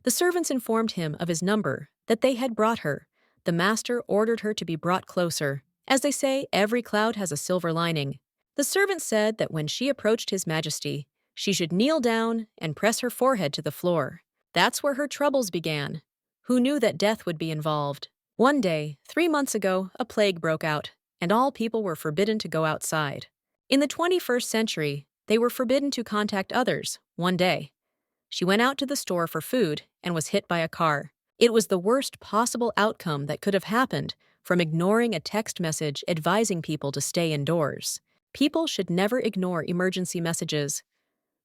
The servants informed him of his number, that they had brought her. The master ordered her to be brought closer. As they say, every cloud has a silver lining. The servant said that when she approached His Majesty, she should kneel down and press her forehead to the floor. That's where her troubles began. Who knew that death would be involved? One day, 3 months ago, a plague broke out, and all people were forbidden to go outside. In the 21st century, they were forbidden to contact others. One day, she went out to the store for food and was hit by a car. It was the worst possible outcome that could have happened from ignoring a text message advising people to stay indoors. People should never ignore emergency messages.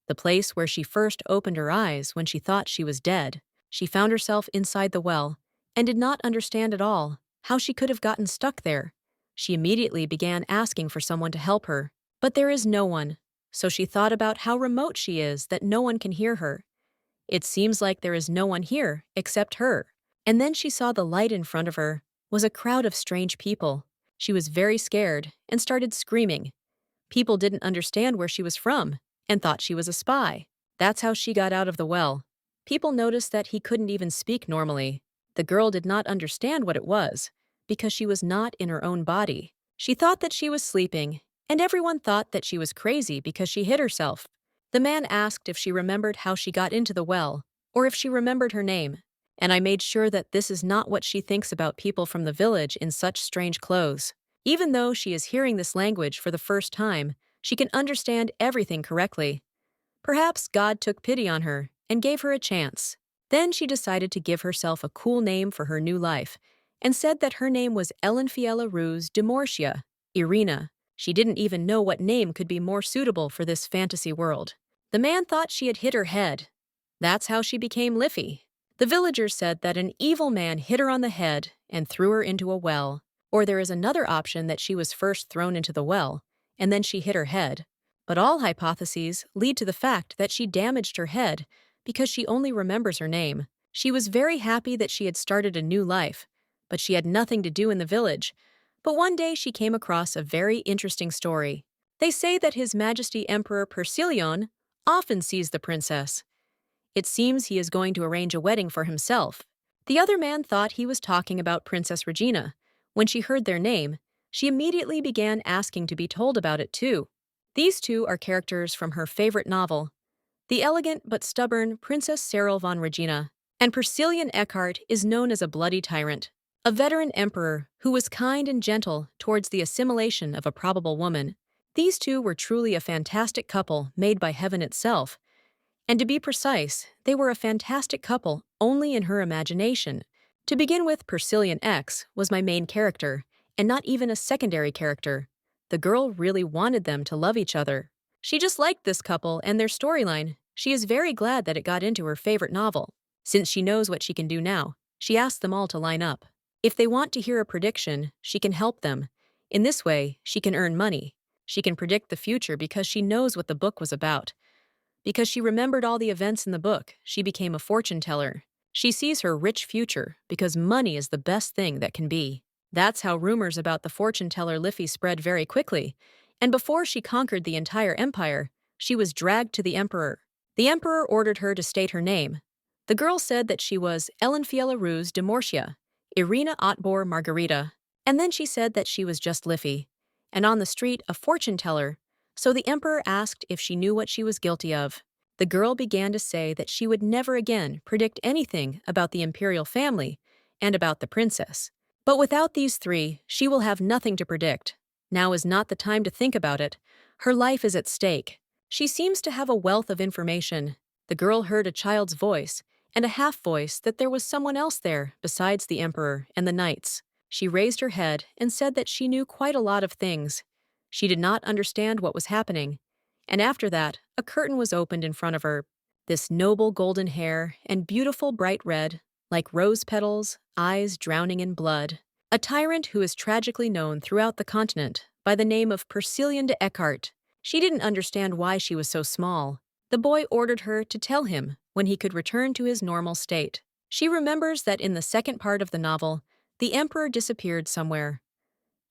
The place where she first opened her eyes when she thought she was dead, she found herself inside the well and did not understand at all how she could have gotten stuck there. She immediately began asking for someone to help her, but there is no one. So she thought about how remote she is that no one can hear her. It seems like there is no one here except her. And then she saw the light in front of her was a crowd of strange people. She was very scared and started screaming. People didn't understand where she was from and thought she was a spy. That's how she got out of the well. People noticed that he couldn't even speak normally. The girl did not understand what it was because she was not in her own body. She thought that she was sleeping, and everyone thought that she was crazy because she hit herself. The man asked if she remembered how she got into the well, or if she remembered her name. And I made sure that this is not what she thinks about people from the village in such strange clothes. Even though she is hearing this language for the first time, she can understand everything correctly. Perhaps God took pity on her and gave her a chance. Then she decided to give herself a cool name for her new life and said that her name was Elenfiela Ruse de Morcia, Irina. She didn't even know what name could be more suitable for this fantasy world. The man thought she had hit her head. That's how she became Liffy. The villagers said that an evil man hit her on the head and threw her into a well. Or there is another option that she was first thrown into the well, and then she hit her head. But all hypotheses lead to the fact that she damaged her head because she only remembers her name. She was very happy that she had started a new life, but she had nothing to do in the village. But one day she came across a very interesting story. They say that His Majesty Emperor Persilion often sees the princess. It seems he is going to arrange a wedding for himself. The other man thought he was talking about Princess Regina. When she heard their name, she immediately began asking to be told about it too. These two are characters from her favorite novel, the elegant but stubborn Princess Cyril von Regina. And Persilion Eckhart is known as a bloody tyrant, a veteran emperor who was kind and gentle towards the assimilation of a probable woman. These two were truly a fantastic couple made by heaven itself. And to be precise, they were a fantastic couple only in her imagination. To begin with, Persilion X was my main character, and not even a secondary character. The girl really wanted them to love each other. She just liked this couple and their storyline. She is very glad that it got into her favorite novel. Since she knows what she can do now, she asked them all to line up. If they want to hear a prediction, she can help them. In this way, she can earn money. She can predict the future because she knows what the book was about. Because she remembered all the events in the book, she became a fortune teller. She sees her rich future because money is the best thing that can be. That's how rumors about the fortune teller Liffy spread very quickly, and before she conquered the entire empire, she was dragged to the emperor. The emperor ordered her to state her name. The girl said that she was Elenfiela Ruse de Morcia, Irina Otbor Margarita, and then she said that she was just Liffy, and on the street a fortune teller. So the emperor asked if she knew what she was guilty of. The girl began to say that she would never again predict anything about the imperial family and about the princess. But without these three, she will have nothing to predict. Now is not the time to think about it. Her life is at stake. She seems to have a wealth of information. The girl heard a child's voice and a half voice that there was someone else there besides the emperor and the knights. She raised her head and said that she knew quite a lot of things. She did not understand what was happening. And after that, a curtain was opened in front of her. This noble golden hair and beautiful bright red, like rose petals, eyes drowning in blood. A tyrant who is tragically known throughout the continent by the name of Persilion de Eckhart. She didn't understand why she was so small. The boy ordered her to tell him when he could return to his normal state. She remembers that in the second part of the novel, the emperor disappeared somewhere.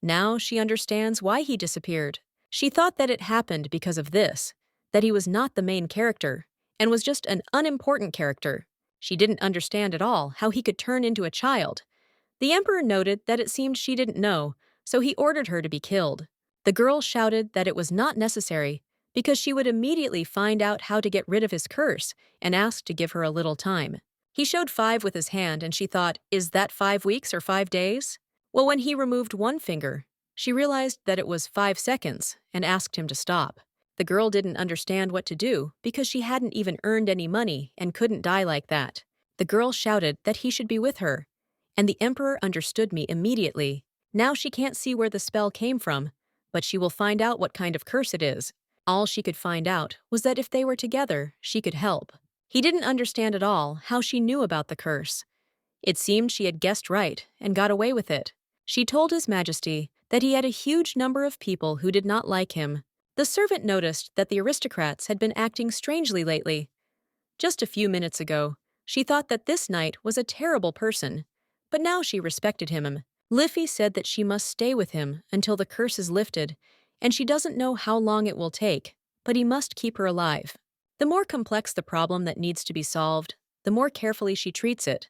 Now she understands why he disappeared. She thought that it happened because of this, that he was not the main character, and was just an unimportant character. She didn't understand at all how he could turn into a child. The emperor noted that it seemed she didn't know, so he ordered her to be killed. The girl shouted that it was not necessary because she would immediately find out how to get rid of his curse and asked to give her a little time. He showed 5 with his hand and she thought, is that 5 weeks or 5 days? Well, when he removed one finger, she realized that it was 5 seconds and asked him to stop. The girl didn't understand what to do because she hadn't even earned any money and couldn't die like that. The girl shouted that he should be with her, and the emperor understood me immediately. Now she can't see where the spell came from, but she will find out what kind of curse it is. All she could find out was that if they were together, she could help. He didn't understand at all how she knew about the curse. It seemed she had guessed right and got away with it. She told His Majesty that he had a huge number of people who did not like him. The servant noticed that the aristocrats had been acting strangely lately. Just a few minutes ago, she thought that this knight was a terrible person, but now she respected him. Liffey said that she must stay with him until the curse is lifted, and she doesn't know how long it will take, but he must keep her alive. The more complex the problem that needs to be solved, the more carefully she treats it.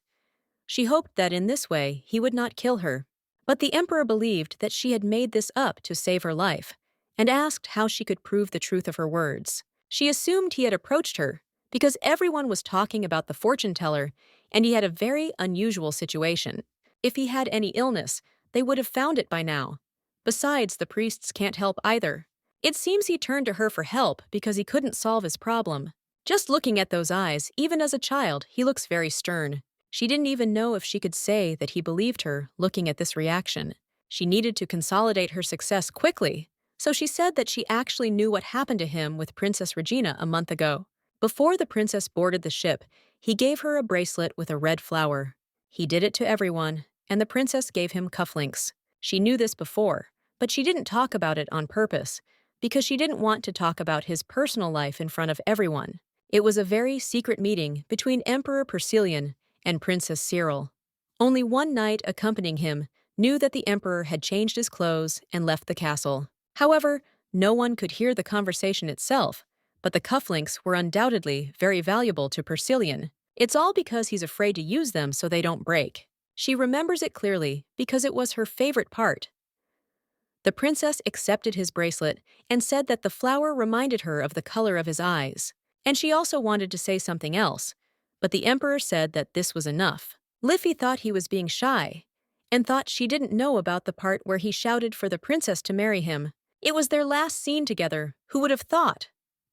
She hoped that in this way he would not kill her. But the emperor believed that she had made this up to save her life, and asked how she could prove the truth of her words. She assumed he had approached her, because everyone was talking about the fortune teller, and he had a very unusual situation. If he had any illness, they would have found it by now. Besides, the priests can't help either. It seems he turned to her for help because he couldn't solve his problem. Just looking at those eyes, even as a child, he looks very stern. She didn't even know if she could say that he believed her, looking at this reaction. She needed to consolidate her success quickly, so she said that she actually knew what happened to him with Princess Regina a month ago. Before the princess boarded the ship, he gave her a bracelet with a red flower. He did it to everyone, and the princess gave him cufflinks. She knew this before, but she didn't talk about it on purpose, because she didn't want to talk about his personal life in front of everyone. It was a very secret meeting between Emperor Persilian and Princess Cyril. Only one knight accompanying him knew that the emperor had changed his clothes and left the castle. However, no one could hear the conversation itself, but the cufflinks were undoubtedly very valuable to Persilian. It's all because he's afraid to use them so they don't break. She remembers it clearly because it was her favorite part. The princess accepted his bracelet and said that the flower reminded her of the color of his eyes. And she also wanted to say something else, but the emperor said that this was enough. Liffey thought he was being shy, and thought she didn't know about the part where he shouted for the princess to marry him. It was their last scene together, who would have thought?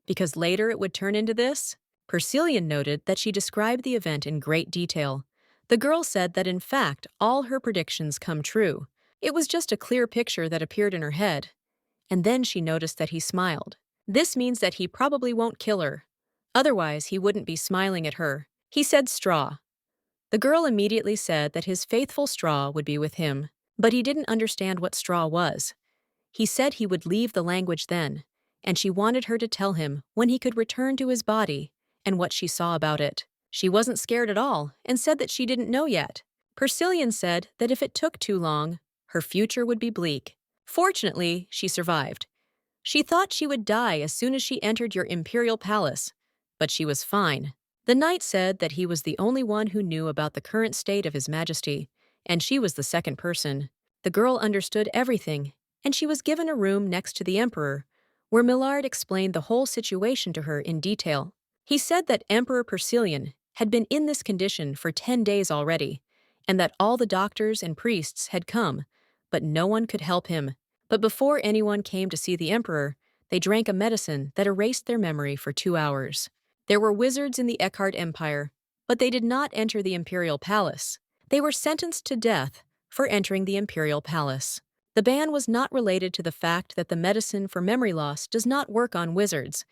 Because later it would turn into this? Persilian noted that she described the event in great detail. The girl said that in fact all her predictions come true. It was just a clear picture that appeared in her head. And then she noticed that he smiled. This means that he probably won't kill her. Otherwise, he wouldn't be smiling at her. He said straw. The girl immediately said that his faithful straw would be with him, but he didn't understand what straw was. He said he would leave the language then, and she wanted her to tell him when he could return to his body and what she saw about it. She wasn't scared at all and said that she didn't know yet. Persilian said that if it took too long, her future would be bleak. Fortunately, she survived. She thought she would die as soon as she entered your imperial palace, but she was fine. The knight said that he was the only one who knew about the current state of His Majesty, and she was the second person. The girl understood everything, and she was given a room next to the emperor, where Millard explained the whole situation to her in detail. He said that Emperor Persilian had been in this condition for 10 days already, and that all the doctors and priests had come, but no one could help him. But before anyone came to see the emperor, they drank a medicine that erased their memory for 2 hours. There were wizards in the Eckhart Empire, but they did not enter the imperial palace. They were sentenced to death for entering the imperial palace. The ban was not related to the fact that the medicine for memory loss does not work on wizards.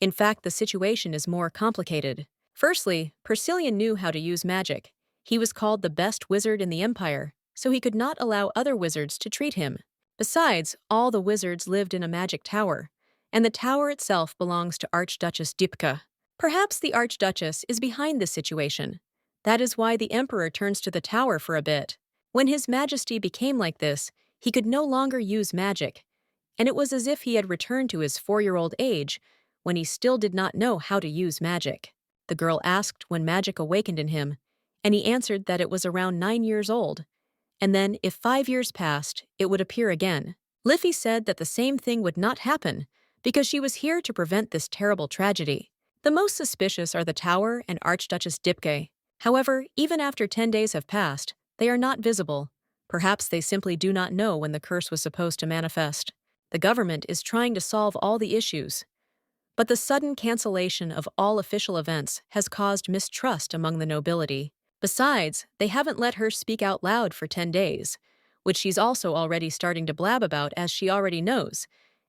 In fact, the situation is more complicated. Firstly, Persilian knew how to use magic. He was called the best wizard in the empire, so he could not allow other wizards to treat him. Besides, all the wizards lived in a magic tower, and the tower itself belongs to Archduchess Dipka. Perhaps the Archduchess is behind this situation. That is why the emperor turns to the tower for a bit. When His Majesty became like this, he could no longer use magic, and it was as if he had returned to his 4-year-old age when he still did not know how to use magic. The girl asked when magic awakened in him, and he answered that it was around 9 years old, and then if 5 years passed, it would appear again. Liffey said that the same thing would not happen because she was here to prevent this terrible tragedy. The most suspicious are the Tower and Archduchess Dipke. However, even after 10 days have passed, they are not visible. Perhaps they simply do not know when the curse was supposed to manifest. The government is trying to solve all the issues, but the sudden cancellation of all official events has caused mistrust among the nobility. Besides, they haven't let her speak out loud for 10 days, which she's also already starting to blab about as she already knows,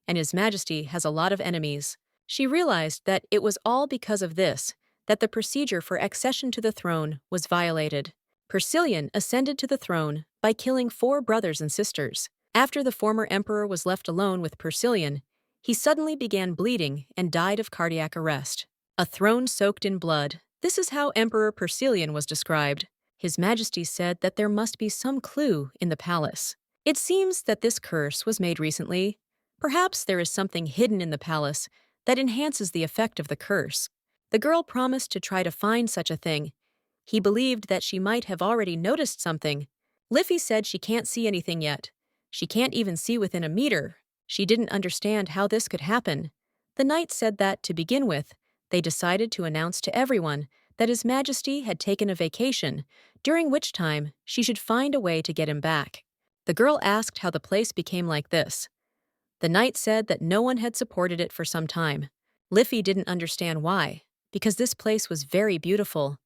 and His Majesty has a lot of enemies. She realized that it was all because of this that the procedure for accession to the throne was violated. Persilian ascended to the throne by killing 4 brothers and sisters. After the former emperor was left alone with Persilian, he suddenly began bleeding and died of cardiac arrest. A throne soaked in blood. This is how Emperor Persilian was described. His Majesty said that there must be some clue in the palace. It seems that this curse was made recently. Perhaps there is something hidden in the palace that enhances the effect of the curse. The girl promised to try to find such a thing. He believed that she might have already noticed something. Liffey said she can't see anything yet. She can't even see within a meter. She didn't understand how this could happen. The knight said that, to begin with, they decided to announce to everyone that His Majesty had taken a vacation, during which time she should find a way to get him back. The girl asked how the place became like this. The knight said that no one had supported it for some time. Liffey didn't understand why, because this place was very beautiful.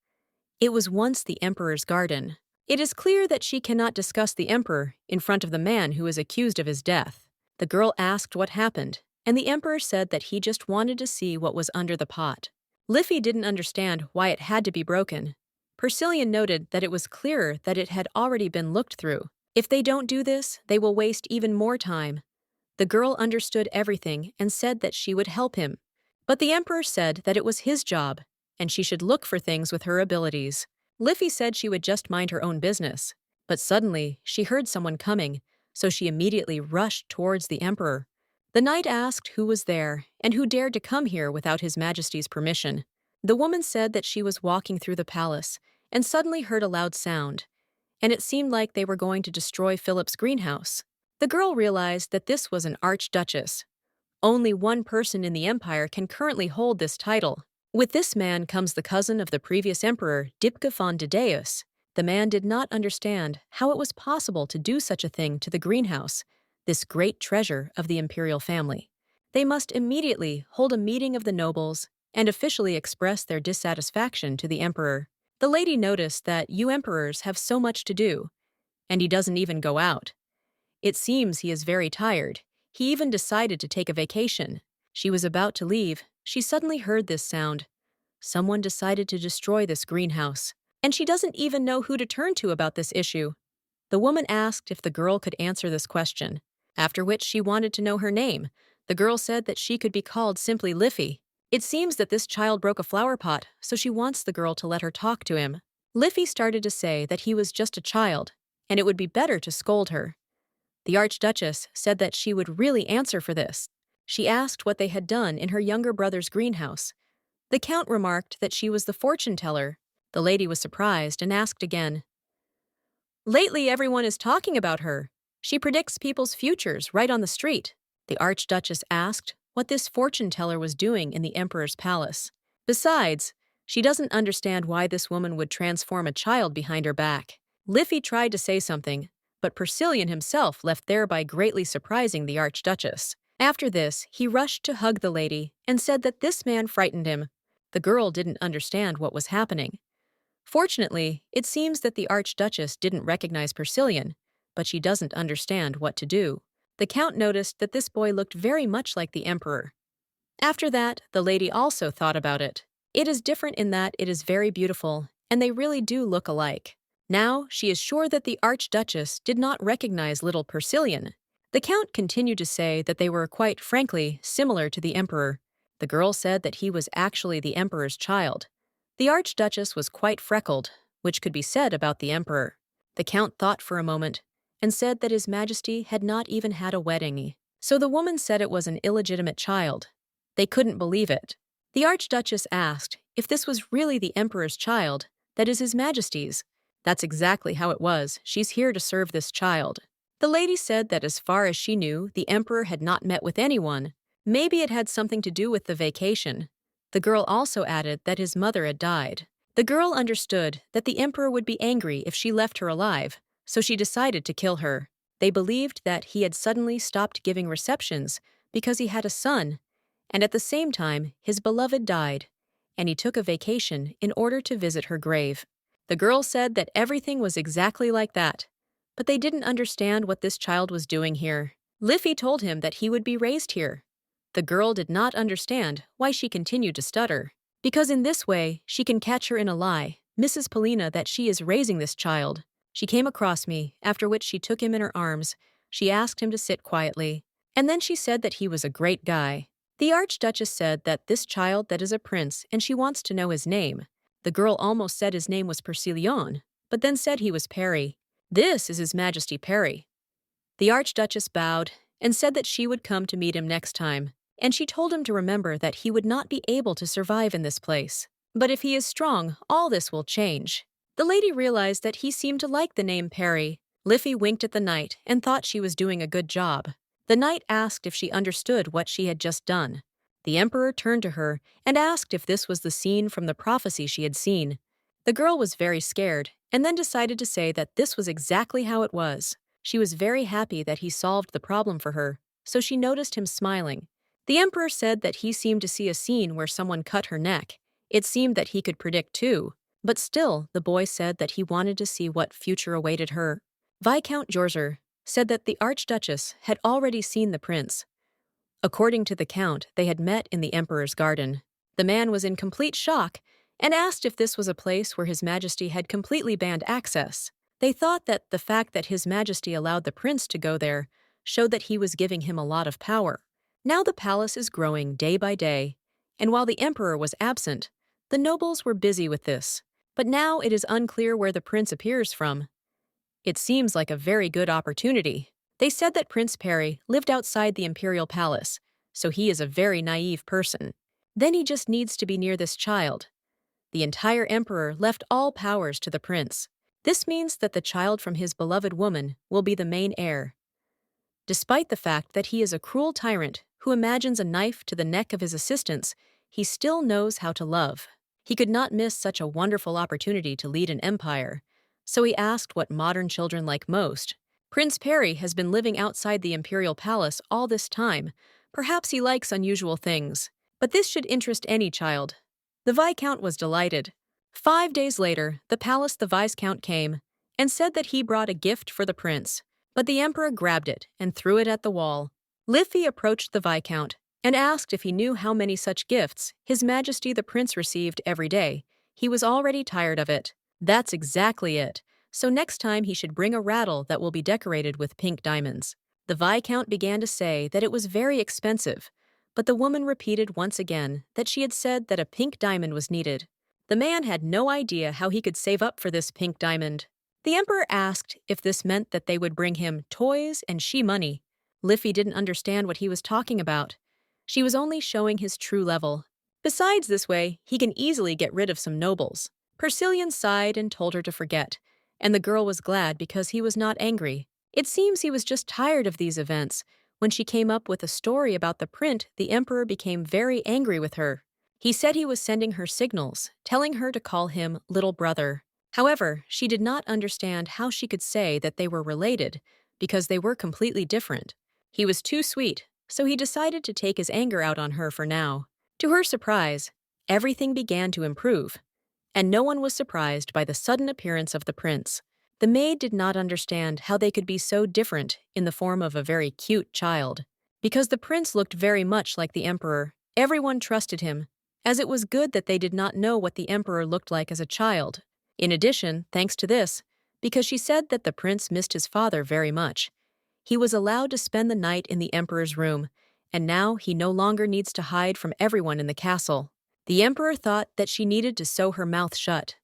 It was once the emperor's garden. It is clear that she cannot discuss the emperor in front of the man who is accused of his death. The girl asked what happened, and the emperor said that he just wanted to see what was under the pot. Liffey didn't understand why it had to be broken. Persilian noted that it was clearer that it had already been looked through. If they don't do this, they will waste even more time. The girl understood everything and said that she would help him. But the emperor said that it was his job, and she should look for things with her abilities. Liffey said she would just mind her own business. But suddenly, she heard someone coming, so she immediately rushed towards the emperor. The knight asked who was there and who dared to come here without His Majesty's permission. The woman said that she was walking through the palace and suddenly heard a loud sound, and it seemed like they were going to destroy Philip's greenhouse. The girl realized that this was an archduchess. Only one person in the empire can currently hold this title. With this man comes the cousin of the previous emperor, Dipke von Dedeus. The man did not understand how it was possible to do such a thing to the greenhouse, this great treasure of the imperial family. They must immediately hold a meeting of the nobles and officially express their dissatisfaction to the emperor. The lady noticed that you emperors have so much to do, and he doesn't even go out. It seems he is very tired. He even decided to take a vacation. She was about to leave. She suddenly heard this sound. Someone decided to destroy this greenhouse, and she doesn't even know who to turn to about this issue. The woman asked if the girl could answer this question, after which she wanted to know her name. The girl said that she could be called simply Liffey. It seems that this child broke a flower pot, so she wants the girl to let her talk to him. Liffey started to say that he was just a child, and it would be better to scold her. The Archduchess said that she would really answer for this. She asked what they had done in her younger brother's greenhouse. The Count remarked that she was the fortune teller. The lady was surprised and asked again. Lately, everyone is talking about her. She predicts people's futures right on the street. The Archduchess asked what this fortune teller was doing in the emperor's palace. Besides, she doesn't understand why this woman would transform a child behind her back. Liffey tried to say something, but Persilian himself left thereby greatly surprising the Archduchess. After this, he rushed to hug the lady and said that this man frightened him. The girl didn't understand what was happening. Fortunately, it seems that the Archduchess didn't recognize Persilian, but she doesn't understand what to do. The Count noticed that this boy looked very much like the emperor. After that, the lady also thought about it. It is different in that it is very beautiful, and they really do look alike. Now, she is sure that the Archduchess did not recognize little Persilian. The Count continued to say that they were, quite frankly, similar to the emperor. The girl said that he was actually the emperor's child. The Archduchess was quite freckled, which could be said about the emperor. The Count thought for a moment and said that His Majesty had not even had a wedding. So the woman said it was an illegitimate child. They couldn't believe it. The Archduchess asked if this was really the Emperor's child, that is His Majesty's. That's exactly how it was. She's here to serve this child. The lady said that as far as she knew, the Emperor had not met with anyone. Maybe it had something to do with the vacation. The girl also added that his mother had died. The girl understood that the Emperor would be angry if she left her alive, so she decided to kill her. They believed that he had suddenly stopped giving receptions because he had a son, and at the same time, his beloved died, and he took a vacation in order to visit her grave. The girl said that everything was exactly like that, but they didn't understand what this child was doing here. Liffey told him that he would be raised here. The girl did not understand why she continued to stutter, because in this way she can catch her in a lie, Mrs. Polina, that she is raising this child. She came across me, after which she took him in her arms. She asked him to sit quietly, and then she said that he was a great guy. The Archduchess said that this child that is a prince and she wants to know his name. The girl almost said his name was Persilion, but then said he was Perry. This is His Majesty Perry. The Archduchess bowed and said that she would come to meet him next time, and she told him to remember that he would not be able to survive in this place. But if he is strong, all this will change. The lady realized that he seemed to like the name Perry. Liffey winked at the knight and thought she was doing a good job. The knight asked if she understood what she had just done. The Emperor turned to her and asked if this was the scene from the prophecy she had seen. The girl was very scared and then decided to say that this was exactly how it was. She was very happy that he solved the problem for her, so she noticed him smiling. The Emperor said that he seemed to see a scene where someone cut her neck. It seemed that he could predict too, but still the boy said that he wanted to see what future awaited her. Viscount Jorzer said that the Archduchess had already seen the prince. According to the Count, they had met in the Emperor's garden. The man was in complete shock and asked if this was a place where His Majesty had completely banned access. They thought that the fact that His Majesty allowed the prince to go there showed that he was giving him a lot of power. Now the palace is growing day by day, and while the Emperor was absent, the nobles were busy with this. But now it is unclear where the prince appears from. It seems like a very good opportunity. They said that Prince Perry lived outside the imperial palace, so he is a very naive person. Then he just needs to be near this child. The entire emperor left all powers to the prince. This means that the child from his beloved woman will be the main heir. Despite the fact that he is a cruel tyrant who imagines a knife to the neck of his assistants, he still knows how to love. He could not miss such a wonderful opportunity to lead an empire. So he asked what modern children like most. Prince Perry has been living outside the imperial palace all this time. Perhaps he likes unusual things. But this should interest any child. The Viscount was delighted. 5 days later, the Viscount came and said that he brought a gift for the prince. But the Emperor grabbed it and threw it at the wall. Liffey approached the Viscount and asked if he knew how many such gifts His Majesty the Prince received every day. He was already tired of it. That's exactly it. So next time he should bring a rattle that will be decorated with pink diamonds. The Viscount began to say that it was very expensive, but the woman repeated once again that she had said that a pink diamond was needed. The man had no idea how he could save up for this pink diamond. The Emperor asked if this meant that they would bring him toys and she money. Liffey didn't understand what he was talking about. She was only showing his true level. Besides, this way, he can easily get rid of some nobles. Persilion sighed and told her to forget, and the girl was glad because he was not angry. It seems he was just tired of these events. When she came up with a story about the print, the Emperor became very angry with her. He said he was sending her signals, telling her to call him little brother. However, she did not understand how she could say that they were related, because they were completely different. He was too sweet, so he decided to take his anger out on her for now. To her surprise, everything began to improve, and no one was surprised by the sudden appearance of the prince. The maid did not understand how they could be so different in the form of a very cute child. Because the prince looked very much like the emperor, everyone trusted him, as it was good that they did not know what the emperor looked like as a child. In addition, thanks to this, because she said that the prince missed his father very much, he was allowed to spend the night in the emperor's room, and now he no longer needs to hide from everyone in the castle. The emperor thought that she needed to sew her mouth shut.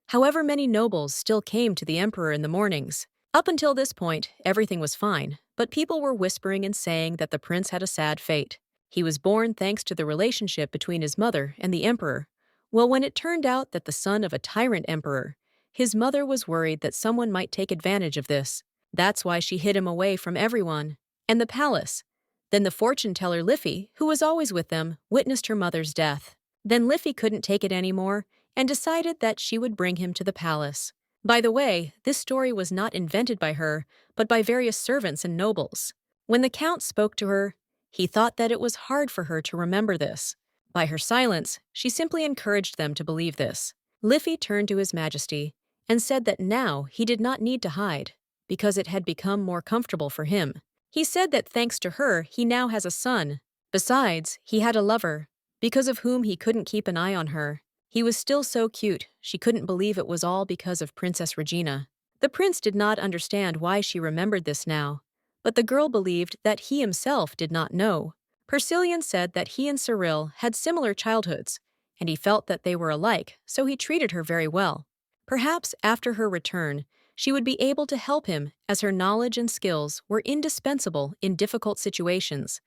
However, many nobles still came to the emperor in the mornings. Up until this point, everything was fine, but people were whispering and saying that the prince had a sad fate. He was born thanks to the relationship between his mother and the emperor. Well, when it turned out that the son of a tyrant emperor, his mother was worried that someone might take advantage of this. That's why she hid him away from everyone and the palace. Then the fortune teller Liffey, who was always with them, witnessed her mother's death. Then Liffey couldn't take it anymore and decided that she would bring him to the palace. By the way, this story was not invented by her, but by various servants and nobles. When the count spoke to her, he thought that it was hard for her to remember this. By her silence, she simply encouraged them to believe this. Liffey turned to His Majesty and said that now he did not need to hide, because it had become more comfortable for him. He said that thanks to her, he now has a son. Besides, he had a lover, because of whom he couldn't keep an eye on her. He was still so cute, she couldn't believe it was all because of Princess Regina. The prince did not understand why she remembered this now, but the girl believed that he himself did not know. Persilian said that he and Cyril had similar childhoods, and he felt that they were alike, so he treated her very well. Perhaps after her return, she would be able to help him, as her knowledge and skills were indispensable in difficult situations.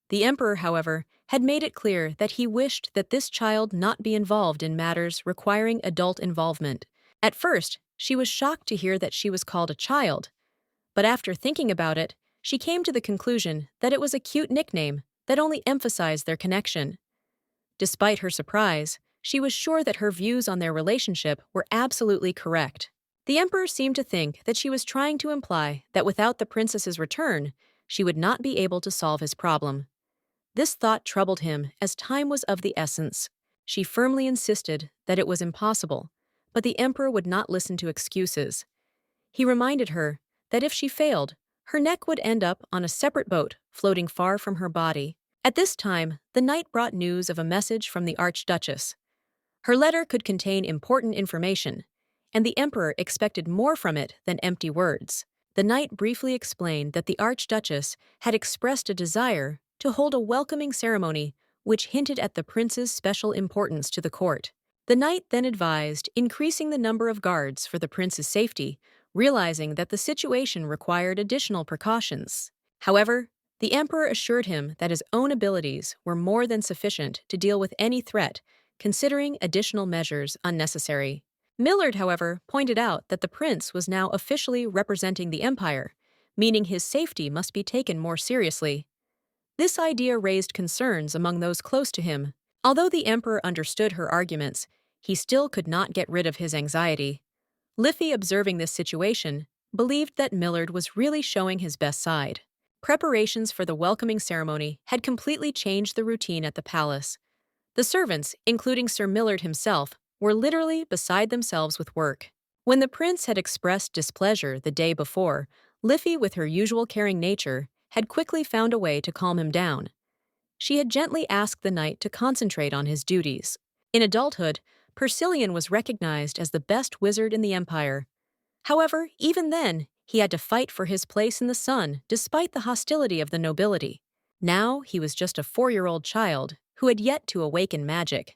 The emperor, however, had made it clear that he wished that this child not be involved in matters requiring adult involvement. At first, she was shocked to hear that she was called a child, but after thinking about it, she came to the conclusion that it was a cute nickname that only emphasized their connection. Despite her surprise, she was sure that her views on their relationship were absolutely correct. The emperor seemed to think that she was trying to imply that without the princess's return, she would not be able to solve his problem. This thought troubled him, as time was of the essence. She firmly insisted that it was impossible, but the emperor would not listen to excuses. He reminded her that if she failed, her neck would end up on a separate boat floating far from her body. At this time, the knight brought news of a message from the Archduchess. Her letter could contain important information, and the emperor expected more from it than empty words. The knight briefly explained that the Archduchess had expressed a desire to hold a welcoming ceremony which hinted at the prince's special importance to the court. The knight then advised increasing the number of guards for the prince's safety, realizing that the situation required additional precautions. However, the emperor assured him that his own abilities were more than sufficient to deal with any threat, considering additional measures unnecessary. Millard, however, pointed out that the prince was now officially representing the empire, meaning his safety must be taken more seriously. This idea raised concerns among those close to him. Although the emperor understood her arguments, he still could not get rid of his anxiety. Liffey, observing this situation, believed that Millard was really showing his best side. Preparations for the welcoming ceremony had completely changed the routine at the palace. The servants, including Sir Millard himself, were literally beside themselves with work. When the prince had expressed displeasure the day before, Liffey, with her usual caring nature, had quickly found a way to calm him down. She had gently asked the knight to concentrate on his duties. In adulthood, Persilian was recognized as the best wizard in the empire. However, even then, he had to fight for his place in the sun despite the hostility of the nobility. Now he was just a 4-year-old child who had yet to awaken magic.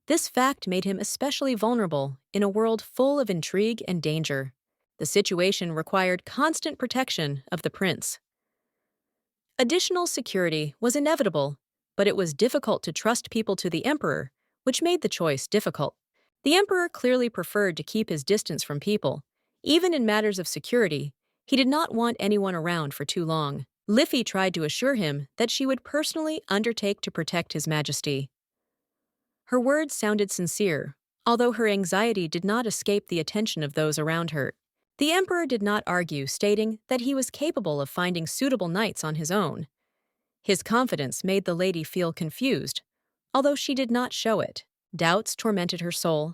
This fact made him especially vulnerable in a world full of intrigue and danger. The situation required constant protection of the prince. Additional security was inevitable, but it was difficult to trust people to the emperor, which made the choice difficult. The emperor clearly preferred to keep his distance from people. Even in matters of security, he did not want anyone around for too long. Liffey tried to assure him that she would personally undertake to protect His Majesty. Her words sounded sincere, although her anxiety did not escape the attention of those around her. The emperor did not argue, stating that he was capable of finding suitable knights on his own. His confidence made the lady feel confused, although she did not show it. Doubts tormented her soul.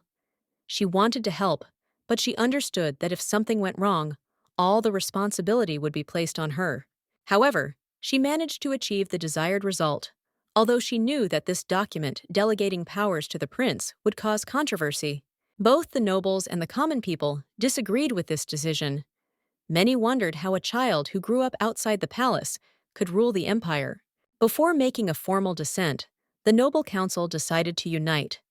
She wanted to help, but she understood that if something went wrong, all the responsibility would be placed on her. However, she managed to achieve the desired result, although she knew that this document delegating powers to the prince would cause controversy. Both the nobles and the common people disagreed with this decision. Many wondered how a child who grew up outside the palace could rule the empire. Before making a formal dissent, the noble council decided to unite.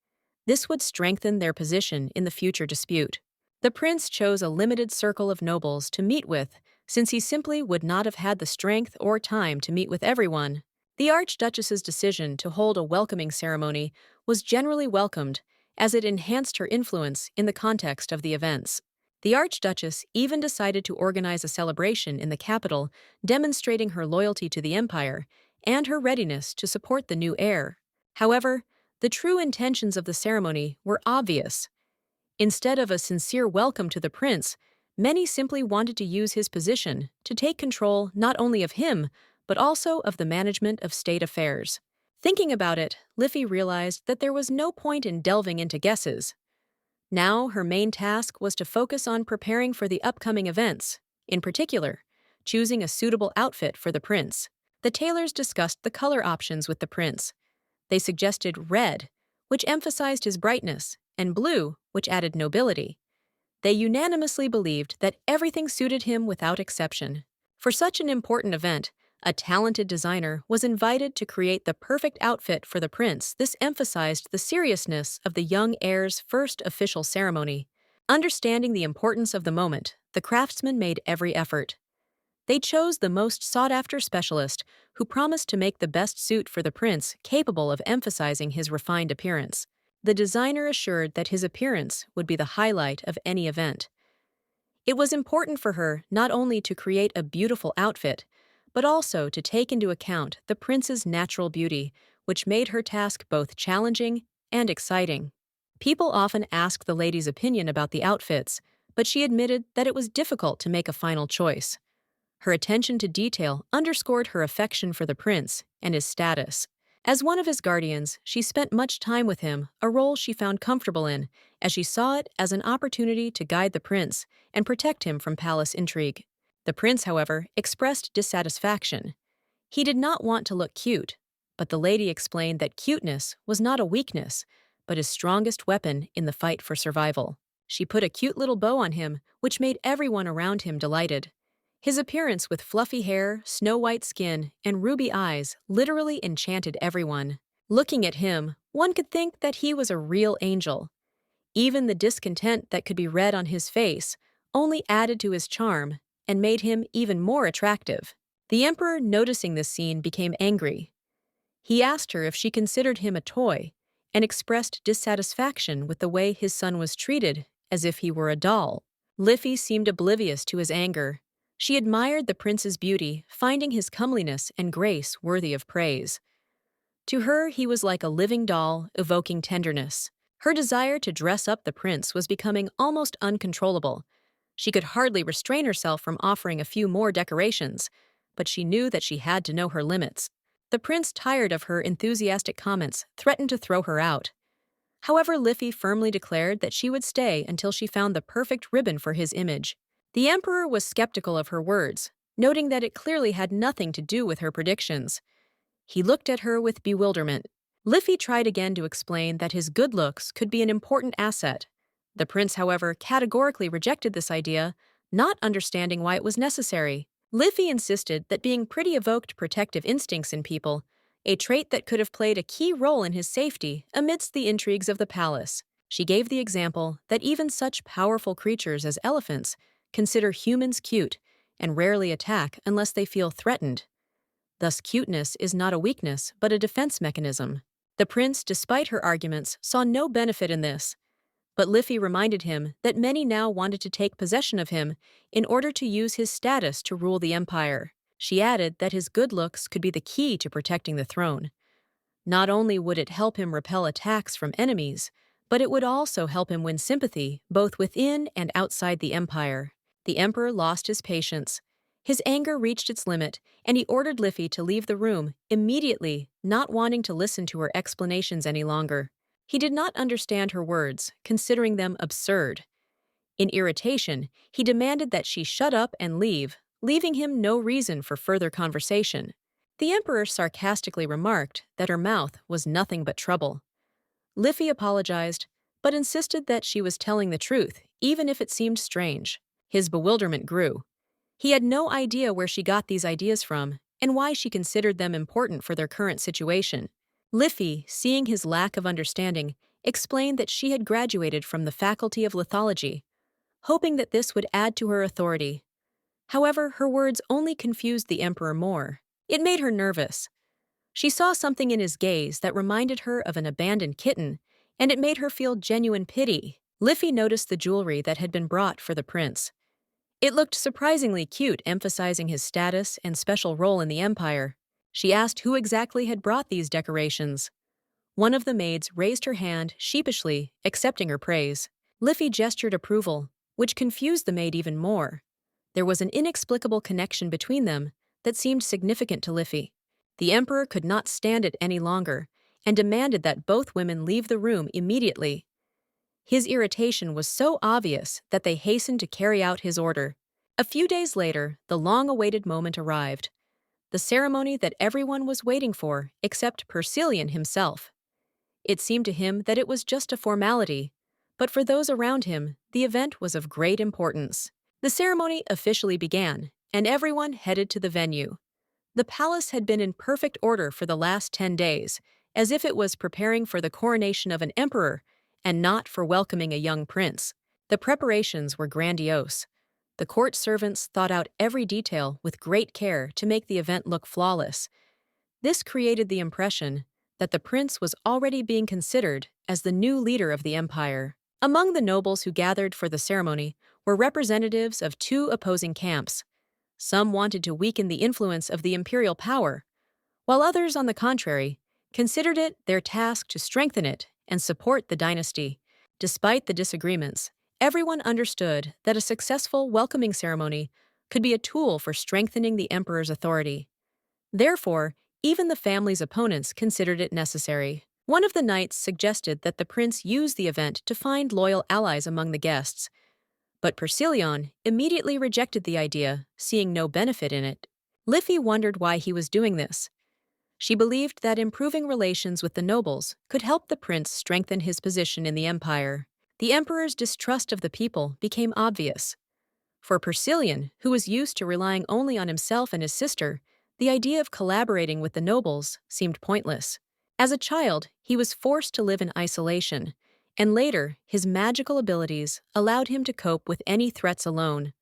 This would strengthen their position in the future dispute. The prince chose a limited circle of nobles to meet with, since he simply would not have had the strength or time to meet with everyone. The Archduchess's decision to hold a welcoming ceremony was generally welcomed, as it enhanced her influence in the context of the events. The Archduchess even decided to organize a celebration in the capital, demonstrating her loyalty to the empire and her readiness to support the new heir. However, the true intentions of the ceremony were obvious. Instead of a sincere welcome to the prince, many simply wanted to use his position to take control not only of him, but also of the management of state affairs. Thinking about it, Liffey realized that there was no point in delving into guesses. Now, her main task was to focus on preparing for the upcoming events, in particular, choosing a suitable outfit for the prince. The tailors discussed the color options with the prince. They suggested red, which emphasized his brightness, and blue, which added nobility. They unanimously believed that everything suited him without exception. For such an important event, a talented designer was invited to create the perfect outfit for the prince. This emphasized the seriousness of the young heir's first official ceremony. Understanding the importance of the moment, the craftsmen made every effort. They chose the most sought-after specialist, who promised to make the best suit for the prince capable of emphasizing his refined appearance. The designer assured that his appearance would be the highlight of any event. It was important for her not only to create a beautiful outfit, but also to take into account the prince's natural beauty, which made her task both challenging and exciting. People often ask the lady's opinion about the outfits, but she admitted that it was difficult to make a final choice. Her attention to detail underscored her affection for the prince and his status. As one of his guardians, she spent much time with him, a role she found comfortable in, as she saw it as an opportunity to guide the prince and protect him from palace intrigue. The prince, however, expressed dissatisfaction. He did not want to look cute, but the lady explained that cuteness was not a weakness, but his strongest weapon in the fight for survival. She put a cute little bow on him, which made everyone around him delighted. His appearance with fluffy hair, snow-white skin, and ruby eyes literally enchanted everyone. Looking at him, one could think that he was a real angel. Even the discontent that could be read on his face only added to his charm and made him even more attractive. The emperor, noticing this scene, became angry. He asked her if she considered him a toy and expressed dissatisfaction with the way his son was treated, as if he were a doll. Liffey seemed oblivious to his anger. She admired the prince's beauty, finding his comeliness and grace worthy of praise. To her, he was like a living doll, evoking tenderness. Her desire to dress up the prince was becoming almost uncontrollable. She could hardly restrain herself from offering a few more decorations, but she knew that she had to know her limits. The prince, tired of her enthusiastic comments, threatened to throw her out. However, Liffey firmly declared that she would stay until she found the perfect ribbon for his image. The emperor was skeptical of her words, noting that it clearly had nothing to do with her predictions. He looked at her with bewilderment. Liffey tried again to explain that his good looks could be an important asset. The prince, however, categorically rejected this idea, not understanding why it was necessary. Liffey insisted that being pretty evoked protective instincts in people, a trait that could have played a key role in his safety amidst the intrigues of the palace. She gave the example that even such powerful creatures as elephants consider humans cute and rarely attack unless they feel threatened. Thus, cuteness is not a weakness, but a defense mechanism. The prince, despite her arguments, saw no benefit in this. But Liffey reminded him that many now wanted to take possession of him in order to use his status to rule the empire. She added that his good looks could be the key to protecting the throne. Not only would it help him repel attacks from enemies, but it would also help him win sympathy both within and outside the empire. The emperor lost his patience. His anger reached its limit, and he ordered Liffey to leave the room immediately, not wanting to listen to her explanations any longer. He did not understand her words, considering them absurd. In irritation, he demanded that she shut up and leave, leaving him no reason for further conversation. The emperor sarcastically remarked that her mouth was nothing but trouble. Liffey apologized, but insisted that she was telling the truth, even if it seemed strange. His bewilderment grew. He had no idea where she got these ideas from and why she considered them important for their current situation. Liffey, seeing his lack of understanding, explained that she had graduated from the Faculty of Lithology, hoping that this would add to her authority. However, her words only confused the emperor more. It made her nervous. She saw something in his gaze that reminded her of an abandoned kitten, and it made her feel genuine pity. Liffey noticed the jewelry that had been brought for the prince. It looked surprisingly cute, emphasizing his status and special role in the empire. She asked who exactly had brought these decorations. One of the maids raised her hand sheepishly, accepting her praise. Liffey gestured approval, which confused the maid even more. There was an inexplicable connection between them that seemed significant to Liffey. The emperor could not stand it any longer and demanded that both women leave the room immediately. His irritation was so obvious that they hastened to carry out his order. A few days later, the long-awaited moment arrived. The ceremony that everyone was waiting for, except Persilian himself. It seemed to him that it was just a formality, but for those around him, the event was of great importance. The ceremony officially began, and everyone headed to the venue. The palace had been in perfect order for the last 10 days, as if it was preparing for the coronation of an emperor and not for welcoming a young prince. The preparations were grandiose. The court servants thought out every detail with great care to make the event look flawless. This created the impression that the prince was already being considered as the new leader of the empire. Among the nobles who gathered for the ceremony were representatives of two opposing camps. Some wanted to weaken the influence of the imperial power, while others, on the contrary, considered it their task to strengthen it and support the dynasty. Despite the disagreements, everyone understood that a successful welcoming ceremony could be a tool for strengthening the emperor's authority. Therefore, even the family's opponents considered it necessary. One of the knights suggested that the prince use the event to find loyal allies among the guests, but Persilian immediately rejected the idea, seeing no benefit in it. Liffey wondered why he was doing this. She believed that improving relations with the nobles could help the prince strengthen his position in the empire. The emperor's distrust of the people became obvious. For Persilian, who was used to relying only on himself and his sister, the idea of collaborating with the nobles seemed pointless. As a child, he was forced to live in isolation, and later, his magical abilities allowed him to cope with any threats alone.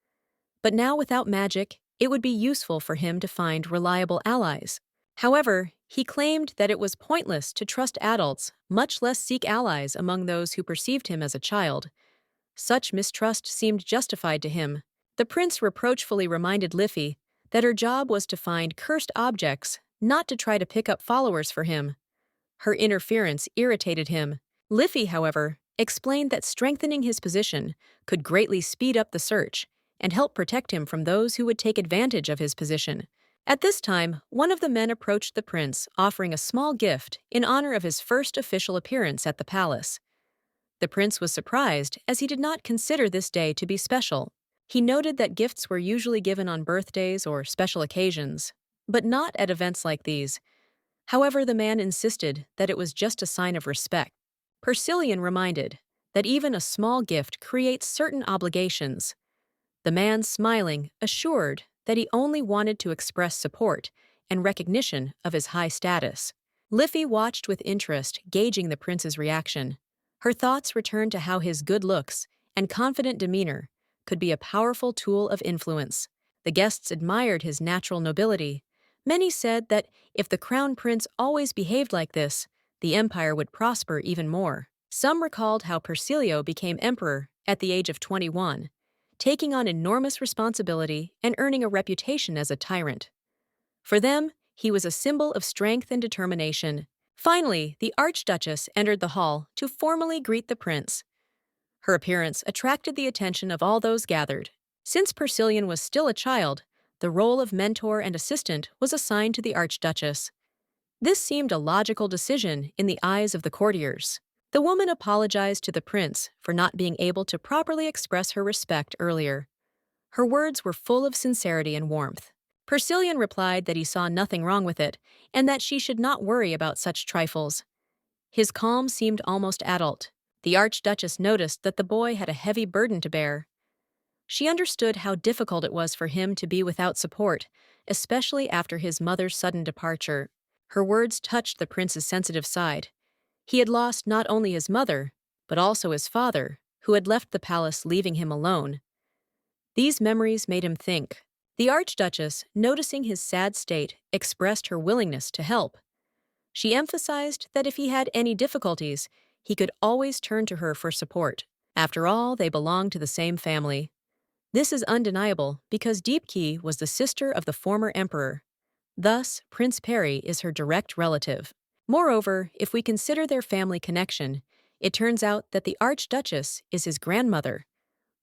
But now, without magic, it would be useful for him to find reliable allies. However, he claimed that it was pointless to trust adults, much less seek allies among those who perceived him as a child. Such mistrust seemed justified to him. The prince reproachfully reminded Liffey that her job was to find cursed objects, not to try to pick up followers for him. Her interference irritated him. Liffey, however, explained that strengthening his position could greatly speed up the search and help protect him from those who would take advantage of his position. At this time, one of the men approached the prince, offering a small gift in honor of his first official appearance at the palace. The prince was surprised, as he did not consider this day to be special. He noted that gifts were usually given on birthdays or special occasions, but not at events like these. However, the man insisted that it was just a sign of respect. Persilian reminded that even a small gift creates certain obligations. The man, smiling, assured that he only wanted to express support and recognition of his high status. Liffey watched with interest, gauging the prince's reaction. Her thoughts returned to how his good looks and confident demeanor could be a powerful tool of influence. The guests admired his natural nobility. Many said that if the crown prince always behaved like this, the empire would prosper even more. Some recalled how Persilio became emperor at the age of 21, taking on enormous responsibility and earning a reputation as a tyrant. For them, he was a symbol of strength and determination. Finally, the Archduchess entered the hall to formally greet the prince. Her appearance attracted the attention of all those gathered. Since Persilian was still a child, the role of mentor and assistant was assigned to the Archduchess. This seemed a logical decision in the eyes of the courtiers. The woman apologized to the prince for not being able to properly express her respect earlier. Her words were full of sincerity and warmth. Persilian replied that he saw nothing wrong with it, and that she should not worry about such trifles. His calm seemed almost adult. The Archduchess noticed that the boy had a heavy burden to bear. She understood how difficult it was for him to be without support, especially after his mother's sudden departure. Her words touched the prince's sensitive side. He had lost not only his mother, but also his father, who had left the palace, leaving him alone. These memories made him think. The Archduchess, noticing his sad state, expressed her willingness to help. She emphasized that if he had any difficulties, he could always turn to her for support. After all, they belonged to the same family. This is undeniable because Deepki was the sister of the former emperor. Thus, Prince Peri is her direct relative. Moreover, if we consider their family connection, it turns out that the Archduchess is his grandmother.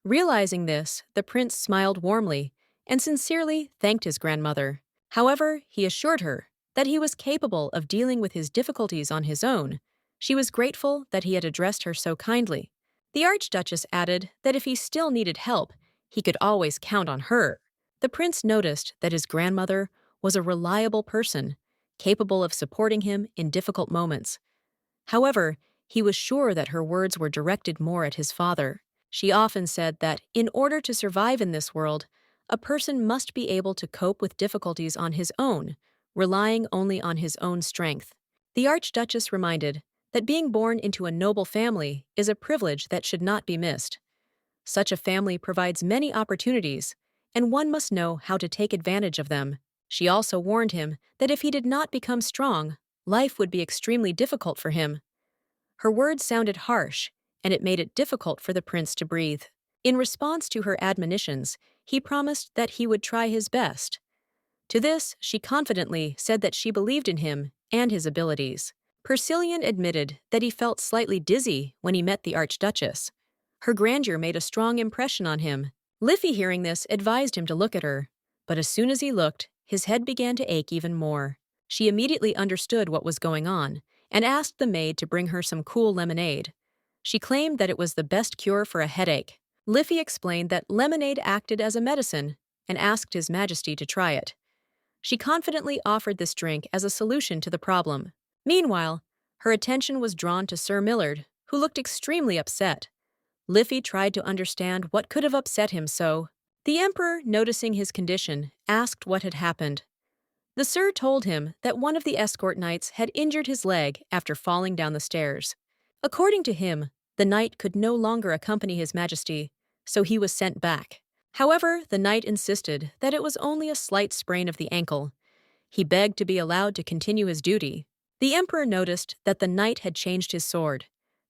Realizing this, the prince smiled warmly and sincerely thanked his grandmother. However, he assured her that he was capable of dealing with his difficulties on his own. She was grateful that he had addressed her so kindly. The Archduchess added that if he still needed help, he could always count on her. The prince noticed that his grandmother was a reliable person, capable of supporting him in difficult moments. However, he was sure that her words were directed more at his father. She often said that, in order to survive in this world, a person must be able to cope with difficulties on his own, relying only on his own strength. The Archduchess reminded that being born into a noble family is a privilege that should not be missed. Such a family provides many opportunities, and one must know how to take advantage of them. She also warned him that if he did not become strong, life would be extremely difficult for him. Her words sounded harsh, and it made it difficult for the prince to breathe. In response to her admonitions, he promised that he would try his best. To this, she confidently said that she believed in him and his abilities. Persilian admitted that he felt slightly dizzy when he met the Archduchess. Her grandeur made a strong impression on him. Liffey, hearing this, advised him to look at her, but as soon as he looked, his head began to ache even more. She immediately understood what was going on and asked the maid to bring her some cool lemonade. She claimed that it was the best cure for a headache. Liffey explained that lemonade acted as a medicine and asked His Majesty to try it. She confidently offered this drink as a solution to the problem. Meanwhile, her attention was drawn to Sir Millard, who looked extremely upset. Liffey tried to understand what could have upset him so. The Emperor, noticing his condition, asked what had happened. The Sir told him that one of the escort knights had injured his leg after falling down the stairs. According to him, the knight could no longer accompany His Majesty, so he was sent back. However, the knight insisted that it was only a slight sprain of the ankle. He begged to be allowed to continue his duty. The Emperor noticed that the knight had changed his sword.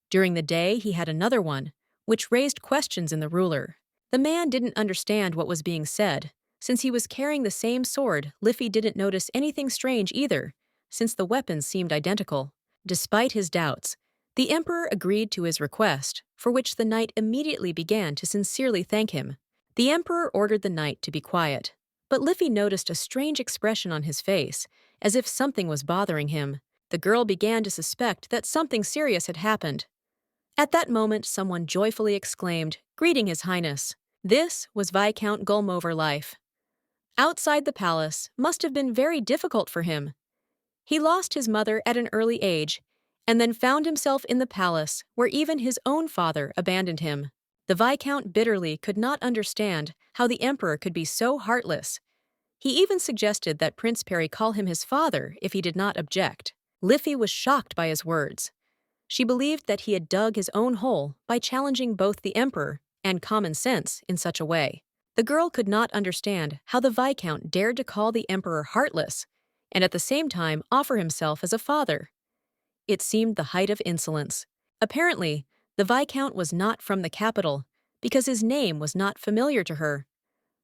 During the day, he had another one, which raised questions in the ruler. The man didn't understand what was being said. Since he was carrying the same sword, Liffey didn't notice anything strange either, since the weapons seemed identical. Despite his doubts, the Emperor agreed to his request, for which the knight immediately began to sincerely thank him. The Emperor ordered the knight to be quiet, but Liffey noticed a strange expression on his face, as if something was bothering him. The girl began to suspect that something serious had happened. At that moment, someone joyfully exclaimed, "Greeting, His Highness." This was Viscount Gulmover-Life. Outside the palace must have been very difficult for him. He lost his mother at an early age, and then found himself in the palace where even his own father abandoned him. The Viscount bitterly could not understand how the Emperor could be so heartless. He even suggested that Prince Peri call him his father if he did not object. Liffey was shocked by his words. She believed that he had dug his own hole by challenging both the Emperor and common sense in such a way. The girl could not understand how the Viscount dared to call the Emperor heartless and at the same time offer himself as a father. It seemed the height of insolence. Apparently, the Viscount was not from the capital because his name was not familiar to her.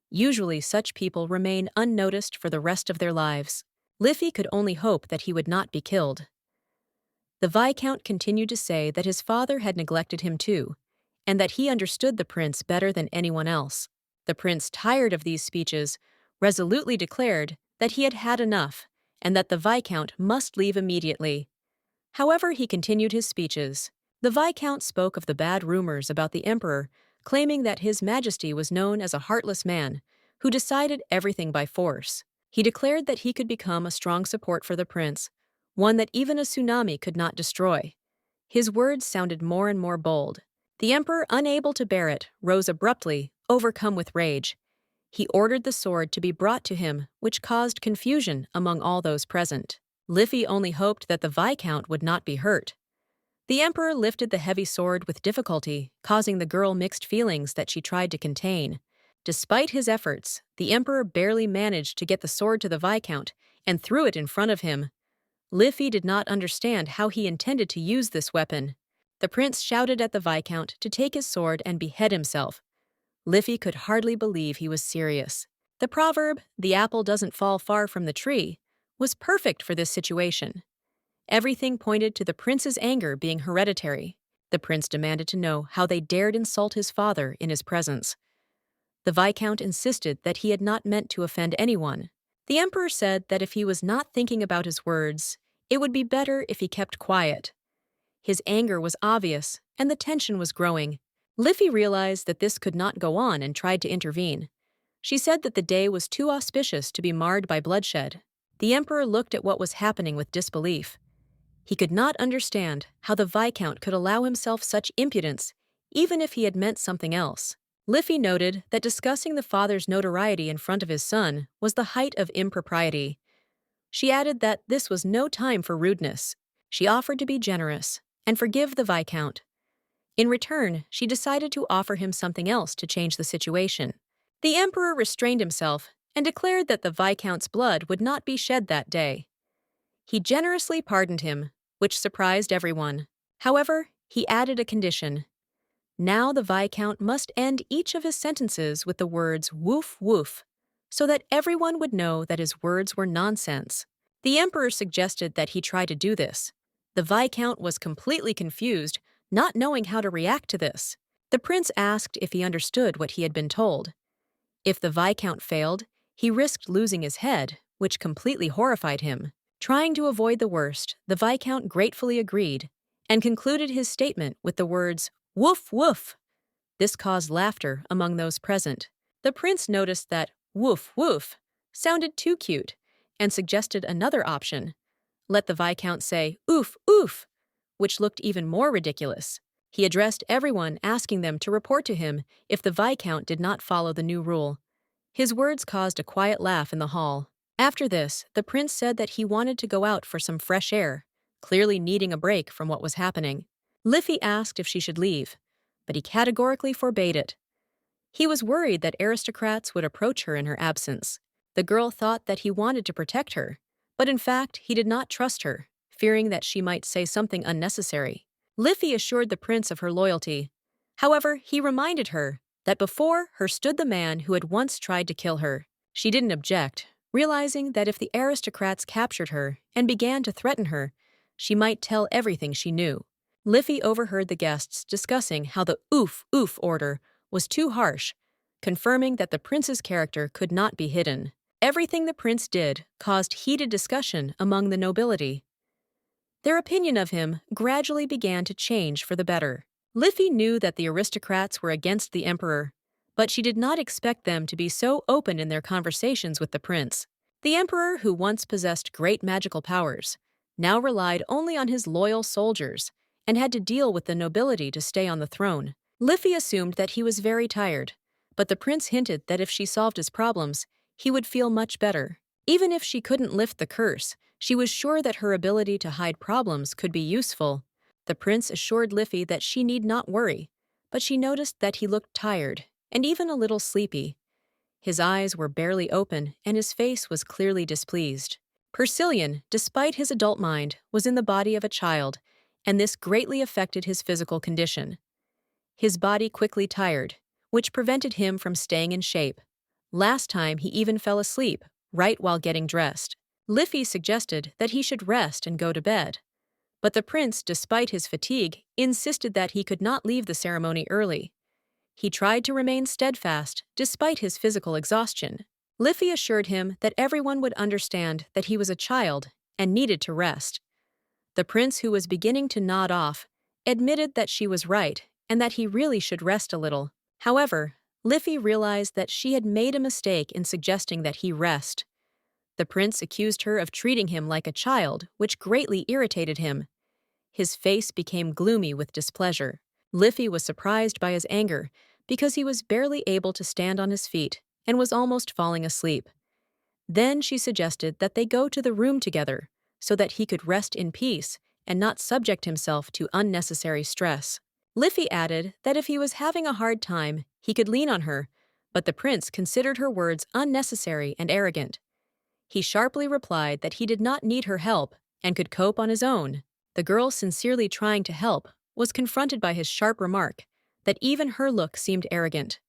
Usually, such people remain unnoticed for the rest of their lives. Liffey could only hope that he would not be killed. The Viscount continued to say that his father had neglected him too, and that he understood the prince better than anyone else. The prince, tired of these speeches, resolutely declared that he had had enough and that the Viscount must leave immediately. However, he continued his speeches. The Viscount spoke of the bad rumors about the Emperor, claiming that His Majesty was known as a heartless man who decided everything by force. He declared that he could become a strong support for the prince, one that even a tsunami could not destroy. His words sounded more and more bold. The Emperor, unable to bear it, rose abruptly, overcome with rage. He ordered the sword to be brought to him, which caused confusion among all those present. Liffey only hoped that the Viscount would not be hurt. The Emperor lifted the heavy sword with difficulty, causing the girl mixed feelings that she tried to contain. Despite his efforts, the Emperor barely managed to get the sword to the Viscount and threw it in front of him. Liffey did not understand how he intended to use this weapon. The prince shouted at the Viscount to take his sword and behead himself. Liffey could hardly believe he was serious. The proverb, "the apple doesn't fall far from the tree," was perfect for this situation. Everything pointed to the prince's anger being hereditary. The prince demanded to know how they dared insult his father in his presence. The Viscount insisted that he had not meant to offend anyone. The emperor said that if he was not thinking about his words, it would be better if he kept quiet. His anger was obvious, and the tension was growing. Liffey realized that this could not go on and tried to intervene. She said that the day was too auspicious to be marred by bloodshed. The emperor looked at what was happening with disbelief. He could not understand how the Viscount could allow himself such impudence, even if he had meant something else. Liffey noted that discussing the father's notoriety in front of his son was the height of impropriety. She added that this was no time for rudeness. She offered to be generous and forgive the Viscount. In return, she decided to offer him something else to change the situation. The emperor restrained himself and declared that the Viscount's blood would not be shed that day. He generously pardoned him, which surprised everyone. However, he added a condition. Now the Viscount must end each of his sentences with the words "woof woof," so that everyone would know that his words were nonsense. The emperor suggested that he try to do this. The Viscount was completely confused, not knowing how to react to this. The prince asked if he understood what he had been told. If the Viscount failed, he risked losing his head, which completely horrified him. Trying to avoid the worst, the Viscount gratefully agreed and concluded his statement with the words, "Woof, woof." This caused laughter among those present. The prince noticed that "woof, woof" sounded too cute and suggested another option. Let the Viscount say "oof, oof," which looked even more ridiculous. He addressed everyone, asking them to report to him if the Viscount did not follow the new rule. His words caused a quiet laugh in the hall. After this, the prince said that he wanted to go out for some fresh air, clearly needing a break from what was happening. Liffey asked if she should leave, but he categorically forbade it. He was worried that aristocrats would approach her in her absence. The girl thought that he wanted to protect her, but in fact he did not trust her, fearing that she might say something unnecessary. Liffey assured the prince of her loyalty. However, he reminded her that before her stood the man who had once tried to kill her. She didn't object, realizing that if the aristocrats captured her and began to threaten her, she might tell everything she knew. Liffey overheard the guests discussing how the "oof, oof" order was too harsh, confirming that the prince's character could not be hidden. Everything the prince did caused heated discussion among the nobility. Their opinion of him gradually began to change for the better. Liffey knew that the aristocrats were against the emperor, but she did not expect them to be so open in their conversations with the prince. The emperor, who once possessed great magical powers, now relied only on his loyal soldiers and had to deal with the nobility to stay on the throne. Liffey assumed that he was very tired, but the prince hinted that if she solved his problems, he would feel much better. Even if she couldn't lift the curse, she was sure that her ability to hide problems could be useful. The prince assured Liffey that she need not worry, but she noticed that he looked tired and even a little sleepy. His eyes were barely open and his face was clearly displeased. Persilian, despite his adult mind, was in the body of a child, and this greatly affected his physical condition. His body quickly tired, which prevented him from staying in shape. Last time he even fell asleep, right while getting dressed. Liffey suggested that he should rest and go to bed. But the prince, despite his fatigue, insisted that he could not leave the ceremony early. He tried to remain steadfast, despite his physical exhaustion. Liffey assured him that everyone would understand that he was a child and needed to rest. The prince, who was beginning to nod off, admitted that she was right and that he really should rest a little. However, Liffey realized that she had made a mistake in suggesting that he rest. The prince accused her of treating him like a child, which greatly irritated him. His face became gloomy with displeasure. Liffey was surprised by his anger because he was barely able to stand on his feet and was almost falling asleep. Then she suggested that they go to the room together so that he could rest in peace and not subject himself to unnecessary stress. Liffey added that if he was having a hard time, he could lean on her, but the prince considered her words unnecessary and arrogant. He sharply replied that he did not need her help and could cope on his own. The girl, sincerely trying to help, was confronted by his sharp remark that even her look seemed arrogant.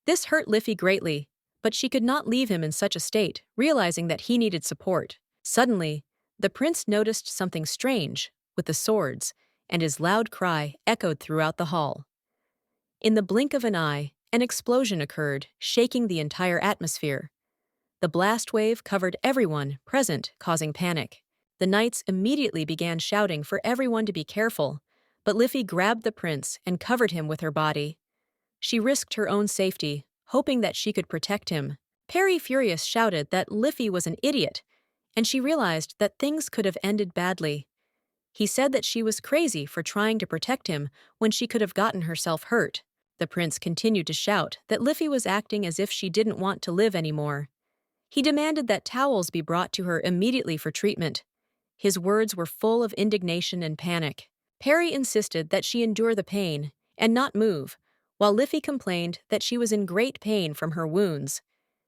This hurt Liffey greatly, but she could not leave him in such a state, realizing that he needed support. Suddenly, the prince noticed something strange with the swords, and his loud cry echoed throughout the hall. In the blink of an eye, an explosion occurred, shaking the entire atmosphere. The blast wave covered everyone present, causing panic. The knights immediately began shouting for everyone to be careful, but Liffey grabbed the prince and covered him with her body. She risked her own safety, hoping that she could protect him. Perry, furious, shouted that Liffey was an idiot, and she realized that things could have ended badly. He said that she was crazy for trying to protect him when she could have gotten herself hurt. The prince continued to shout that Liffey was acting as if she didn't want to live anymore. He demanded that towels be brought to her immediately for treatment. His words were full of indignation and panic. Perry insisted that she endure the pain and not move, while Liffey complained that she was in great pain from her wounds.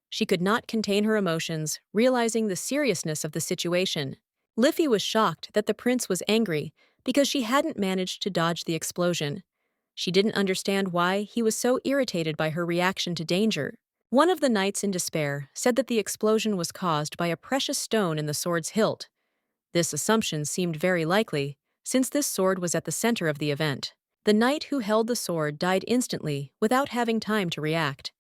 She could not contain her emotions, realizing the seriousness of the situation. Liffey was shocked that the prince was angry because she hadn't managed to dodge the explosion. She didn't understand why he was so irritated by her reaction to danger. One of the knights, in despair, said that the explosion was caused by a precious stone in the sword's hilt. This assumption seemed very likely, since this sword was at the center of the event. The knight who held the sword died instantly, without having time to react.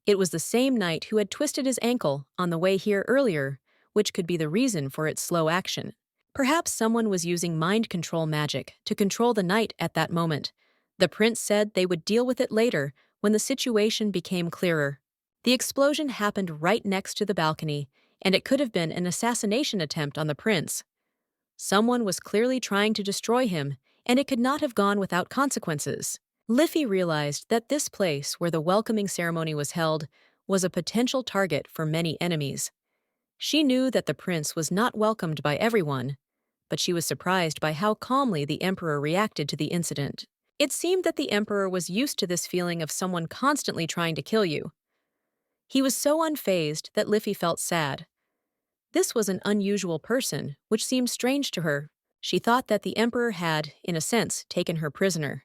It was the same knight who had twisted his ankle on the way here earlier, which could be the reason for its slow action. Perhaps someone was using mind control magic to control the knight at that moment. The prince said they would deal with it later when the situation became clearer. The explosion happened right next to the balcony, and it could have been an assassination attempt on the prince. Someone was clearly trying to destroy him, and it could not have gone without consequences. Liffey realized that this place where the welcoming ceremony was held was a potential target for many enemies. She knew that the prince was not welcomed by everyone, but she was surprised by how calmly the emperor reacted to the incident. It seemed that the emperor was used to this feeling of someone constantly trying to kill you. He was so unfazed that Liffey felt sad. This was an unusual person, which seemed strange to her. She thought that the emperor had, in a sense, taken her prisoner.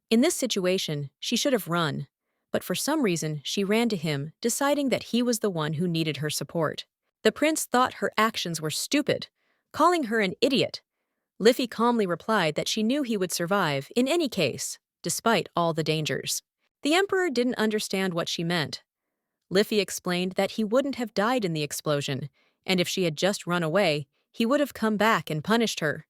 In this situation, she should have run, but for some reason she ran to him, deciding that he was the one who needed her support. The prince thought her actions were stupid, calling her an idiot. Liffey calmly replied that she knew he would survive in any case, despite all the dangers. The emperor didn't understand what she meant. Liffey explained that he wouldn't have died in the explosion, and if she had just run away, he would have come back and punished her.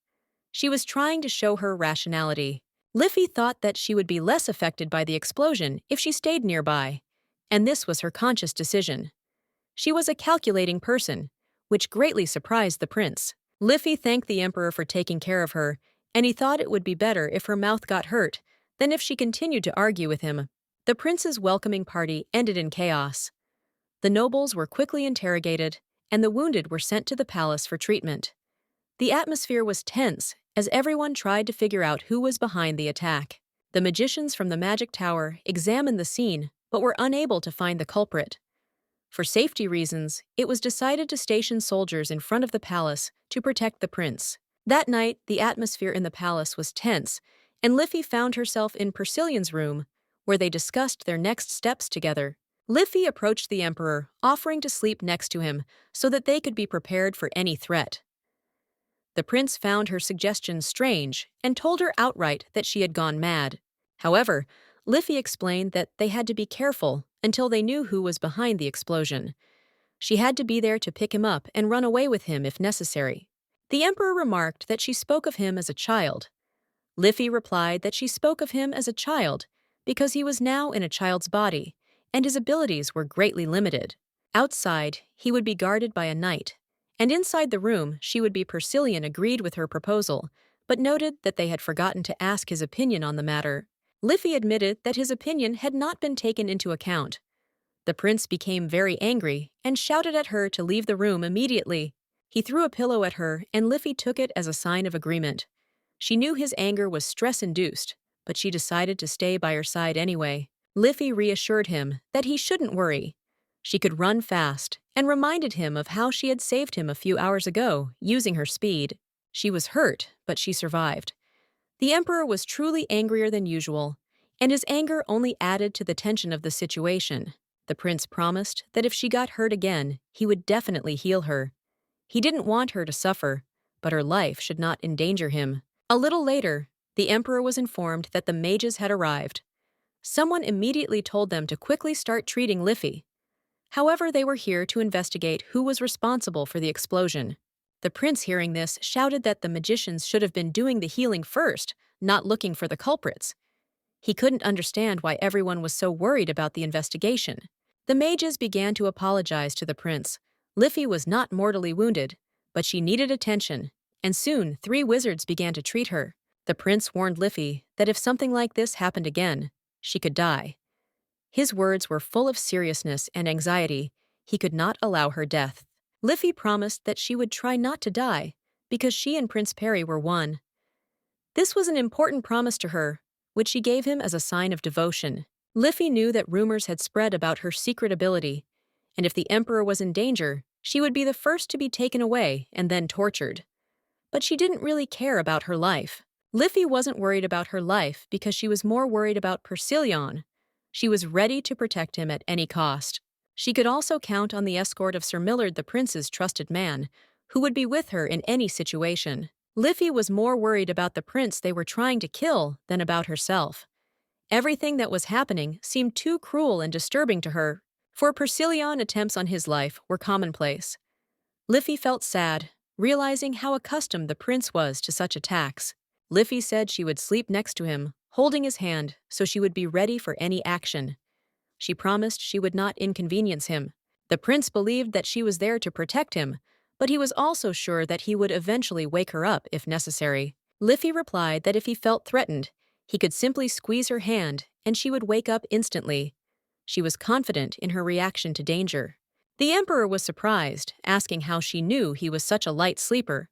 She was trying to show her rationality. Liffey thought that she would be less affected by the explosion if she stayed nearby, and this was her conscious decision. She was a calculating person, which greatly surprised the prince. Liffey thanked the emperor for taking care of her, and he thought it would be better if her mouth got hurt than if she continued to argue with him. The prince's welcoming party ended in chaos. The nobles were quickly interrogated, and the wounded were sent to the palace for treatment. The atmosphere was tense as everyone tried to figure out who was behind the attack. The magicians from the magic tower examined the scene but were unable to find the culprit. For safety reasons, it was decided to station soldiers in front of the palace to protect the prince. That night, the atmosphere in the palace was tense, and Liffey found herself in Persillion's room, where they discussed their next steps together. Liffey approached the emperor, offering to sleep next to him so that they could be prepared for any threat. The prince found her suggestion strange and told her outright that she had gone mad. However, Liffey explained that they had to be careful until they knew who was behind the explosion. She had to be there to pick him up and run away with him if necessary. The emperor remarked that she spoke of him as a child. Liffey replied that she spoke of him as a child because he was now in a child's body, and his abilities were greatly limited. Outside, he would be guarded by a knight, and inside the room she would be. Persilion agreed with her proposal, but noted that they had forgotten to ask his opinion on the matter. Liffey admitted that his opinion had not been taken into account. The prince became very angry and shouted at her to leave the room immediately. He threw a pillow at her, and Liffey took it as a sign of agreement. She knew his anger was stress-induced, but she decided to stay by her side anyway. Liffey reassured him that he shouldn't worry. She could run fast and reminded him of how she had saved him a few hours ago using her speed. She was hurt, but she survived. The emperor was truly angrier than usual, and his anger only added to the tension of the situation. The prince promised that if she got hurt again, he would definitely heal her. He didn't want her to suffer, but her life should not endanger him. A little later, the emperor was informed that the mages had arrived. Someone immediately told them to quickly start treating Liffy. However, they were here to investigate who was responsible for the explosion. The prince, hearing this, shouted that the magicians should have been doing the healing first, not looking for the culprits. He couldn't understand why everyone was so worried about the investigation. The mages began to apologize to the prince. Liffy was not mortally wounded, but she needed attention, and soon 3 wizards began to treat her. The prince warned Liffy that if something like this happened again, she could die. His words were full of seriousness and anxiety. He could not allow her death. Liffy promised that she would try not to die, because she and Prince Perry were one. This was an important promise to her, which she gave him as a sign of devotion. Liffy knew that rumors had spread about her secret ability, and if the emperor was in danger, she would be the first to be taken away and then tortured. But she didn't really care about her life. Liffy wasn't worried about her life because she was more worried about Persilion. She was ready to protect him at any cost. She could also count on the escort of Sir Millard, the prince's trusted man, who would be with her in any situation. Liffy was more worried about the prince they were trying to kill than about herself. Everything that was happening seemed too cruel and disturbing to her, for Persilion attempts on his life were commonplace. Liffy felt sad, realizing how accustomed the prince was to such attacks. Liffy said she would sleep next to him, holding his hand so she would be ready for any action. She promised she would not inconvenience him. The prince believed that she was there to protect him, but he was also sure that he would eventually wake her up if necessary. Liffy replied that if he felt threatened, he could simply squeeze her hand and she would wake up instantly. She was confident in her reaction to danger. The emperor was surprised, asking how she knew he was such a light sleeper.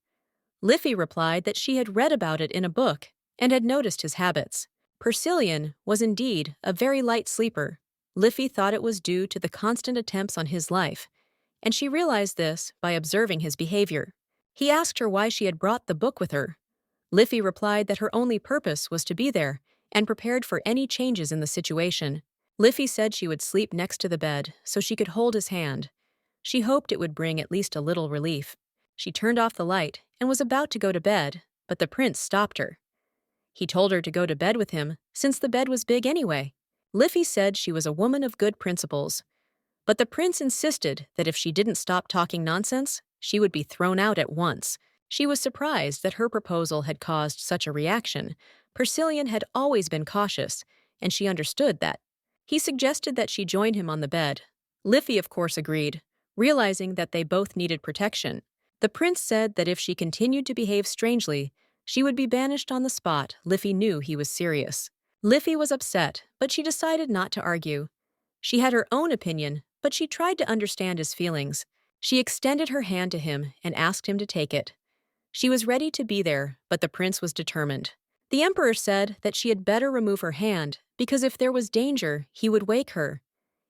Liffy replied that she had read about it in a book and had noticed his habits. Persilion was indeed a very light sleeper. Liffy thought it was due to the constant attempts on his life, and she realized this by observing his behavior. He asked her why she had brought the book with her. Liffy replied that her only purpose was to be there and prepared for any changes in the situation. Liffy said she would sleep next to the bed so she could hold his hand. She hoped it would bring at least a little relief. She turned off the light and was about to go to bed, but the prince stopped her. He told her to go to bed with him, since the bed was big anyway. Liffy said she was a woman of good principles, but the prince insisted that if she didn't stop talking nonsense, she would be thrown out at once. She was surprised that her proposal had caused such a reaction. Persilion had always been cautious, and she understood that. He suggested that she join him on the bed. Liffy, of course, agreed, realizing that they both needed protection. The prince said that if she continued to behave strangely, she would be banished on the spot. Liffy knew he was serious. Liffy was upset, but she decided not to argue. She had her own opinion, but she tried to understand his feelings. She extended her hand to him and asked him to take it. She was ready to be there, but the prince was determined. The emperor said that she had better remove her hand because if there was danger, he would wake her.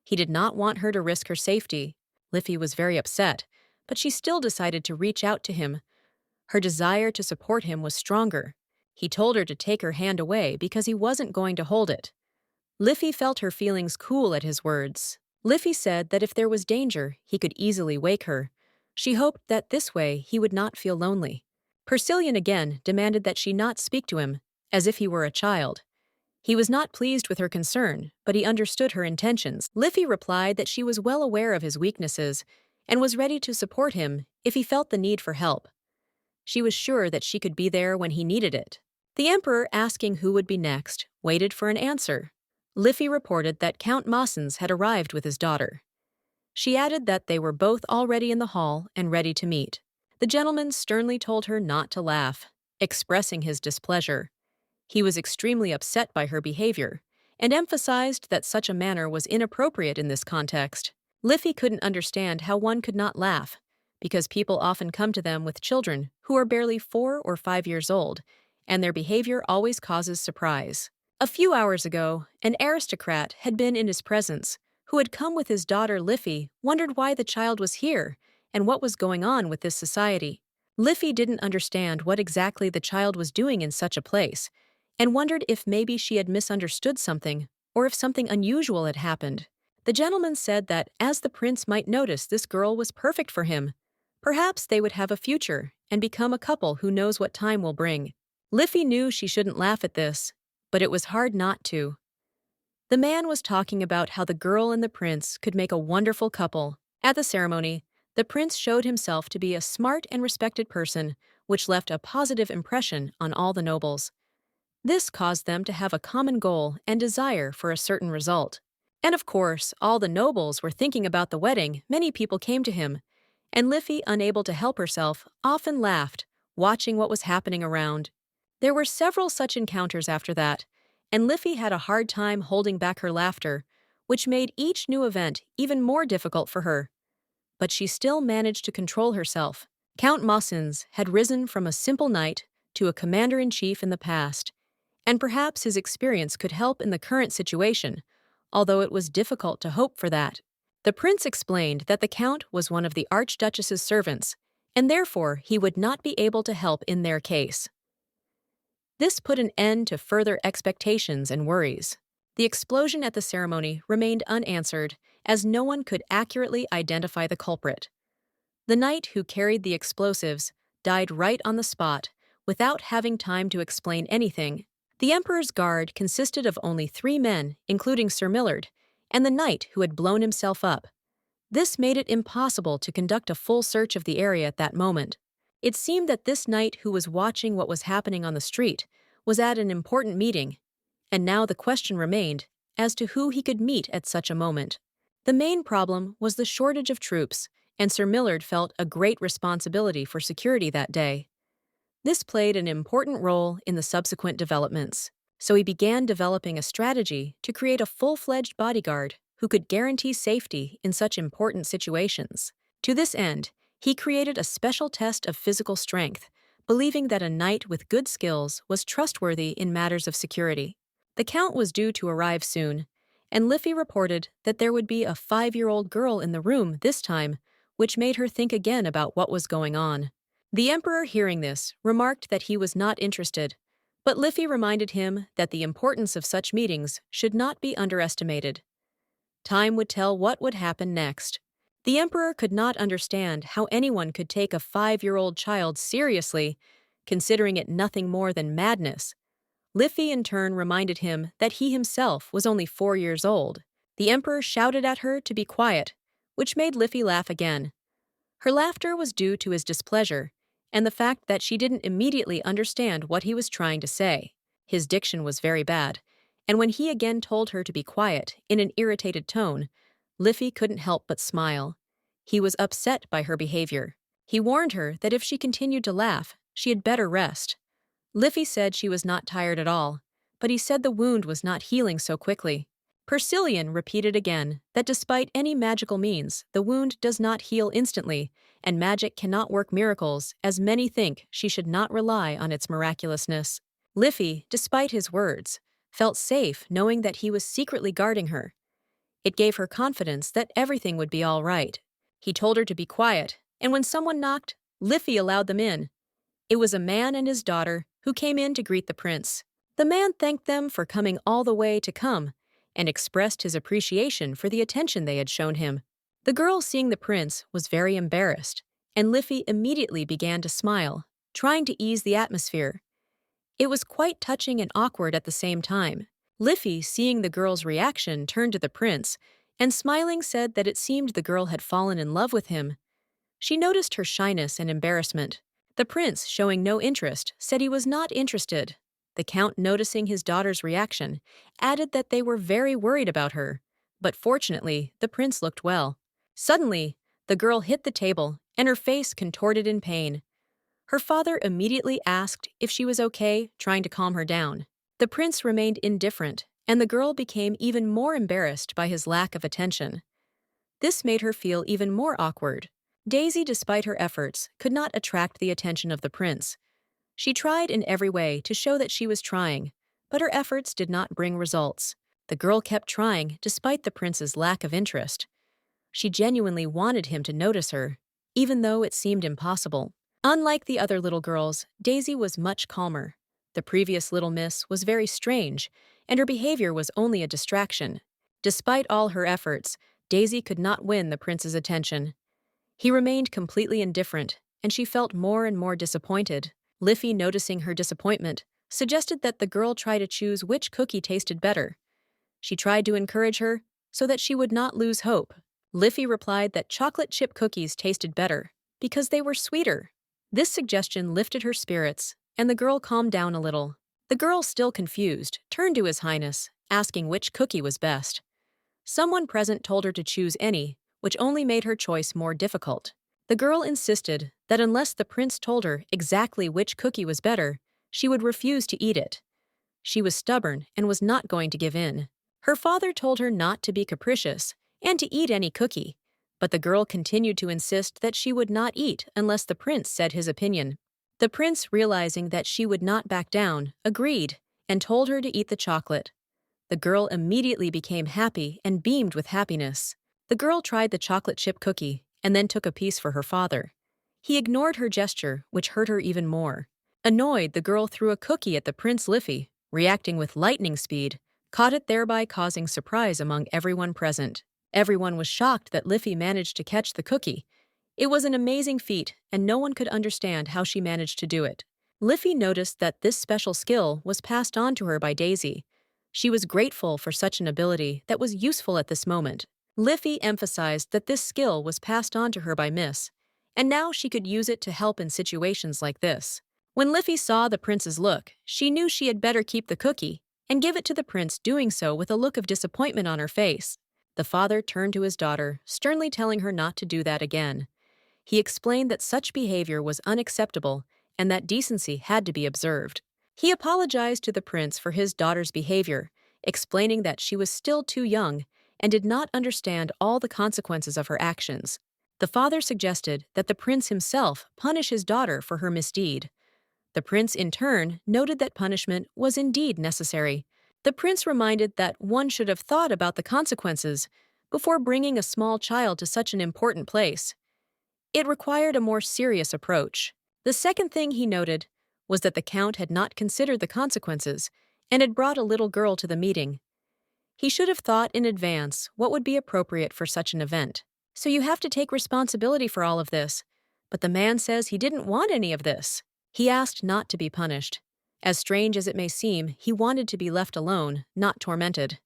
He did not want her to risk her safety. Liffy was very upset, but she still decided to reach out to him. Her desire to support him was stronger. He told her to take her hand away because he wasn't going to hold it. Liffy felt her feelings cool at his words. Liffy said that if there was danger, he could easily wake her. She hoped that this way he would not feel lonely. Persilion again demanded that she not speak to him, as if he were a child. He was not pleased with her concern, but he understood her intentions. Liffy replied that she was well aware of his weaknesses and was ready to support him if he felt the need for help. She was sure that she could be there when he needed it. The emperor, asking who would be next, waited for an answer. Liffy reported that Count Massens had arrived with his daughter. She added that they were both already in the hall and ready to meet. The gentleman sternly told her not to laugh, expressing his displeasure. He was extremely upset by her behavior and emphasized that such a manner was inappropriate in this context. Liffy couldn't understand how one could not laugh, because people often come to them with children who are barely 4 or 5 years old, and their behavior always causes surprise. A few hours ago, an aristocrat had been in his presence, who had come with his daughter Liffey, wondered why the child was here and what was going on with this society. Liffey didn't understand what exactly the child was doing in such a place, and wondered if maybe she had misunderstood something or if something unusual had happened. The gentleman said that as the prince might notice this girl was perfect for him, perhaps they would have a future and become a couple who knows what time will bring. Liffey knew she shouldn't laugh at this, but it was hard not to. The man was talking about how the girl and the prince could make a wonderful couple. At the ceremony, the prince showed himself to be a smart and respected person, which left a positive impression on all the nobles. This caused them to have a common goal and desire for a certain result. And of course, all the nobles were thinking about the wedding. Many people came to him, and Liffey, unable to help herself, often laughed, watching what was happening around. There were several such encounters after that, and Liffey had a hard time holding back her laughter, which made each new event even more difficult for her. But she still managed to control herself. Count Mossens had risen from a simple knight to a commander-in-chief in the past, and perhaps his experience could help in the current situation, although it was difficult to hope for that. The prince explained that the count was one of the archduchess's servants, and therefore he would not be able to help in their case. This put an end to further expectations and worries. The explosion at the ceremony remained unanswered, as no one could accurately identify the culprit. The knight who carried the explosives died right on the spot, without having time to explain anything. The emperor's guard consisted of only 3 men, including Sir Millard, and the knight who had blown himself up. This made it impossible to conduct a full search of the area at that moment. It seemed that this knight who was watching what was happening on the street was at an important meeting, and now the question remained as to who he could meet at such a moment. The main problem was the shortage of troops, and Sir Millard felt a great responsibility for security that day. This played an important role in the subsequent developments, so he began developing a strategy to create a full-fledged bodyguard who could guarantee safety in such important situations. To this end, he created a special test of physical strength, believing that a knight with good skills was trustworthy in matters of security. The count was due to arrive soon, and Liffey reported that there would be a 5-year-old girl in the room this time, which made her think again about what was going on. The emperor, hearing this, remarked that he was not interested, but Liffey reminded him that the importance of such meetings should not be underestimated. Time would tell what would happen next. The emperor could not understand how anyone could take a 5-year-old child seriously, considering it nothing more than madness. Liffey in turn reminded him that he himself was only 4 years old. The emperor shouted at her to be quiet, which made Liffey laugh again. Her laughter was due to his displeasure, and the fact that she didn't immediately understand what he was trying to say. His diction was very bad, and when he again told her to be quiet in an irritated tone, Liffey couldn't help but smile. He was upset by her behavior. He warned her that if she continued to laugh, she had better rest. Liffey said she was not tired at all, but he said the wound was not healing so quickly. Persilian repeated again that despite any magical means, the wound does not heal instantly, and magic cannot work miracles, as many think she should not rely on its miraculousness. Liffey, despite his words, felt safe knowing that he was secretly guarding her. It gave her confidence that everything would be all right. He told her to be quiet, and when someone knocked, Liffey allowed them in. It was a man and his daughter who came in to greet the prince. The man thanked them for coming all the way to come, and expressed his appreciation for the attention they had shown him. The girl, seeing the prince, was very embarrassed, and Liffey immediately began to smile, trying to ease the atmosphere. It was quite touching and awkward at the same time. Liffey, seeing the girl's reaction, turned to the prince, and smiling said that it seemed the girl had fallen in love with him. She noticed her shyness and embarrassment. The prince, showing no interest, said he was not interested. The count, noticing his daughter's reaction, added that they were very worried about her, but fortunately, the prince looked well. Suddenly, the girl hit the table, and her face contorted in pain. Her father immediately asked if she was okay, trying to calm her down. The prince remained indifferent, and the girl became even more embarrassed by his lack of attention. This made her feel even more awkward. Daisy, despite her efforts, could not attract the attention of the prince. She tried in every way to show that she was trying, but her efforts did not bring results. The girl kept trying despite the prince's lack of interest. She genuinely wanted him to notice her, even though it seemed impossible. Unlike the other little girls, Daisy was much calmer. The previous little miss was very strange, and her behavior was only a distraction. Despite all her efforts, Daisy could not win the prince's attention. He remained completely indifferent, and she felt more and more disappointed. Liffey, noticing her disappointment, suggested that the girl try to choose which cookie tasted better. She tried to encourage her so that she would not lose hope. Liffey replied that chocolate chip cookies tasted better because they were sweeter. This suggestion lifted her spirits, and the girl calmed down a little. The girl, still confused, turned to His Highness, asking which cookie was best. Someone present told her to choose any, which only made her choice more difficult. The girl insisted that unless the prince told her exactly which cookie was better, she would refuse to eat it. She was stubborn and was not going to give in. Her father told her not to be capricious and to eat any cookie, but the girl continued to insist that she would not eat unless the prince said his opinion. The prince, realizing that she would not back down, agreed and told her to eat the chocolate. The girl immediately became happy and beamed with happiness. The girl tried the chocolate chip cookie and then took a piece for her father. He ignored her gesture, which hurt her even more. Annoyed, the girl threw a cookie at the Prince Liffey, reacting with lightning speed, caught it, thereby causing surprise among everyone present. Everyone was shocked that Liffey managed to catch the cookie. It was an amazing feat, and no one could understand how she managed to do it. Liffey noticed that this special skill was passed on to her by Daisy. She was grateful for such an ability that was useful at this moment. Liffey emphasized that this skill was passed on to her by Miss, and now she could use it to help in situations like this. When Liffey saw the prince's look, she knew she had better keep the cookie and give it to the prince, doing so with a look of disappointment on her face. The father turned to his daughter, sternly telling her not to do that again. He explained that such behavior was unacceptable and that decency had to be observed. He apologized to the prince for his daughter's behavior, explaining that she was still too young and did not understand all the consequences of her actions. The father suggested that the prince himself punish his daughter for her misdeed. The prince, in turn, noted that punishment was indeed necessary. The prince reminded that one should have thought about the consequences before bringing a small child to such an important place. It required a more serious approach. The second thing he noted was that the count had not considered the consequences and had brought a little girl to the meeting. He should have thought in advance what would be appropriate for such an event. So you have to take responsibility for all of this. But the man says he didn't want any of this. He asked not to be punished. As strange as it may seem, he wanted to be left alone, not tormented.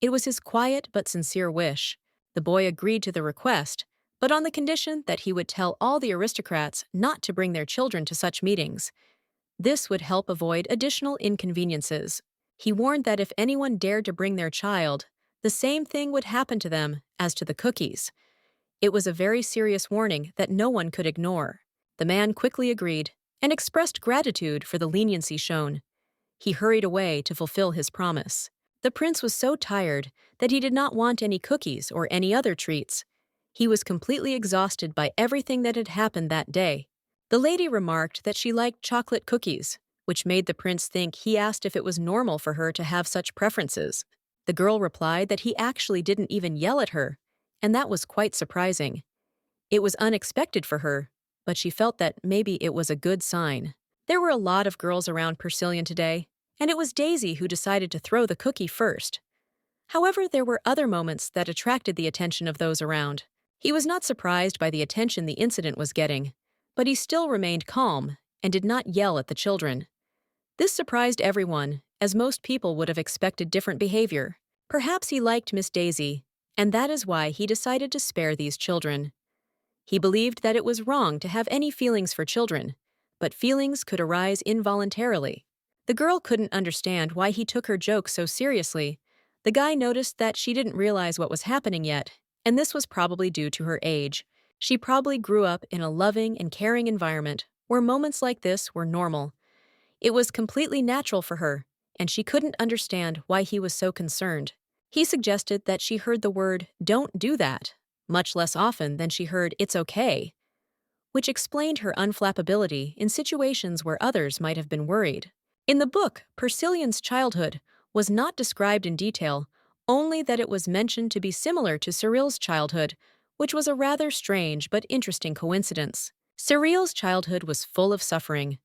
It was his quiet but sincere wish. The boy agreed to the request, but on the condition that he would tell all the aristocrats not to bring their children to such meetings. This would help avoid additional inconveniences. He warned that if anyone dared to bring their child, the same thing would happen to them as to the cookies. It was a very serious warning that no one could ignore. The man quickly agreed and expressed gratitude for the leniency shown. He hurried away to fulfill his promise. The prince was so tired that he did not want any cookies or any other treats. He was completely exhausted by everything that had happened that day. The lady remarked that she liked chocolate cookies, which made the prince think he asked if it was normal for her to have such preferences. The girl replied that he actually didn't even yell at her, and that was quite surprising. It was unexpected for her, but she felt that maybe it was a good sign. There were a lot of girls around Persilion today, and it was Daisy who decided to throw the cookie first. However, there were other moments that attracted the attention of those around. He was not surprised by the attention the incident was getting, but he still remained calm and did not yell at the children. This surprised everyone, as most people would have expected different behavior. Perhaps he liked Miss Daisy, and that is why he decided to spare these children. He believed that it was wrong to have any feelings for children, but feelings could arise involuntarily. The girl couldn't understand why he took her joke so seriously. The guy noticed that she didn't realize what was happening yet, and this was probably due to her age. She probably grew up in a loving and caring environment where moments like this were normal. It was completely natural for her, and she couldn't understand why he was so concerned. He suggested that she heard the word, "Don't do that," much less often than she heard, "It's okay," which explained her unflappability in situations where others might have been worried. In the book, Persilion's childhood was not described in detail, only that it was mentioned to be similar to Cyril's childhood, which was a rather strange but interesting coincidence. Cyril's childhood was full of suffering.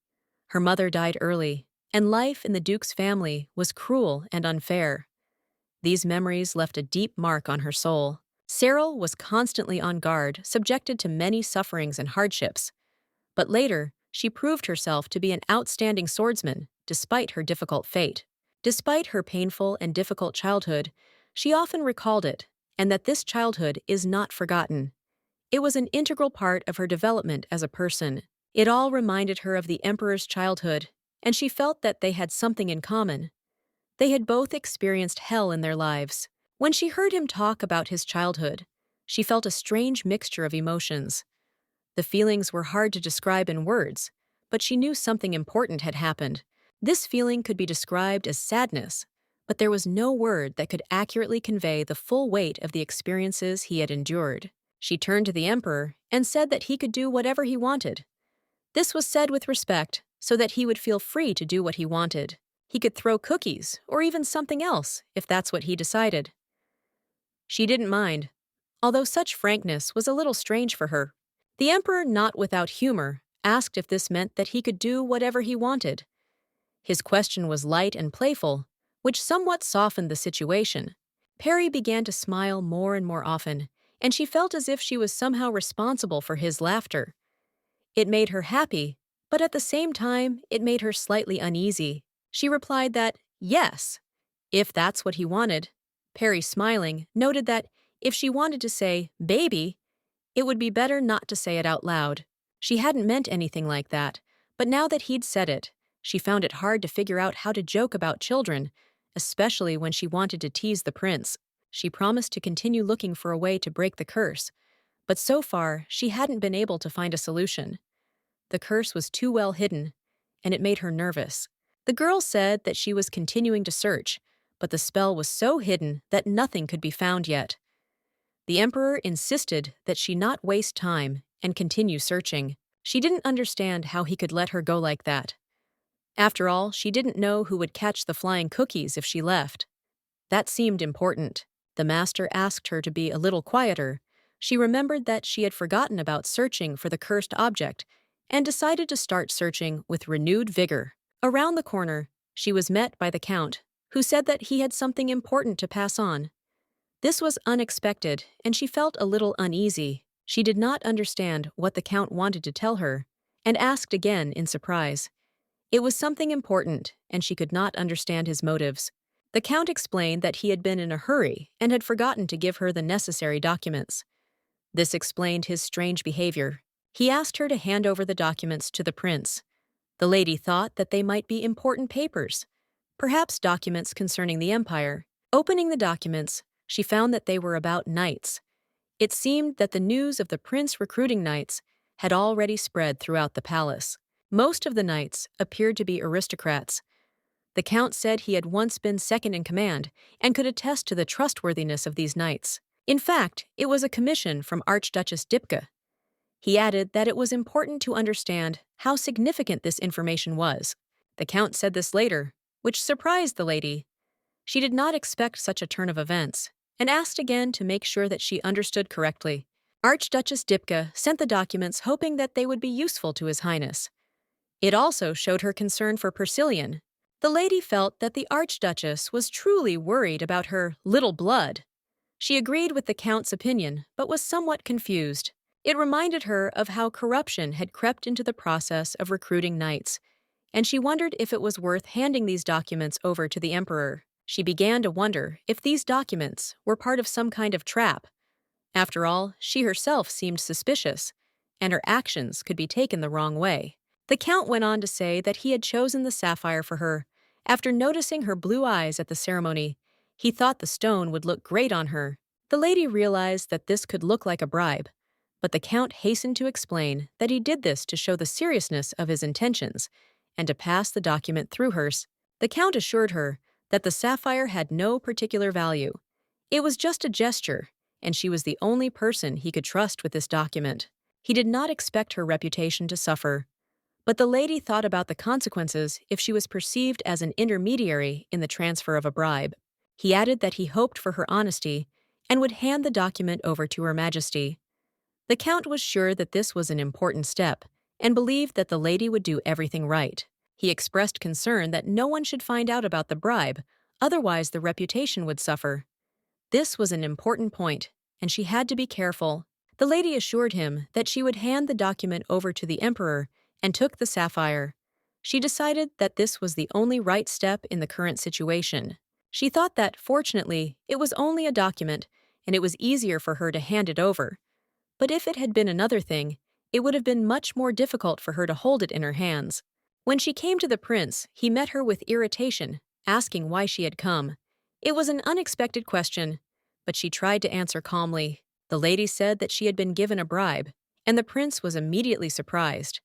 Her mother died early, and life in the Duke's family was cruel and unfair. These memories left a deep mark on her soul. Cyril was constantly on guard, subjected to many sufferings and hardships. But later, she proved herself to be an outstanding swordsman, despite her difficult fate. Despite her painful and difficult childhood, she often recalled it, and that this childhood is not forgotten. It was an integral part of her development as a person. It all reminded her of the emperor's childhood, and she felt that they had something in common. They had both experienced hell in their lives. When she heard him talk about his childhood, she felt a strange mixture of emotions. The feelings were hard to describe in words, but she knew something important had happened. This feeling could be described as sadness, but there was no word that could accurately convey the full weight of the experiences he had endured. She turned to the emperor and said that he could do whatever he wanted. This was said with respect, so that he would feel free to do what he wanted. He could throw cookies, or even something else, if that's what he decided. She didn't mind, although such frankness was a little strange for her. The emperor, not without humor, asked if this meant that he could do whatever he wanted. His question was light and playful, which somewhat softened the situation. Perry began to smile more and more often, and she felt as if she was somehow responsible for his laughter. It made her happy, but at the same time, it made her slightly uneasy. She replied that, yes, if that's what he wanted. Perry, smiling, noted that if she wanted to say, baby, it would be better not to say it out loud. She hadn't meant anything like that, but now that he'd said it, she found it hard to figure out how to joke about children, especially when she wanted to tease the prince. She promised to continue looking for a way to break the curse, but so far, she hadn't been able to find a solution. The curse was too well hidden, and it made her nervous. The girl said that she was continuing to search, but the spell was so hidden that nothing could be found yet. The emperor insisted that she not waste time and continue searching. She didn't understand how he could let her go like that. After all, she didn't know who would catch the flying cookies if she left. That seemed important. The master asked her to be a little quieter. She remembered that she had forgotten about searching for the cursed object and decided to start searching with renewed vigor. Around the corner, she was met by the count, who said that he had something important to pass on. This was unexpected, and she felt a little uneasy. She did not understand what the count wanted to tell her, and asked again in surprise. It was something important, and she could not understand his motives. The count explained that he had been in a hurry and had forgotten to give her the necessary documents. This explained his strange behavior. He asked her to hand over the documents to the prince. The lady thought that they might be important papers, perhaps documents concerning the empire. Opening the documents, she found that they were about knights. It seemed that the news of the prince recruiting knights had already spread throughout the palace. Most of the knights appeared to be aristocrats. The count said he had once been second in command and could attest to the trustworthiness of these knights. In fact, it was a commission from Archduchess Dipka. He added that it was important to understand how significant this information was. The count said this later, which surprised the lady. She did not expect such a turn of events, and asked again to make sure that she understood correctly. Archduchess Dipka sent the documents hoping that they would be useful to His Highness. It also showed her concern for Persilian. The lady felt that the Archduchess was truly worried about her little blood. She agreed with the Count's opinion, but was somewhat confused. It reminded her of how corruption had crept into the process of recruiting knights, and she wondered if it was worth handing these documents over to the Emperor. She began to wonder if these documents were part of some kind of trap. After all, she herself seemed suspicious, and her actions could be taken the wrong way. The Count went on to say that he had chosen the sapphire for her. After noticing her blue eyes at the ceremony, he thought the stone would look great on her. The lady realized that this could look like a bribe, but the Count hastened to explain that he did this to show the seriousness of his intentions and to pass the document through hers. The Count assured her that the sapphire had no particular value. It was just a gesture, and she was the only person he could trust with this document. He did not expect her reputation to suffer, But the lady thought about the consequences if she was perceived as an intermediary in the transfer of a bribe. He added that he hoped for her honesty and would hand the document over to Her Majesty. The Count was sure that this was an important step and believed that the lady would do everything right. He expressed concern that no one should find out about the bribe, otherwise the reputation would suffer. This was an important point, and she had to be careful. The lady assured him that she would hand the document over to the emperor and took the sapphire. She decided that this was the only right step in the current situation. She thought that, fortunately, it was only a document, and it was easier for her to hand it over. But if it had been another thing, it would have been much more difficult for her to hold it in her hands. When she came to the prince, he met her with irritation, asking why she had come. It was an unexpected question, but she tried to answer calmly. The lady said that she had been given a bribe, and the prince was immediately surprised.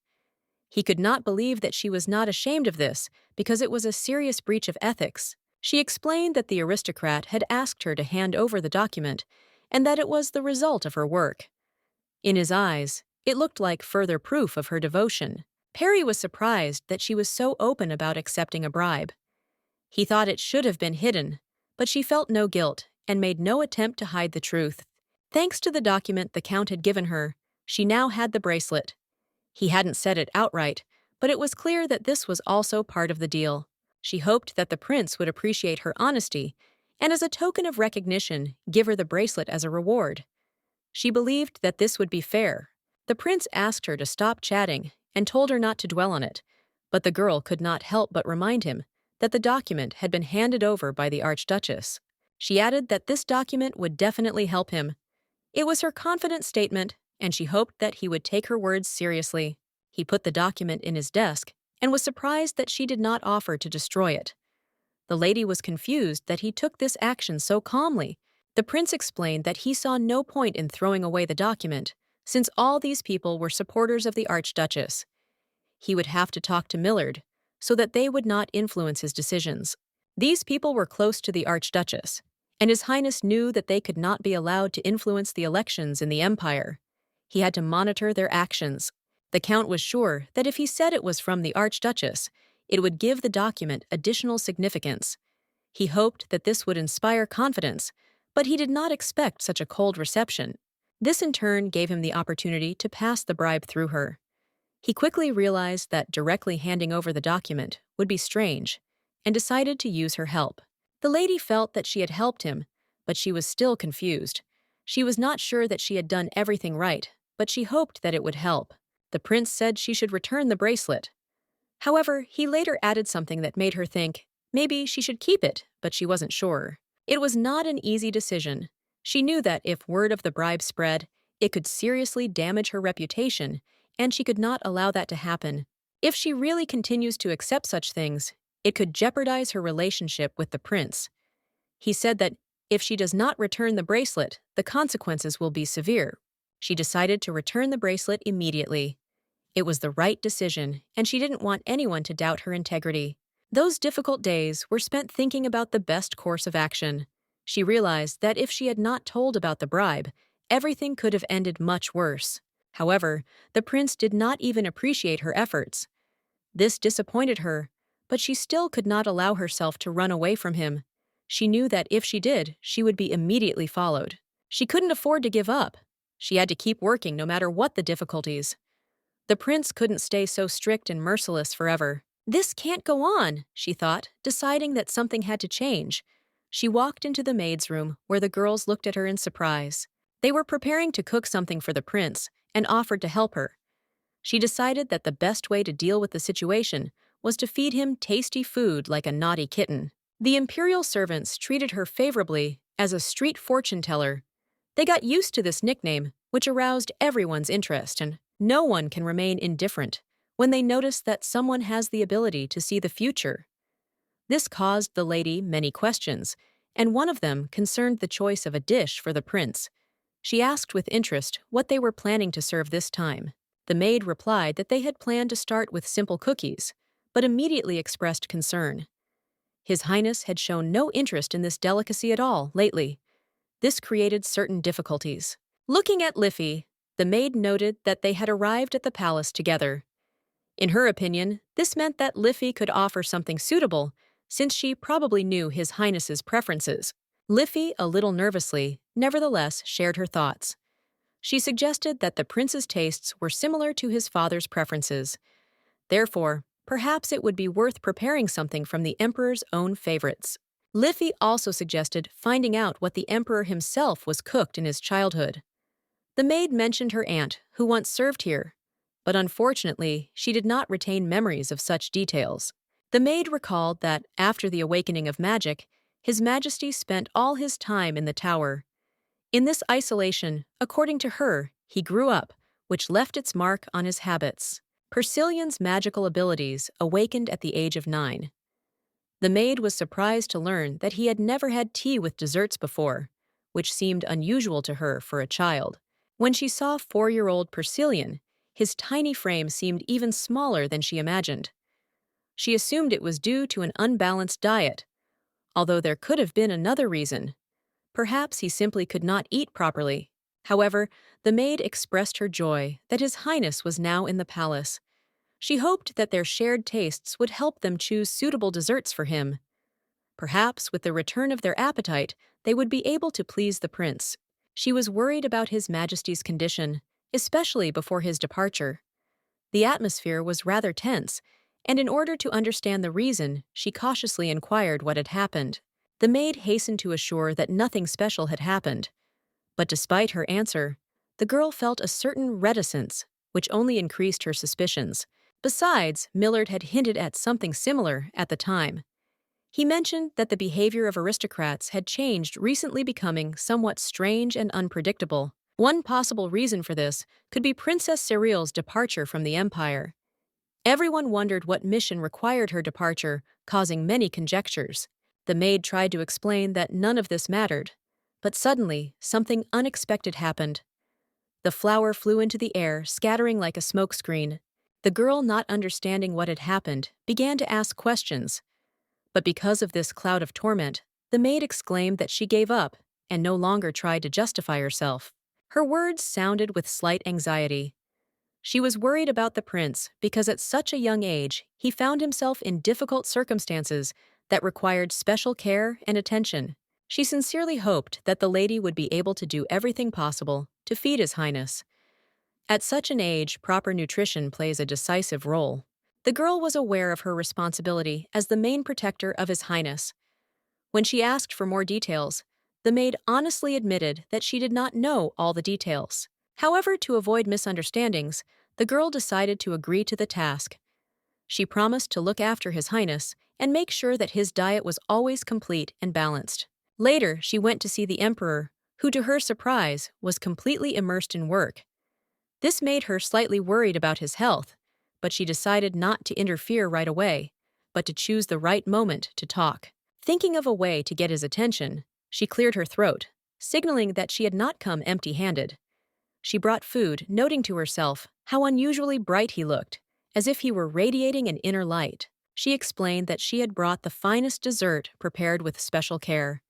He could not believe that she was not ashamed of this because it was a serious breach of ethics. She explained that the aristocrat had asked her to hand over the document and that it was the result of her work. In his eyes, it looked like further proof of her devotion. Perry was surprised that she was so open about accepting a bribe. He thought it should have been hidden, but she felt no guilt and made no attempt to hide the truth. Thanks to the document the Count had given her, she now had the bracelet. He hadn't said it outright, but it was clear that this was also part of the deal. She hoped that the prince would appreciate her honesty and, as a token of recognition, give her the bracelet as a reward. She believed that this would be fair. The prince asked her to stop chatting and told her not to dwell on it, but the girl could not help but remind him that the document had been handed over by the Archduchess. She added that this document would definitely help him. It was her confident statement, and she hoped that he would take her words seriously. He put the document in his desk and was surprised that she did not offer to destroy it. The lady was confused that he took this action so calmly. The prince explained that he saw no point in throwing away the document, since all these people were supporters of the Archduchess. He would have to talk to Millard, so that they would not influence his decisions. These people were close to the Archduchess, and His Highness knew that they could not be allowed to influence the elections in the Empire. He had to monitor their actions. The Count was sure that if he said it was from the Archduchess, it would give the document additional significance. He hoped that this would inspire confidence, but he did not expect such a cold reception. This in turn gave him the opportunity to pass the bribe through her. He quickly realized that directly handing over the document would be strange, and decided to use her help. The lady felt that she had helped him, but she was still confused. She was not sure that she had done everything right, but she hoped that it would help. The prince said she should return the bracelet. However, he later added something that made her think maybe she should keep it, but she wasn't sure. It was not an easy decision. She knew that if word of the bribe spread, it could seriously damage her reputation, and she could not allow that to happen. If she really continues to accept such things, it could jeopardize her relationship with the prince. He said that if she does not return the bracelet, the consequences will be severe. She decided to return the bracelet immediately. It was the right decision, and she didn't want anyone to doubt her integrity. Those difficult days were spent thinking about the best course of action. She realized that if she had not told about the bribe, everything could have ended much worse. However, the prince did not even appreciate her efforts. This disappointed her, but she still could not allow herself to run away from him. She knew that if she did, she would be immediately followed. She couldn't afford to give up. She had to keep working no matter what the difficulties. The prince couldn't stay so strict and merciless forever. This can't go on, she thought, deciding that something had to change. She walked into the maid's room, where the girls looked at her in surprise. They were preparing to cook something for the prince and offered to help her. She decided that the best way to deal with the situation was to feed him tasty food like a naughty kitten. The imperial servants treated her favorably as a street fortune teller. They got used to this nickname, which aroused everyone's interest, and no one can remain indifferent when they notice that someone has the ability to see the future. This caused the lady many questions, and one of them concerned the choice of a dish for the prince. She asked with interest what they were planning to serve this time. The maid replied that they had planned to start with simple cookies, but immediately expressed concern. His Highness had shown no interest in this delicacy at all lately. This created certain difficulties. Looking at Liffey, the maid noted that they had arrived at the palace together. In her opinion, this meant that Liffey could offer something suitable, since she probably knew His Highness's preferences. Liffey, a little nervously, nevertheless shared her thoughts. She suggested that the prince's tastes were similar to his father's preferences. Therefore, perhaps it would be worth preparing something from the emperor's own favorites. Liffey also suggested finding out what the emperor himself was cooked in his childhood. The maid mentioned her aunt, who once served here, but unfortunately, she did not retain memories of such details. The maid recalled that, after the awakening of magic, His Majesty spent all his time in the tower. In this isolation, according to her, he grew up, which left its mark on his habits. Persillion's magical abilities awakened at the age of 9. The maid was surprised to learn that he had never had tea with desserts before, which seemed unusual to her for a child. When she saw 4-year-old Persillion, his tiny frame seemed even smaller than she imagined. She assumed it was due to an unbalanced diet, although there could have been another reason. Perhaps he simply could not eat properly. However, the maid expressed her joy that His Highness was now in the palace. She hoped that their shared tastes would help them choose suitable desserts for him. Perhaps with the return of their appetite, they would be able to please the prince. She was worried about His Majesty's condition, especially before his departure. The atmosphere was rather tense, and in order to understand the reason, she cautiously inquired what had happened. The maid hastened to assure that nothing special had happened. But despite her answer, the girl felt a certain reticence, which only increased her suspicions. Besides, Millard had hinted at something similar at the time. He mentioned that the behavior of aristocrats had changed, recently becoming somewhat strange and unpredictable. One possible reason for this could be Princess Cyriel's departure from the Empire. Everyone wondered what mission required her departure, causing many conjectures. The maid tried to explain that none of this mattered, but suddenly something unexpected happened. The flower flew into the air, scattering like a smokescreen. The girl, not understanding what had happened, began to ask questions. But because of this cloud of torment, the maid exclaimed that she gave up and no longer tried to justify herself. Her words sounded with slight anxiety. She was worried about the prince because at such a young age he found himself in difficult circumstances that required special care and attention. She sincerely hoped that the lady would be able to do everything possible to feed His Highness. At such an age, proper nutrition plays a decisive role. The girl was aware of her responsibility as the main protector of His Highness. When she asked for more details, the maid honestly admitted that she did not know all the details. However, to avoid misunderstandings, the girl decided to agree to the task. She promised to look after His Highness and make sure that his diet was always complete and balanced. Later, she went to see the emperor, who, to her surprise, was completely immersed in work. This made her slightly worried about his health, but she decided not to interfere right away, but to choose the right moment to talk. Thinking of a way to get his attention, she cleared her throat, signaling that she had not come empty-handed. She brought food, noting to herself how unusually bright he looked, as if he were radiating an inner light. She explained that she had brought the finest dessert prepared with special care.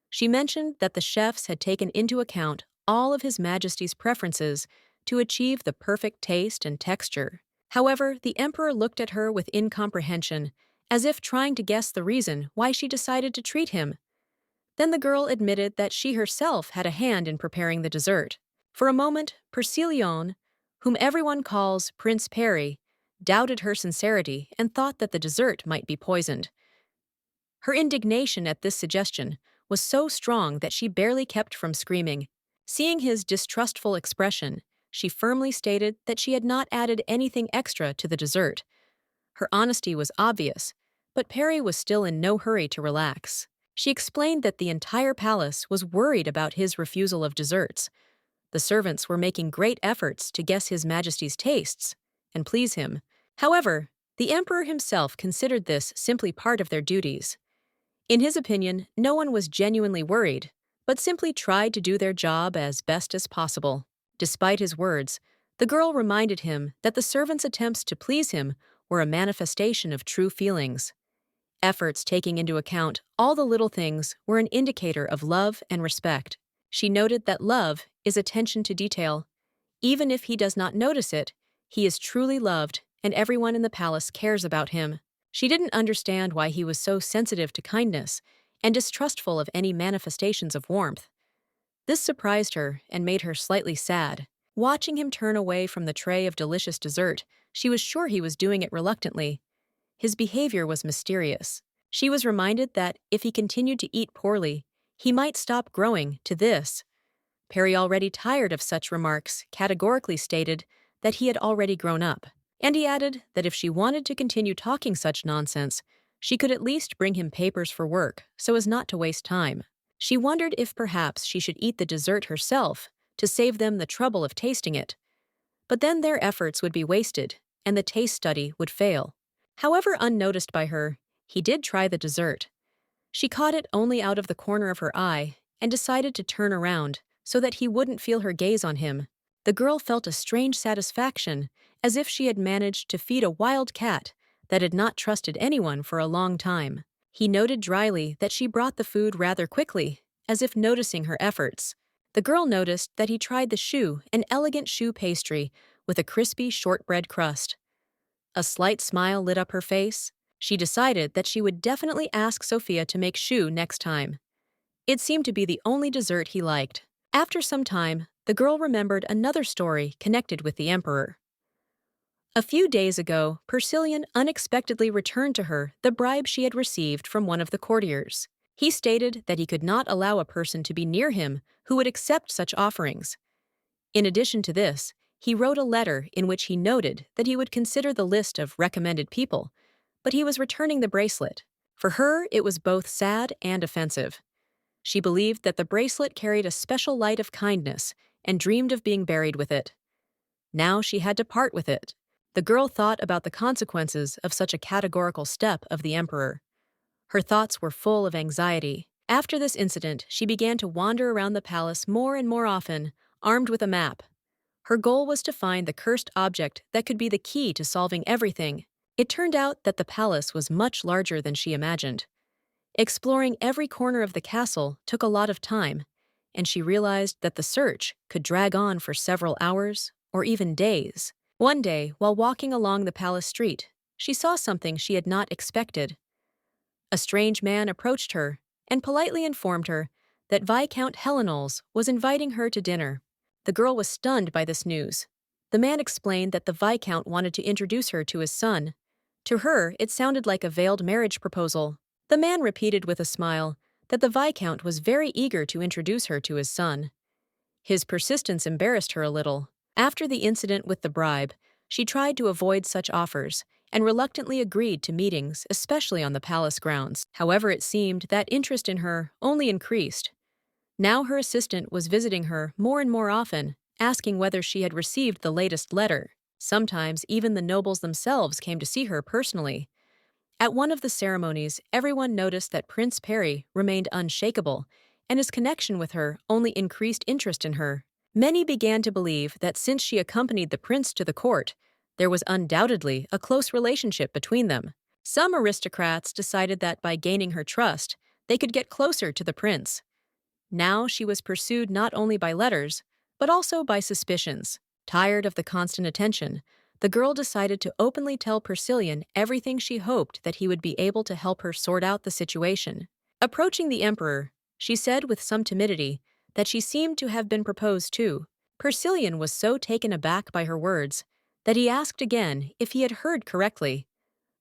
She mentioned that the chefs had taken into account all of His Majesty's preferences to achieve the perfect taste and texture. However, the emperor looked at her with incomprehension, as if trying to guess the reason why she decided to treat him. Then the girl admitted that she herself had a hand in preparing the dessert. For a moment, Persillion, whom everyone calls Prince Perry, doubted her sincerity and thought that the dessert might be poisoned. Her indignation at this suggestion was so strong that she barely kept from screaming. Seeing his distrustful expression, she firmly stated that she had not added anything extra to the dessert. Her honesty was obvious, but Perry was still in no hurry to relax. She explained that the entire palace was worried about his refusal of desserts. The servants were making great efforts to guess His Majesty's tastes and please him. However, the emperor himself considered this simply part of their duties. In his opinion, no one was genuinely worried, but simply tried to do their job as best as possible. Despite his words, the girl reminded him that the servants' attempts to please him were a manifestation of true feelings. Efforts taking into account all the little things were an indicator of love and respect. She noted that love is attention to detail. Even if he does not notice it, he is truly loved and everyone in the palace cares about him. She didn't understand why he was so sensitive to kindness and distrustful of any manifestations of warmth. This surprised her and made her slightly sad. Watching him turn away from the tray of delicious dessert, she was sure he was doing it reluctantly. His behavior was mysterious. She was reminded that if he continued to eat poorly, he might stop growing to this. Perry, already tired of such remarks, categorically stated that he had already grown up. And he added that if she wanted to continue talking such nonsense, she could at least bring him papers for work so as not to waste time. She wondered if perhaps she should eat the dessert herself to save them the trouble of tasting it. But then their efforts would be wasted, and the taste study would fail. However, unnoticed by her, he did try the dessert. She caught it only out of the corner of her eye and decided to turn around so that he wouldn't feel her gaze on him. The girl felt a strange satisfaction, as if she had managed to feed a wild cat that had not trusted anyone for a long time. He noted dryly that she brought the food rather quickly, as if noticing her efforts. The girl noticed that he tried the choux, an elegant choux pastry with a crispy shortbread crust. A slight smile lit up her face. She decided that she would definitely ask Sophia to make choux next time. It seemed to be the only dessert he liked. After some time, the girl remembered another story connected with the emperor. A few days ago, Persilian unexpectedly returned to her the bribe she had received from one of the courtiers. He stated that he could not allow a person to be near him who would accept such offerings. In addition to this, he wrote a letter in which he noted that he would consider the list of recommended people, but he was returning the bracelet. For her, it was both sad and offensive. She believed that the bracelet carried a special light of kindness and dreamed of being buried with it. Now she had to part with it. The girl thought about the consequences of such a categorical step of the emperor. Her thoughts were full of anxiety. After this incident, she began to wander around the palace more and more often, armed with a map. Her goal was to find the cursed object that could be the key to solving everything. It turned out that the palace was much larger than she imagined. Exploring every corner of the castle took a lot of time, and she realized that the search could drag on for several hours or even days. One day, while walking along the palace street, she saw something she had not expected. A strange man approached her and politely informed her that Viscount Helenols was inviting her to dinner. The girl was stunned by this news. The man explained that the Viscount wanted to introduce her to his son. To her, it sounded like a veiled marriage proposal. The man repeated with a smile that the Viscount was very eager to introduce her to his son. His persistence embarrassed her a little. After the incident with the bribe, she tried to avoid such offers and reluctantly agreed to meetings, especially on the palace grounds. However, it seemed that interest in her only increased. Now her assistant was visiting her more and more often, asking whether she had received the latest letter. Sometimes even the nobles themselves came to see her personally. At one of the ceremonies, everyone noticed that Prince Perry remained unshakable, and his connection with her only increased interest in her. Many began to believe that since she accompanied the prince to the court, there was undoubtedly a close relationship between them. Some aristocrats decided that by gaining her trust, they could get closer to the prince. Now she was pursued not only by letters, but also by suspicions. Tired of the constant attention, the girl decided to openly tell Persilian everything she hoped that he would be able to help her sort out the situation. Approaching the emperor, she said with some timidity that she seemed to have been proposed to. Persilian was so taken aback by her words that he asked again if he had heard correctly.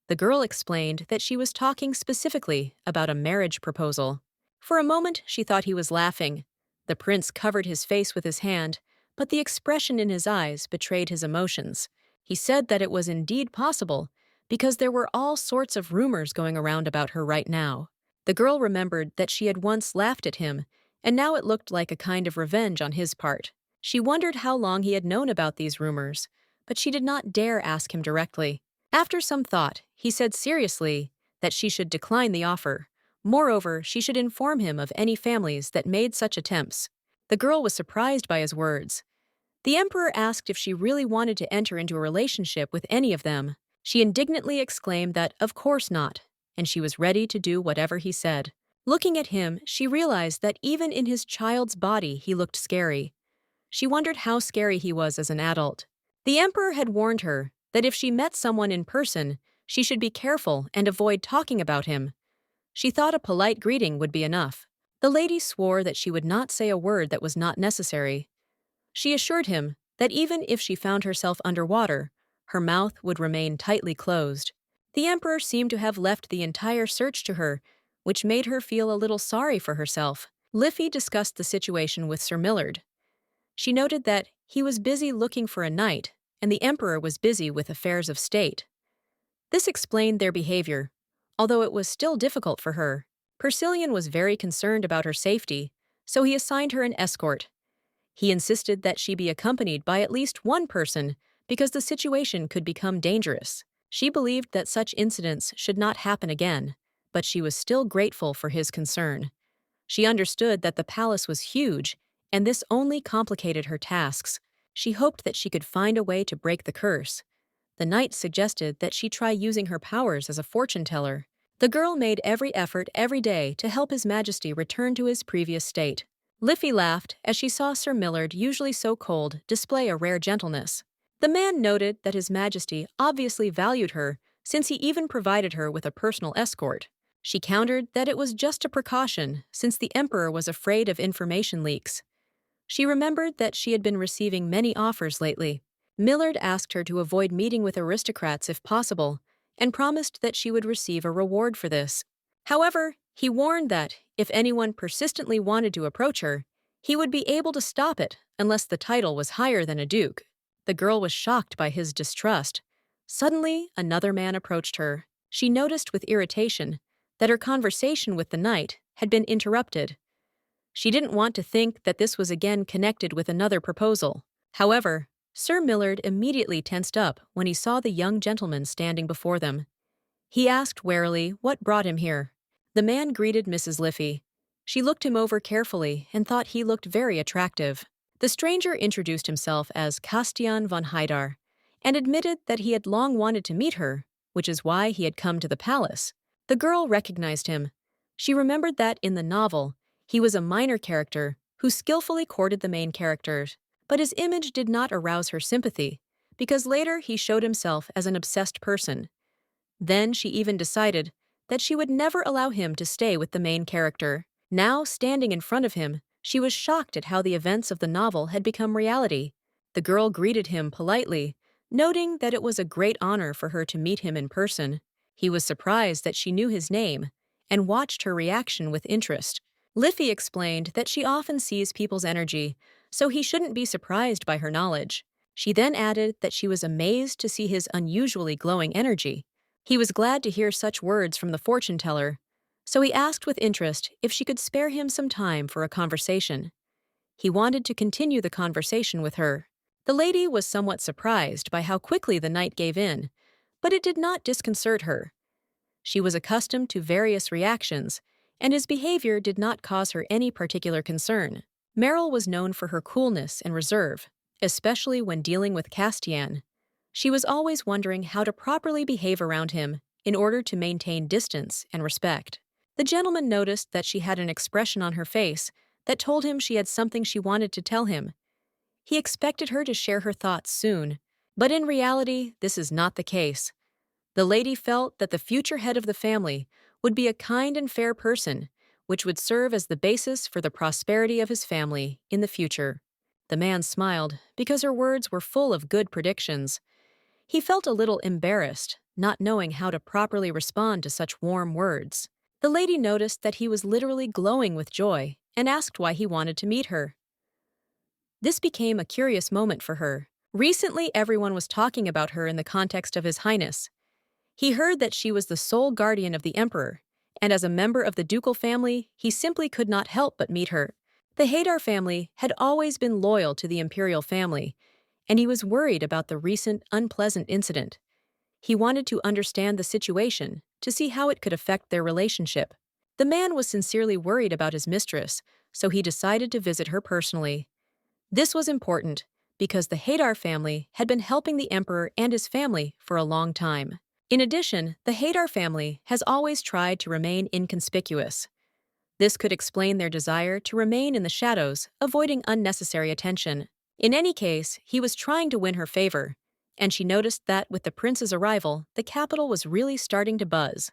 The girl explained that she was talking specifically about a marriage proposal. For a moment, she thought he was laughing. The prince covered his face with his hand, but the expression in his eyes betrayed his emotions. He said that it was indeed possible, because there were all sorts of rumors going around about her right now. The girl remembered that she had once laughed at him, and now it looked like a kind of revenge on his part. She wondered how long he had known about these rumors, but she did not dare ask him directly. After some thought, he said seriously that she should decline the offer. Moreover, she should inform him of any families that made such attempts. The girl was surprised by his words. The emperor asked if she really wanted to enter into a relationship with any of them. She indignantly exclaimed that of course not, and she was ready to do whatever he said. Looking at him, she realized that even in his child's body he looked scary. She wondered how scary he was as an adult. The emperor had warned her that if she met someone in person, she should be careful and avoid talking about him. She thought a polite greeting would be enough. The lady swore that she would not say a word that was not necessary. She assured him that even if she found herself underwater, her mouth would remain tightly closed. The emperor seemed to have left the entire search to her, which made her feel a little sorry for herself. Liffey discussed the situation with Sir Millard. She noted that he was busy looking for a knight, and the emperor was busy with affairs of state. This explained their behavior, although it was still difficult for her. Persilian was very concerned about her safety, so he assigned her an escort. He insisted that she be accompanied by at least one person because the situation could become dangerous. She believed that such incidents should not happen again, but she was still grateful for his concern. She understood that the palace was huge, and this only complicated her tasks. She hoped that she could find a way to break the curse. The knight suggested that she try using her powers as a fortune teller. The girl made every effort every day to help His Majesty return to his previous state. Liffey laughed as she saw Sir Millard, usually so cold, display a rare gentleness. The man noted that His Majesty obviously valued her, since he even provided her with a personal escort. She countered that it was just a precaution, since the Emperor was afraid of information leaks. She remembered that she had been receiving many offers lately. Millard asked her to avoid meeting with aristocrats if possible, and promised that she would receive a reward for this. However, he warned that, if anyone persistently wanted to approach her, he would be able to stop it unless the title was higher than a duke. The girl was shocked by his distrust. Suddenly, another man approached her. She noticed with irritation that her conversation with the knight had been interrupted. She didn't want to think that this was again connected with another proposal. However, Sir Millard immediately tensed up when he saw the young gentleman standing before them. He asked warily what brought him here. The man greeted Mrs. Liffey. She looked him over carefully and thought he looked very attractive. The stranger introduced himself as Kastian von Haidar and admitted that he had long wanted to meet her, which is why he had come to the palace. The girl recognized him. She remembered that in the novel, he was a minor character who skillfully courted the main characters, but his image did not arouse her sympathy, because later he showed himself as an obsessed person. Then she even decided that she would never allow him to stay with the main character. Now, standing in front of him, she was shocked at how the events of the novel had become reality. The girl greeted him politely, noting that it was a great honor for her to meet him in person. He was surprised that she knew his name and watched her reaction with interest. Liffey explained that she often sees people's energy, so he shouldn't be surprised by her knowledge. She then added that she was amazed to see his unusually glowing energy. He was glad to hear such words from the fortune teller, so he asked with interest if she could spare him some time for a conversation. He wanted to continue the conversation with her. The lady was somewhat surprised by how quickly the knight gave in, but it did not disconcert her. She was accustomed to various reactions, and his behavior did not cause her any particular concern. Meryl was known for her coolness and reserve, especially when dealing with Castian. She was always wondering how to properly behave around him in order to maintain distance and respect. The gentleman noticed that she had an expression on her face that told him she had something she wanted to tell him. He expected her to share her thoughts soon, but in reality, this is not the case. The lady felt that the future head of the family would be a kind and fair person, which would serve as the basis for the prosperity of his family in the future. The man smiled because her words were full of good predictions. He felt a little embarrassed, not knowing how to properly respond to such warm words. The lady noticed that he was literally glowing with joy and asked why he wanted to meet her. This became a curious moment for her. Recently, everyone was talking about her in the context of His Highness. He heard that she was the sole guardian of the emperor, and as a member of the ducal family, he simply could not help but meet her. The Haidar family had always been loyal to the imperial family, and he was worried about the recent unpleasant incident. He wanted to understand the situation to see how it could affect their relationship. The man was sincerely worried about his mistress, so he decided to visit her personally. This was important because the Haidar family had been helping the emperor and his family for a long time. In addition, the Haidar family has always tried to remain inconspicuous. This could explain their desire to remain in the shadows, avoiding unnecessary attention. In any case, he was trying to win her favor, and she noticed that with the prince's arrival, the capital was really starting to buzz.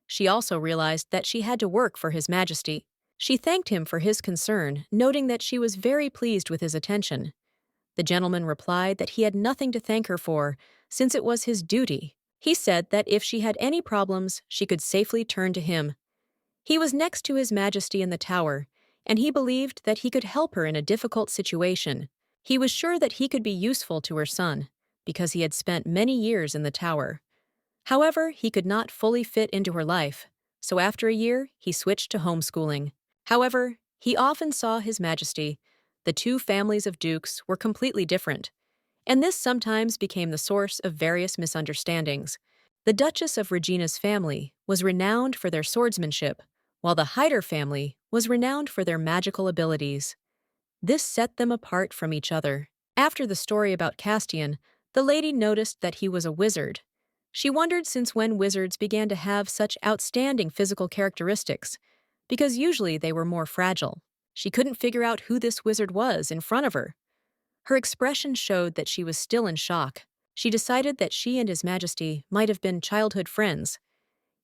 She also realized that she had to work for His Majesty. She thanked him for his concern, noting that she was very pleased with his attention. The gentleman replied that he had nothing to thank her for, since it was his duty. He said that if she had any problems, she could safely turn to him. He was next to His Majesty in the tower, and he believed that he could help her in a difficult situation. He was sure that he could be useful to her son, because he had spent many years in the tower. However, he could not fully fit into her life, so after a year, he switched to homeschooling. However, he often saw His Majesty. The two families of dukes were completely different, and this sometimes became the source of various misunderstandings. The Duchess of Regina's family was renowned for their swordsmanship, while the Hyder family was renowned for their magical abilities. This set them apart from each other. After the story about Castian, the lady noticed that he was a wizard. She wondered since when wizards began to have such outstanding physical characteristics, because usually they were more fragile. She couldn't figure out who this wizard was in front of her. Her expression showed that she was still in shock. She decided that she and His Majesty might have been childhood friends.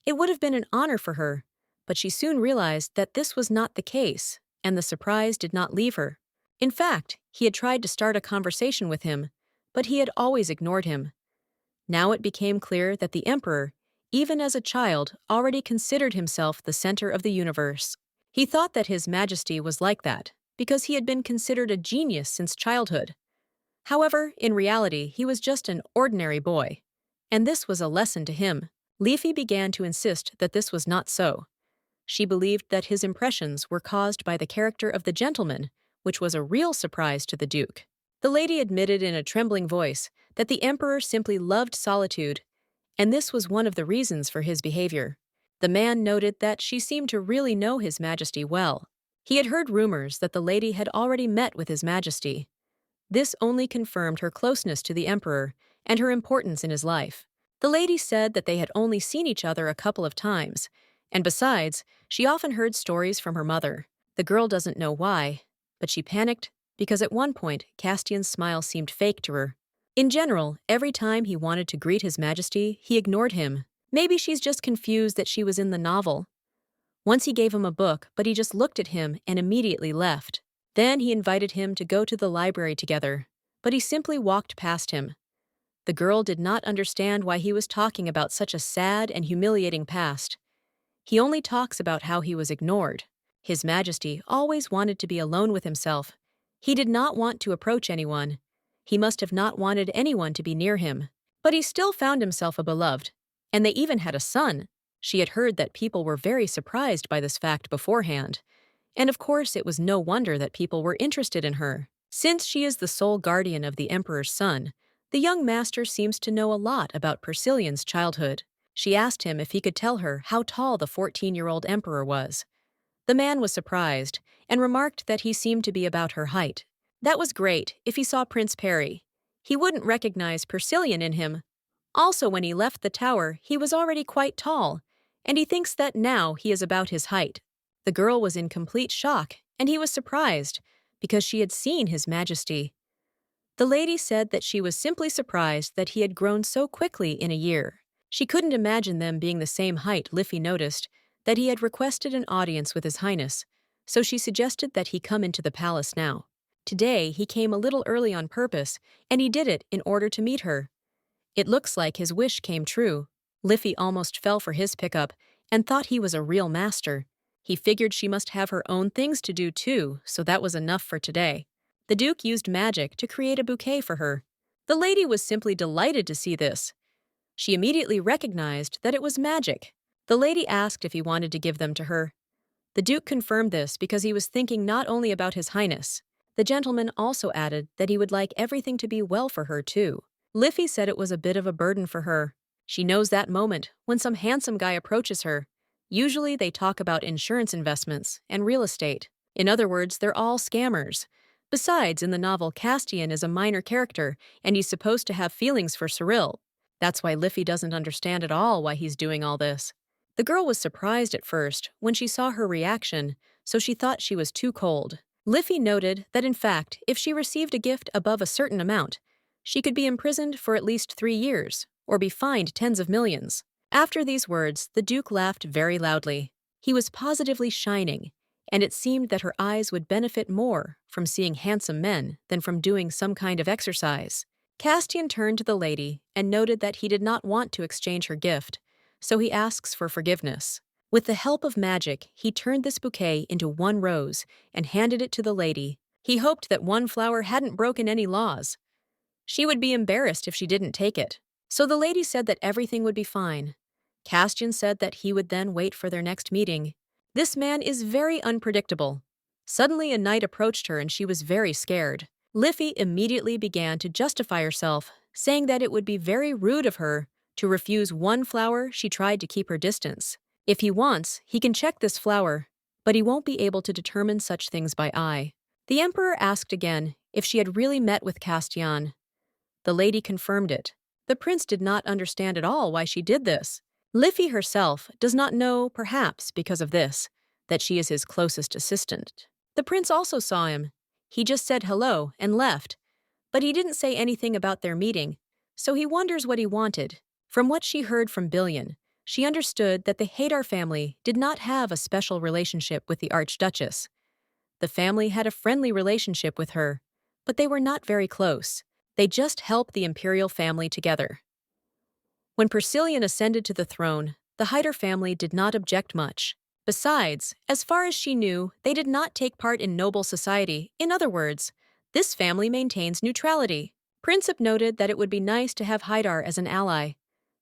It would have been an honor for her, but she soon realized that this was not the case, and the surprise did not leave her. In fact, he had tried to start a conversation with him, but he had always ignored him. Now it became clear that the emperor, even as a child, already considered himself the center of the universe. He thought that His Majesty was like that, because he had been considered a genius since childhood. However, in reality, he was just an ordinary boy. And this was a lesson to him. Leafy began to insist that this was not so. She believed that his impressions were caused by the character of the gentleman, which was a real surprise to the Duke. The lady admitted in a trembling voice that the emperor simply loved solitude, and this was one of the reasons for his behavior. The man noted that she seemed to really know His Majesty well. He had heard rumors that the lady had already met with His Majesty. This only confirmed her closeness to the emperor and her importance in his life. The lady said that they had only seen each other a couple of times, and besides, she often heard stories from her mother. The girl doesn't know why, but she panicked because at one point Castian's smile seemed fake to her. In general, every time he wanted to greet His Majesty, he ignored him. Maybe she's just confused that she was in the novel. Once he gave him a book, but he just looked at him and immediately left. Then he invited him to go to the library together, but he simply walked past him. The girl did not understand why he was talking about such a sad and humiliating past. He only talks about how he was ignored. His Majesty always wanted to be alone with himself. He did not want to approach anyone. He must have not wanted anyone to be near him. But he still found himself a beloved, and they even had a son. She had heard that people were very surprised by this fact beforehand, and of course it was no wonder that people were interested in her. Since she is the sole guardian of the emperor's son, the young master seems to know a lot about Persilien's childhood. She asked him if he could tell her how tall the 14-year-old emperor was. The man was surprised and remarked that he seemed to be about her height. That was great if he saw Prince Perry. He wouldn't recognize Persilien in him. Also, when he left the tower, he was already quite tall, and he thinks that now he is about his height. The girl was in complete shock, and he was surprised, because she had seen His Majesty. The lady said that she was simply surprised that he had grown so quickly in a year. She couldn't imagine them being the same height. Liffey noticed that he had requested an audience with His Highness, so she suggested that he come into the palace now. Today, he came a little early on purpose, and he did it in order to meet her. It looks like his wish came true. Liffey almost fell for his pickup and thought he was a real master. He figured she must have her own things to do too, so that was enough for today. The Duke used magic to create a bouquet for her. The lady was simply delighted to see this. She immediately recognized that it was magic. The lady asked if he wanted to give them to her. The Duke confirmed this because he was thinking not only about His Highness. The gentleman also added that he would like everything to be well for her too. Liffey said it was a bit of a burden for her. She knows that moment when some handsome guy approaches her. Usually they talk about insurance investments and real estate. In other words, they're all scammers. Besides, in the novel, Castian is a minor character, and he's supposed to have feelings for Cyril. That's why Liffey doesn't understand at all why he's doing all this. The girl was surprised at first when she saw her reaction, so she thought she was too cold. Liffey noted that in fact, if she received a gift above a certain amount, She could be imprisoned for at least 3 years, or be fined tens of millions. After these words, the Duke laughed very loudly. He was positively shining, and it seemed that her eyes would benefit more from seeing handsome men than from doing some kind of exercise. Castian turned to the lady and noted that he did not want to exchange her gift, so he asks for forgiveness. With the help of magic, he turned this bouquet into one rose and handed it to the lady. He hoped that one flower hadn't broken any laws. She would be embarrassed if she didn't take it. So the lady said that everything would be fine. Castian said that he would then wait for their next meeting. This man is very unpredictable. Suddenly a knight approached her and she was very scared. Liffey immediately began to justify herself, saying that it would be very rude of her to refuse one flower. She tried to keep her distance. If he wants, he can check this flower, but he won't be able to determine such things by eye. The emperor asked again if she had really met with Castian. The lady confirmed it. The prince did not understand at all why she did this. Liffey herself does not know, perhaps because of this, that she is his closest assistant. The prince also saw him. He just said hello and left, but he didn't say anything about their meeting, so he wonders what he wanted. From what she heard from Billion, she understood that the Hadar family did not have a special relationship with the Archduchess. The family had a friendly relationship with her, but they were not very close. They just helped the imperial family together. When Persilian ascended to the throne, the Hadar family did not object much. Besides, as far as she knew, they did not take part in noble society. In other words, this family maintains neutrality. Princip noted that it would be nice to have Hadar as an ally,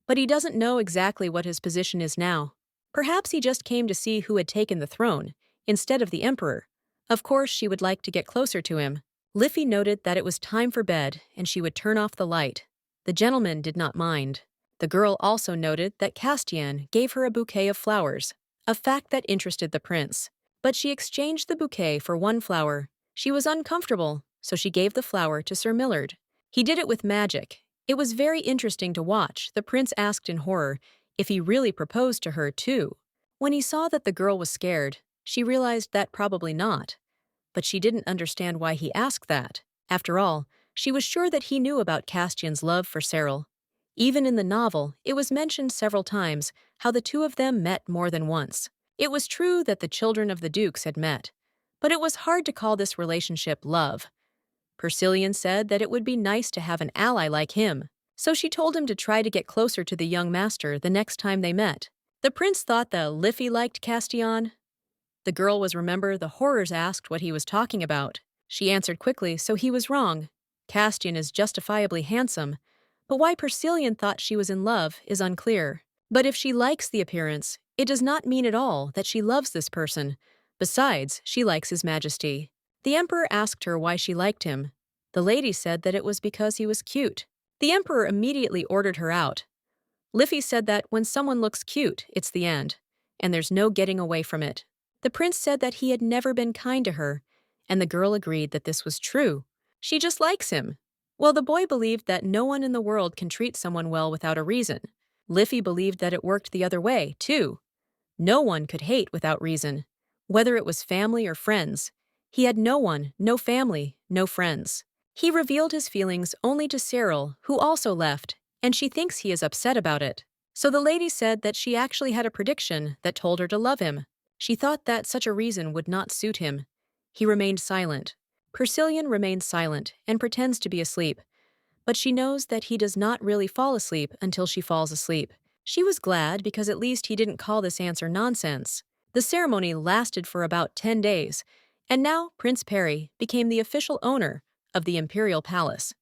but he doesn't know exactly what his position is now. Perhaps he just came to see who had taken the throne, instead of the emperor. Of course, she would like to get closer to him. Liffey noted that it was time for bed and she would turn off the light. The gentleman did not mind. The girl also noted that Castian gave her a bouquet of flowers, a fact that interested the prince. But she exchanged the bouquet for one flower. She was uncomfortable, so she gave the flower to Sir Millard. He did it with magic. It was very interesting to watch. The prince asked in horror if he really proposed to her too. When he saw that the girl was scared, she realized that probably not. But she didn't understand why he asked that. After all, she was sure that he knew about Castian's love for Cyril. Even in the novel, it was mentioned several times how the two of them met more than once. It was true that the children of the dukes had met, but it was hard to call this relationship love. Persilian said that it would be nice to have an ally like him, so she told him to try to get closer to the young master the next time they met. The prince thought that Liffey liked Castian. The girl was remember the horrors asked what he was talking about. She answered quickly, so he was wrong. Castian is justifiably handsome, but why Persilian thought she was in love is unclear. But if she likes the appearance, it does not mean at all that she loves this person. Besides, she likes His Majesty. The emperor asked her why she liked him. The lady said that it was because he was cute. The emperor immediately ordered her out. Liffey said that when someone looks cute, it's the end, and there's no getting away from it. The prince said that he had never been kind to her, and the girl agreed that this was true. She just likes him. Well, the boy believed that no one in the world can treat someone well without a reason. Liffey believed that it worked the other way, too. No one could hate without reason, whether it was family or friends. He had no one, no family, no friends. He revealed his feelings only to Cyril, who also left, and she thinks he is upset about it. So the lady said that she actually had a prediction that told her to love him. She thought that such a reason would not suit him. He remained silent. Persilian remains silent and pretends to be asleep, but she knows that he does not really fall asleep until she falls asleep. She was glad because at least he didn't call this answer nonsense. The ceremony lasted for about 10 days, and now Prince Perry became the official owner of the imperial palace.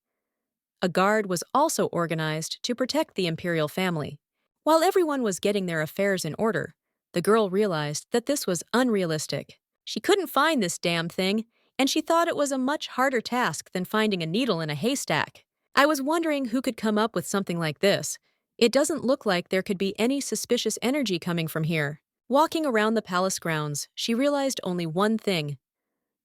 A guard was also organized to protect the imperial family. While everyone was getting their affairs in order, the girl realized that this was unrealistic. She couldn't find this damn thing, and she thought it was a much harder task than finding a needle in a haystack. I was wondering who could come up with something like this. It doesn't look like there could be any suspicious energy coming from here. Walking around the palace grounds, she realized only one thing.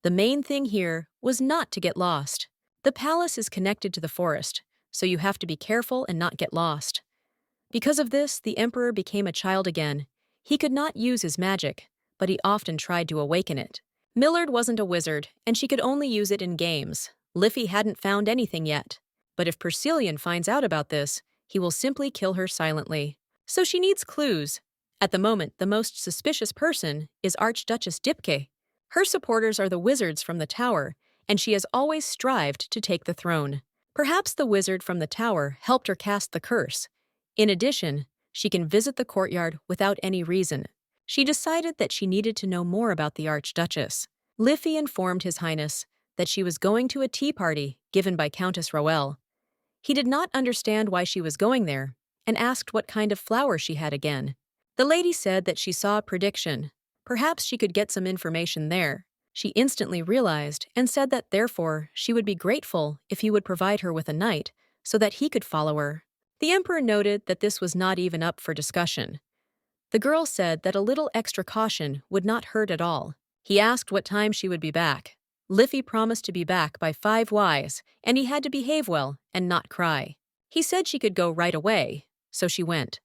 The main thing here was not to get lost. The palace is connected to the forest, so you have to be careful and not get lost. Because of this, the emperor became a child again. He could not use his magic, but he often tried to awaken it. Millard wasn't a wizard, and she could only use it in games. Liffey hadn't found anything yet. But if Persilian finds out about this, he will simply kill her silently. So she needs clues. At the moment, the most suspicious person is Archduchess Dipke. Her supporters are the wizards from the tower, and she has always strived to take the throne. Perhaps the wizard from the tower helped her cast the curse. In addition, she can visit the courtyard without any reason. She decided that she needed to know more about the Archduchess. Liffey informed His Highness that she was going to a tea party given by Countess Roel. He did not understand why she was going there and asked what kind of flower she had again. The lady said that she saw a prediction. Perhaps she could get some information there. She instantly realized and said that therefore she would be grateful if he would provide her with a knight so that he could follow her. The emperor noted that this was not even up for discussion. The girl said that a little extra caution would not hurt at all. He asked what time she would be back. Liffey promised to be back by 5 Ys, and he had to behave well and not cry. He said she could go right away, so she went.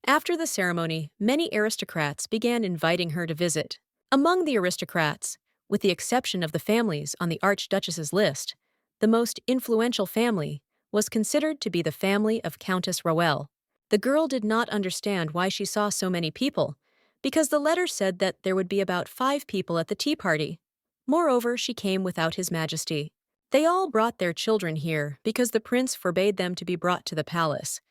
After the ceremony, many aristocrats began inviting her to visit. Among the aristocrats, with the exception of the families on the Archduchess's list, the most influential family was considered to be the family of Countess Roel. The girl did not understand why she saw so many people, because the letter said that there would be about 5 people at the tea party. Moreover, she came without His Majesty. They all brought their children here because the prince forbade them to be brought to the palace.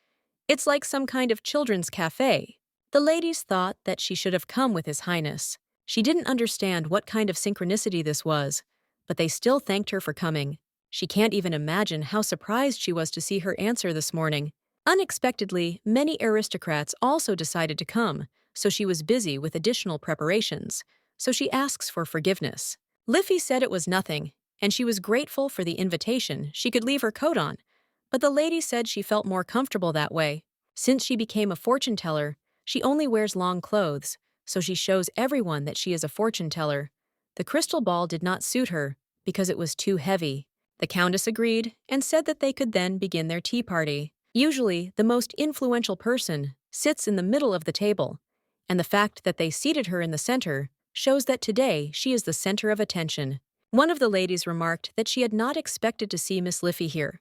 It's like some kind of children's cafe. The ladies thought that she should have come with His Highness. She didn't understand what kind of synchronicity this was, but they still thanked her for coming. She can't even imagine how surprised she was to see her answer this morning. Unexpectedly, many aristocrats also decided to come, so she was busy with additional preparations, so she asks for forgiveness. Liffey said it was nothing, and she was grateful for the invitation she could leave her coat on, but the lady said she felt more comfortable that way. Since she became a fortune teller, she only wears long clothes, so she shows everyone that she is a fortune teller. The crystal ball did not suit her because it was too heavy. The countess agreed and said that they could then begin their tea party. Usually, the most influential person sits in the middle of the table, and the fact that they seated her in the center shows that today she is the center of attention. One of the ladies remarked that she had not expected to see Miss Liffey here.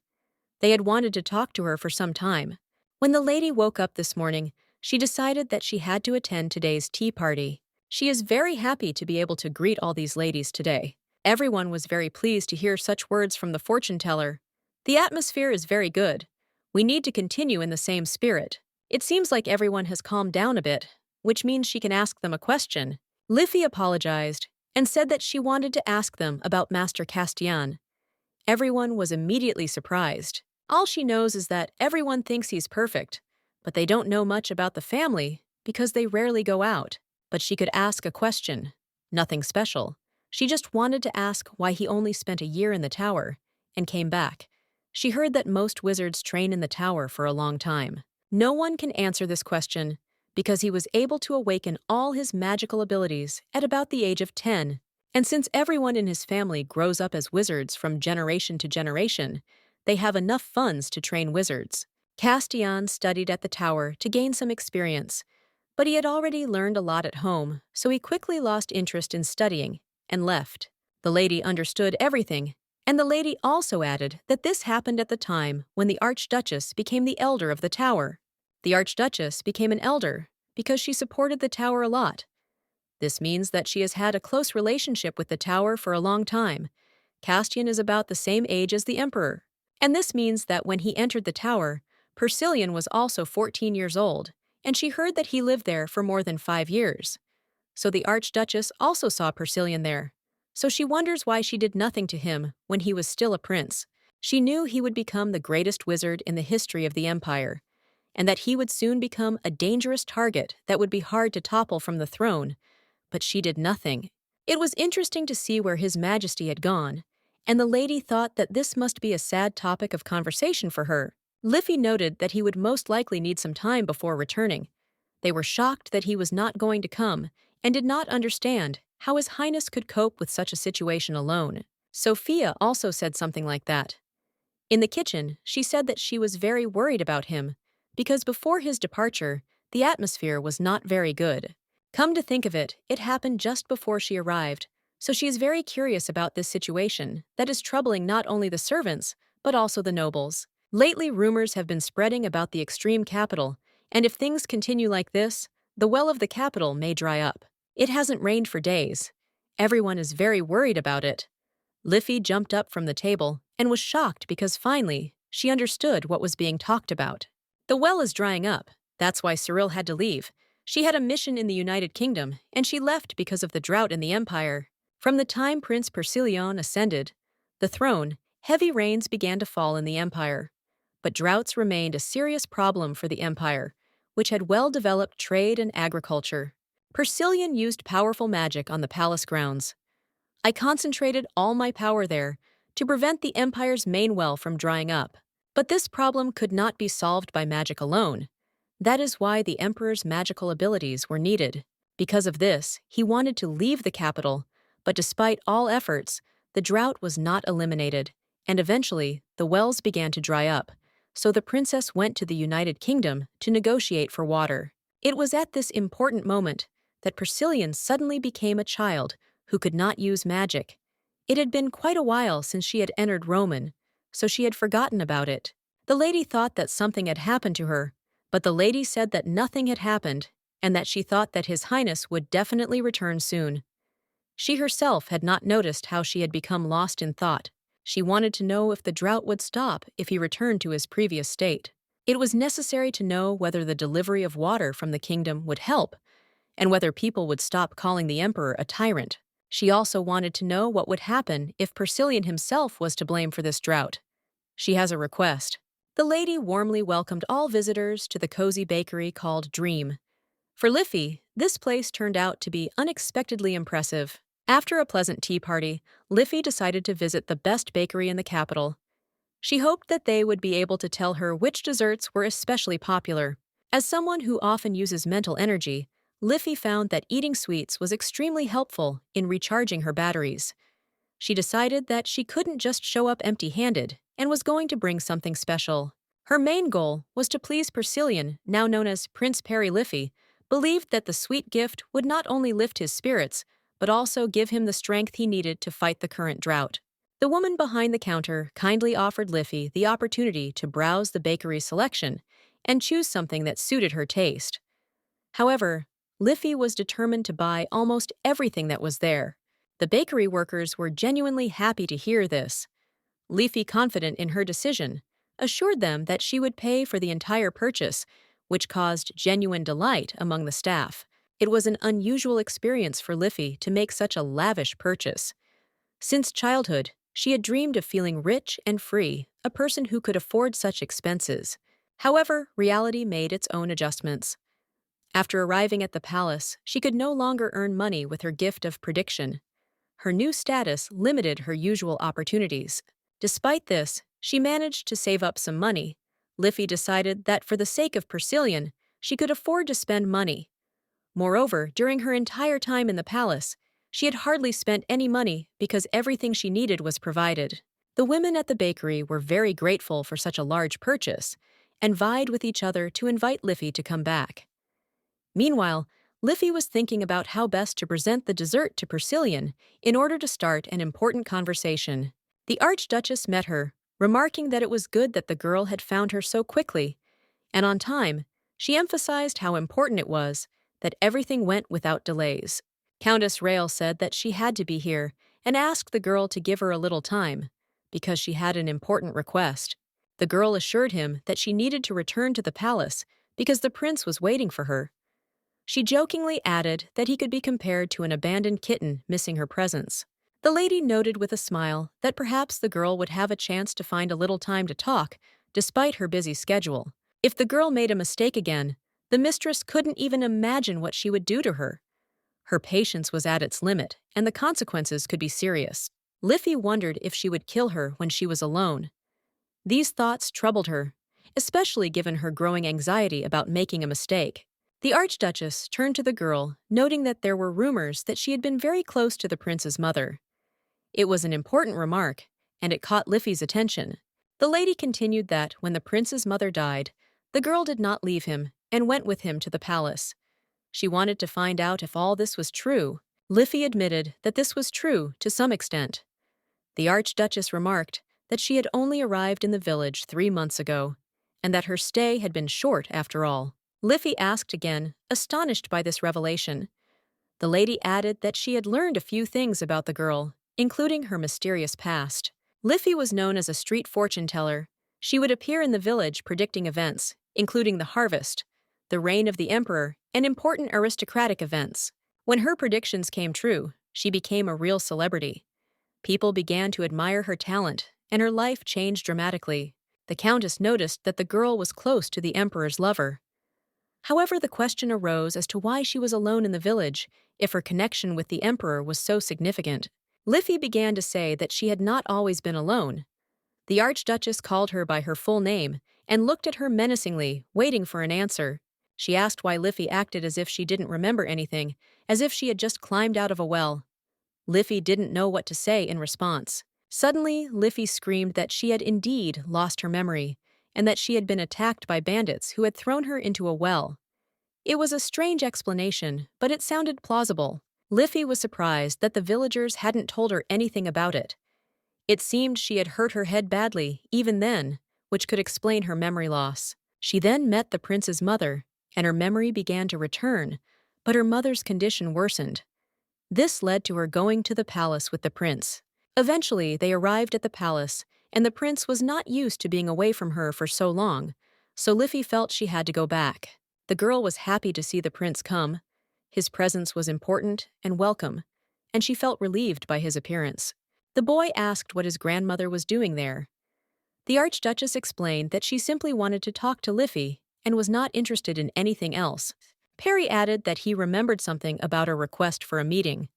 They had wanted to talk to her for some time. When the lady woke up this morning, she decided that she had to attend today's tea party. She is very happy to be able to greet all these ladies today. Everyone was very pleased to hear such words from the fortune teller. The atmosphere is very good. We need to continue in the same spirit. It seems like everyone has calmed down a bit, which means she can ask them a question. Liffey apologized and said that she wanted to ask them about Master Castian. Everyone was immediately surprised. All she knows is that everyone thinks he's perfect, but they don't know much about the family because they rarely go out. But she could ask a question. Nothing special. She just wanted to ask why he only spent a year in the tower and came back. She heard that most wizards train in the tower for a long time. No one can answer this question because he was able to awaken all his magical abilities at about the age of 10. And since everyone in his family grows up as wizards from generation to generation, they have enough funds to train wizards. Castian studied at the tower to gain some experience, but he had already learned a lot at home, so he quickly lost interest in studying and left. The lady understood everything, and the lady also added that this happened at the time when the Archduchess became the elder of the tower. The Archduchess became an elder because she supported the tower a lot. This means that she has had a close relationship with the tower for a long time. Castian is about the same age as the emperor. And this means that when he entered the tower, Persilian was also 14 years old, and she heard that he lived there for more than 5 years. So the Archduchess also saw Persilian there. So she wonders why she did nothing to him when he was still a prince. She knew he would become the greatest wizard in the history of the empire, and that he would soon become a dangerous target that would be hard to topple from the throne, but she did nothing. It was interesting to see where His Majesty had gone, and the lady thought that this must be a sad topic of conversation for her. Liffey noted that he would most likely need some time before returning. They were shocked that he was not going to come and did not understand how His Highness could cope with such a situation alone. Sophia also said something like that. In the kitchen, she said that she was very worried about him because before his departure, the atmosphere was not very good. Come to think of it, it happened just before she arrived, so she is very curious about this situation that is troubling not only the servants, but also the nobles. Lately, rumors have been spreading about the extreme capital, and if things continue like this, the well of the capital may dry up. It hasn't rained for days. Everyone is very worried about it. Liffey jumped up from the table and was shocked because finally, she understood what was being talked about. The well is drying up. That's why Cyril had to leave. She had a mission in the United Kingdom, and she left because of the drought in the empire. From the time Prince Persilion ascended the throne, heavy rains began to fall in the empire. But droughts remained a serious problem for the empire, which had well-developed trade and agriculture. Persilion used powerful magic on the palace grounds. I concentrated all my power there to prevent the empire's main well from drying up. But this problem could not be solved by magic alone. That is why the emperor's magical abilities were needed. Because of this, he wanted to leave the capital, but despite all efforts, the drought was not eliminated, and eventually the wells began to dry up, so the princess went to the United Kingdom to negotiate for water. It was at this important moment that Persilion suddenly became a child who could not use magic. It had been quite a while since she had entered Roman, so she had forgotten about it. The lady thought that something had happened to her, but the lady said that nothing had happened and that she thought that His Highness would definitely return soon. She herself had not noticed how she had become lost in thought. She wanted to know if the drought would stop if he returned to his previous state. It was necessary to know whether the delivery of water from the kingdom would help, and whether people would stop calling the emperor a tyrant. She also wanted to know what would happen if Persilion himself was to blame for this drought. She has a request. The lady warmly welcomed all visitors to the cozy bakery called Dream. For Liffey, this place turned out to be unexpectedly impressive. After a pleasant tea party, Liffey decided to visit the best bakery in the capital. She hoped that they would be able to tell her which desserts were especially popular. As someone who often uses mental energy, Liffey found that eating sweets was extremely helpful in recharging her batteries. She decided that she couldn't just show up empty-handed and was going to bring something special. Her main goal was to please Persilion, now known as Prince Perry. Liffey believed that the sweet gift would not only lift his spirits, but also give him the strength he needed to fight the current drought. The woman behind the counter kindly offered Liffey the opportunity to browse the bakery's selection and choose something that suited her taste. However, Liffey was determined to buy almost everything that was there. The bakery workers were genuinely happy to hear this. Liffey, confident in her decision, assured them that she would pay for the entire purchase, which caused genuine delight among the staff. It was an unusual experience for Liffey to make such a lavish purchase. Since childhood, she had dreamed of feeling rich and free, a person who could afford such expenses. However, reality made its own adjustments. After arriving at the palace, she could no longer earn money with her gift of prediction. Her new status limited her usual opportunities. Despite this, she managed to save up some money. Liffey decided that for the sake of Persilion, she could afford to spend money. Moreover, during her entire time in the palace, she had hardly spent any money because everything she needed was provided. The women at the bakery were very grateful for such a large purchase and vied with each other to invite Liffey to come back. Meanwhile, Liffey was thinking about how best to present the dessert to Persilion in order to start an important conversation. The Archduchess met her, remarking that it was good that the girl had found her so quickly and on time. She emphasized how important it was that everything went without delays. Countess Rael said that she had to be here and asked the girl to give her a little time because she had an important request. The girl assured him that she needed to return to the palace because the prince was waiting for her. She jokingly added that he could be compared to an abandoned kitten missing her presence. The lady noted with a smile that perhaps the girl would have a chance to find a little time to talk, despite her busy schedule. If the girl made a mistake again, the mistress couldn't even imagine what she would do to her. Her patience was at its limit, and the consequences could be serious. Liffey wondered if she would kill her when she was alone. These thoughts troubled her, especially given her growing anxiety about making a mistake. The Archduchess turned to the girl, noting that there were rumors that she had been very close to the prince's mother. It was an important remark, and it caught Liffey's attention. The lady continued that when the prince's mother died, the girl did not leave him and went with him to the palace. She wanted to find out if all this was true. Liffey admitted that this was true to some extent. The Archduchess remarked that she had only arrived in the village 3 months ago, and that her stay had been short after all. Liffey asked again, astonished by this revelation. The lady added that she had learned a few things about the girl, including her mysterious past. Liffey was known as a street fortune teller. She would appear in the village predicting events, including the harvest, the reign of the emperor, and important aristocratic events. When her predictions came true, she became a real celebrity. People began to admire her talent, and her life changed dramatically. The countess noticed that the girl was close to the emperor's lover. However, the question arose as to why she was alone in the village if her connection with the emperor was so significant. Liffey began to say that she had not always been alone. The archduchess called her by her full name and looked at her menacingly, waiting for an answer. She asked why Liffey acted as if she didn't remember anything, as if she had just climbed out of a well. Liffey didn't know what to say in response. Suddenly, Liffey screamed that she had indeed lost her memory, and that she had been attacked by bandits who had thrown her into a well. It was a strange explanation, but it sounded plausible. Liffey was surprised that the villagers hadn't told her anything about it. It seemed she had hurt her head badly, even then, which could explain her memory loss. She then met the prince's mother, and her memory began to return, but her mother's condition worsened. This led to her going to the palace with the prince. Eventually, they arrived at the palace, and the prince was not used to being away from her for so long, so Liffey felt she had to go back. The girl was happy to see the prince come. His presence was important and welcome, and she felt relieved by his appearance. The boy asked what his grandmother was doing there. The archduchess explained that she simply wanted to talk to Liffey and was not interested in anything else. Perry added that he remembered something about her request for a meeting.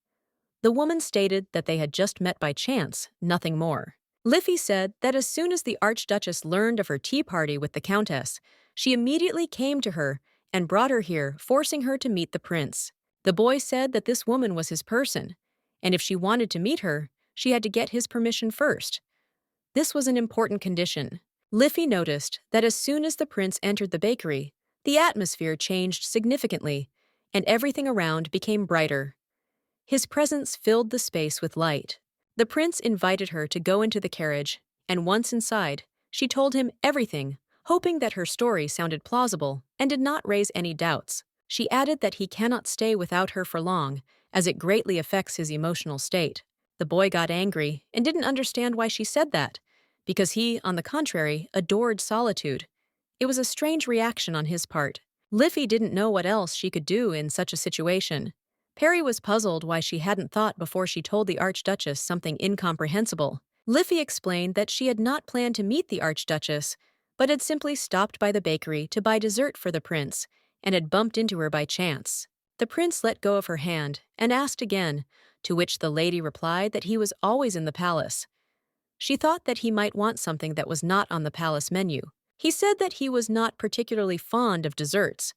The woman stated that they had just met by chance, nothing more. Liffey said that as soon as the archduchess learned of her tea party with the countess, she immediately came to her and brought her here, forcing her to meet the prince. The boy said that this woman was his person, and if she wanted to meet her, she had to get his permission first. This was an important condition. Liffey noticed that as soon as the prince entered the bakery, the atmosphere changed significantly, and everything around became brighter. His presence filled the space with light. The prince invited her to go into the carriage, and once inside, she told him everything, hoping that her story sounded plausible and did not raise any doubts. She added that he cannot stay without her for long, as it greatly affects his emotional state. The boy got angry and didn't understand why she said that, because he, on the contrary, adored solitude. It was a strange reaction on his part. Liffey didn't know what else she could do in such a situation. Perry was puzzled why she hadn't thought before she told the archduchess something incomprehensible. Liffey explained that she had not planned to meet the archduchess, but had simply stopped by the bakery to buy dessert for the prince and had bumped into her by chance. The prince let go of her hand and asked again, to which the lady replied that he was always in the palace. She thought that he might want something that was not on the palace menu. He said that he was not particularly fond of desserts,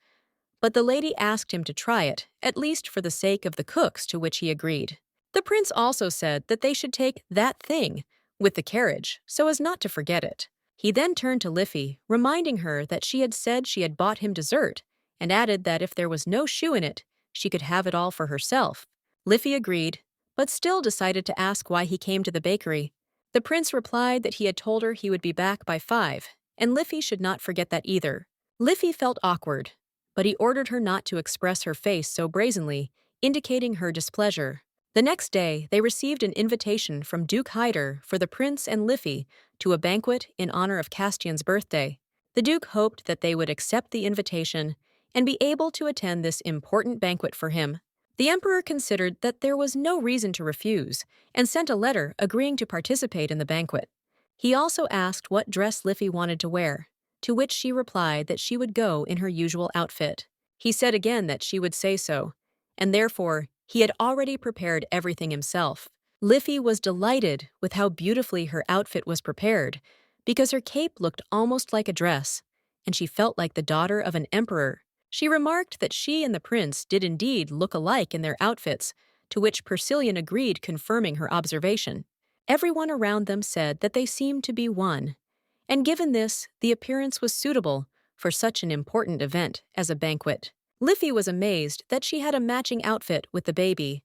but the lady asked him to try it, at least for the sake of the cooks, to which he agreed. The prince also said that they should take that thing with the carriage so as not to forget it. He then turned to Liffey, reminding her that she had said she had bought him dessert, and added that if there was no shoe in it, she could have it all for herself. Liffey agreed, but still decided to ask why he came to the bakery. The prince replied that he had told her he would be back by 5, and Liffey should not forget that either. Liffey felt awkward, but he ordered her not to express her face so brazenly, indicating her displeasure. The next day, they received an invitation from Duke Hyder for the prince and Liffey to a banquet in honor of Castian's birthday. The duke hoped that they would accept the invitation and be able to attend this important banquet for him. The emperor considered that there was no reason to refuse and sent a letter agreeing to participate in the banquet. He also asked what dress Liffey wanted to wear, to which she replied that she would go in her usual outfit. He said again that she would say so, and therefore he had already prepared everything himself. Liffey was delighted with how beautifully her outfit was prepared, because her cape looked almost like a dress, and she felt like the daughter of an emperor. She remarked that she and the prince did indeed look alike in their outfits, to which Persilian agreed, confirming her observation. Everyone around them said that they seemed to be one, and given this, the appearance was suitable for such an important event as a banquet. Liffey was amazed that she had a matching outfit with the baby.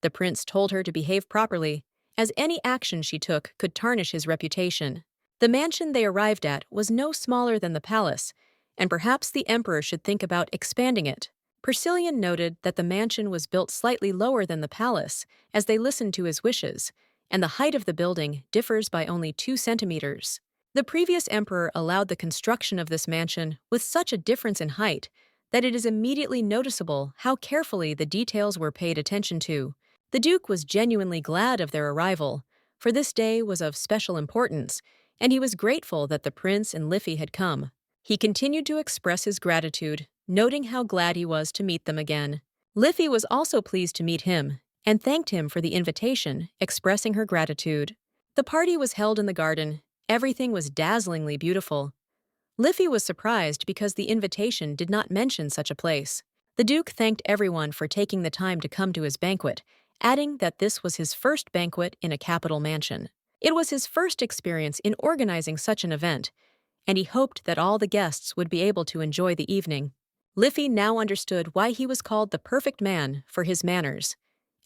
The prince told her to behave properly as any action she took could tarnish his reputation. The mansion they arrived at was no smaller than the palace, and perhaps the emperor should think about expanding it. Persilian noted that the mansion was built slightly lower than the palace as they listened to his wishes, and the height of the building differs by only 2 centimeters. The previous emperor allowed the construction of this mansion with such a difference in height that it is immediately noticeable how carefully the details were paid attention to. The Duke was genuinely glad of their arrival, for this day was of special importance, and he was grateful that the prince and Liffey had come. He continued to express his gratitude, noting how glad he was to meet them again. Liffey was also pleased to meet him, and thanked him for the invitation, expressing her gratitude. The party was held in the garden. Everything was dazzlingly beautiful. Liffey was surprised because the invitation did not mention such a place. The Duke thanked everyone for taking the time to come to his banquet, adding that this was his first banquet in a capital mansion. It was his first experience in organizing such an event, and he hoped that all the guests would be able to enjoy the evening. Liffey now understood why he was called the perfect man for his manners,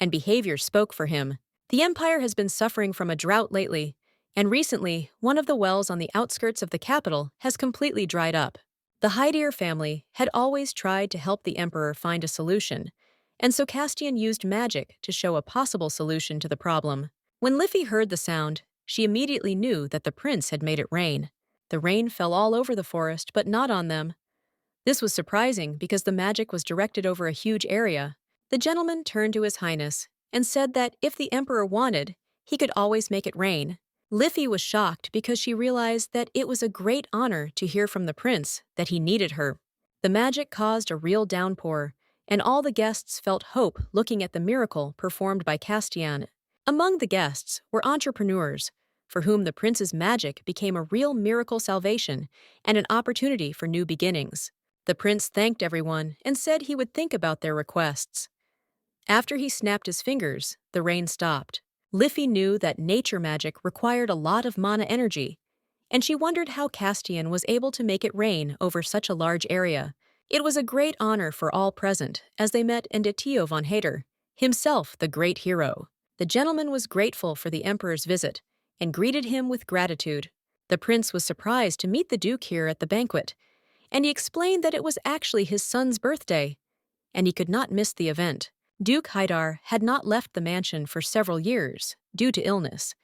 and behavior spoke for him. The empire has been suffering from a drought lately, and recently one of the wells on the outskirts of the capital has completely dried up. The Hydeir family had always tried to help the emperor find a solution, and so Castian used magic to show a possible solution to the problem. When Liffey heard the sound, she immediately knew that the prince had made it rain. The rain fell all over the forest, but not on them. This was surprising because the magic was directed over a huge area. The gentleman turned to His Highness and said that if the emperor wanted, he could always make it rain. Liffey was shocked because she realized that it was a great honor to hear from the prince that he needed her. The magic caused a real downpour, and all the guests felt hope looking at the miracle performed by Castian. Among the guests were entrepreneurs, for whom the prince's magic became a real miracle salvation and an opportunity for new beginnings. The prince thanked everyone and said he would think about their requests. After he snapped his fingers, the rain stopped. Liffey knew that nature magic required a lot of mana energy, and she wondered how Castian was able to make it rain over such a large area. It was a great honor for all present as they met Enditio von Hader, himself the great hero. The gentleman was grateful for the emperor's visit and greeted him with gratitude. The prince was surprised to meet the Duke here at the banquet, and he explained that it was actually his son's birthday, and he could not miss the event. Duke Hydeir had not left the mansion for several years due to illness,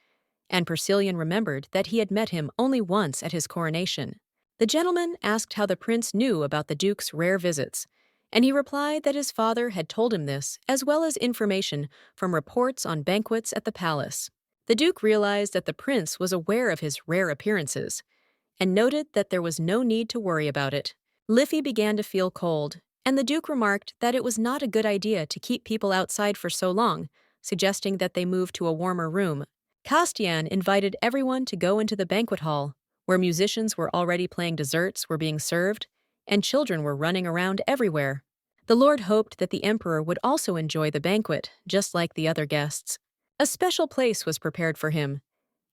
and Persilian remembered that he had met him only once at his coronation. The gentleman asked how the prince knew about the Duke's rare visits, and he replied that his father had told him this, as well as information from reports on banquets at the palace. The Duke realized that the prince was aware of his rare appearances, and noted that there was no need to worry about it. Liffey began to feel cold, and the Duke remarked that it was not a good idea to keep people outside for so long, suggesting that they move to a warmer room. Castian invited everyone to go into the banquet hall, where musicians were already playing, desserts were being served, and children were running around everywhere. The Lord hoped that the emperor would also enjoy the banquet, just like the other guests. A special place was prepared for him,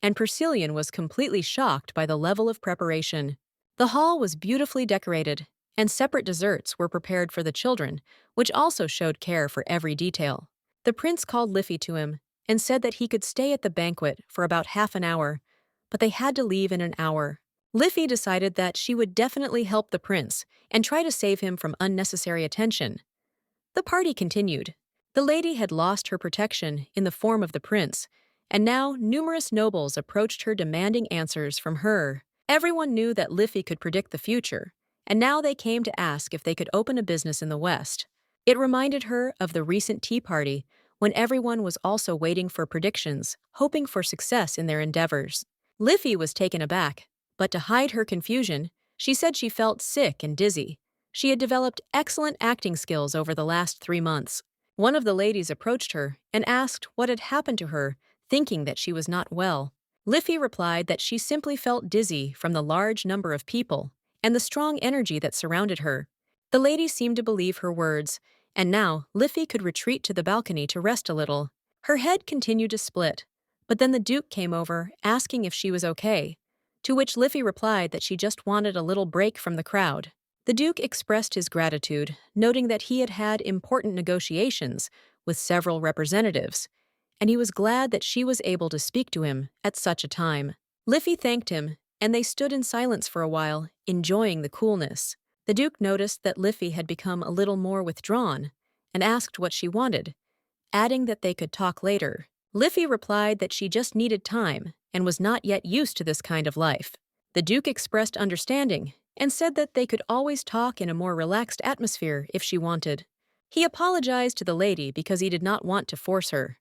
and Persilian was completely shocked by the level of preparation. The hall was beautifully decorated, and separate desserts were prepared for the children, which also showed care for every detail. The prince called Liffey to him and said that he could stay at the banquet for about half an hour, but they had to leave in an hour. Liffey decided that she would definitely help the prince and try to save him from unnecessary attention. The party continued. The lady had lost her protection in the form of the prince, and now numerous nobles approached her demanding answers from her. Everyone knew that Liffey could predict the future, and now they came to ask if they could open a business in the West. It reminded her of the recent Tea Party, when everyone was also waiting for predictions, hoping for success in their endeavors. Liffey was taken aback, but to hide her confusion, she said she felt sick and dizzy. She had developed excellent acting skills over the last 3 months. One of the ladies approached her and asked what had happened to her, thinking that she was not well. Liffey replied that she simply felt dizzy from the large number of people and the strong energy that surrounded her. The lady seemed to believe her words, and now Liffey could retreat to the balcony to rest a little. Her head continued to split, but then the Duke came over, asking if she was okay, to which Liffey replied that she just wanted a little break from the crowd. The Duke expressed his gratitude, noting that he had had important negotiations with several representatives, and he was glad that she was able to speak to him at such a time. Liffey thanked him, and they stood in silence for a while, enjoying the coolness. The Duke noticed that Liffey had become a little more withdrawn and asked what she wanted, adding that they could talk later. Liffey replied that she just needed time and was not yet used to this kind of life. The Duke expressed understanding and said that they could always talk in a more relaxed atmosphere if she wanted. He apologized to the lady because he did not want to force her.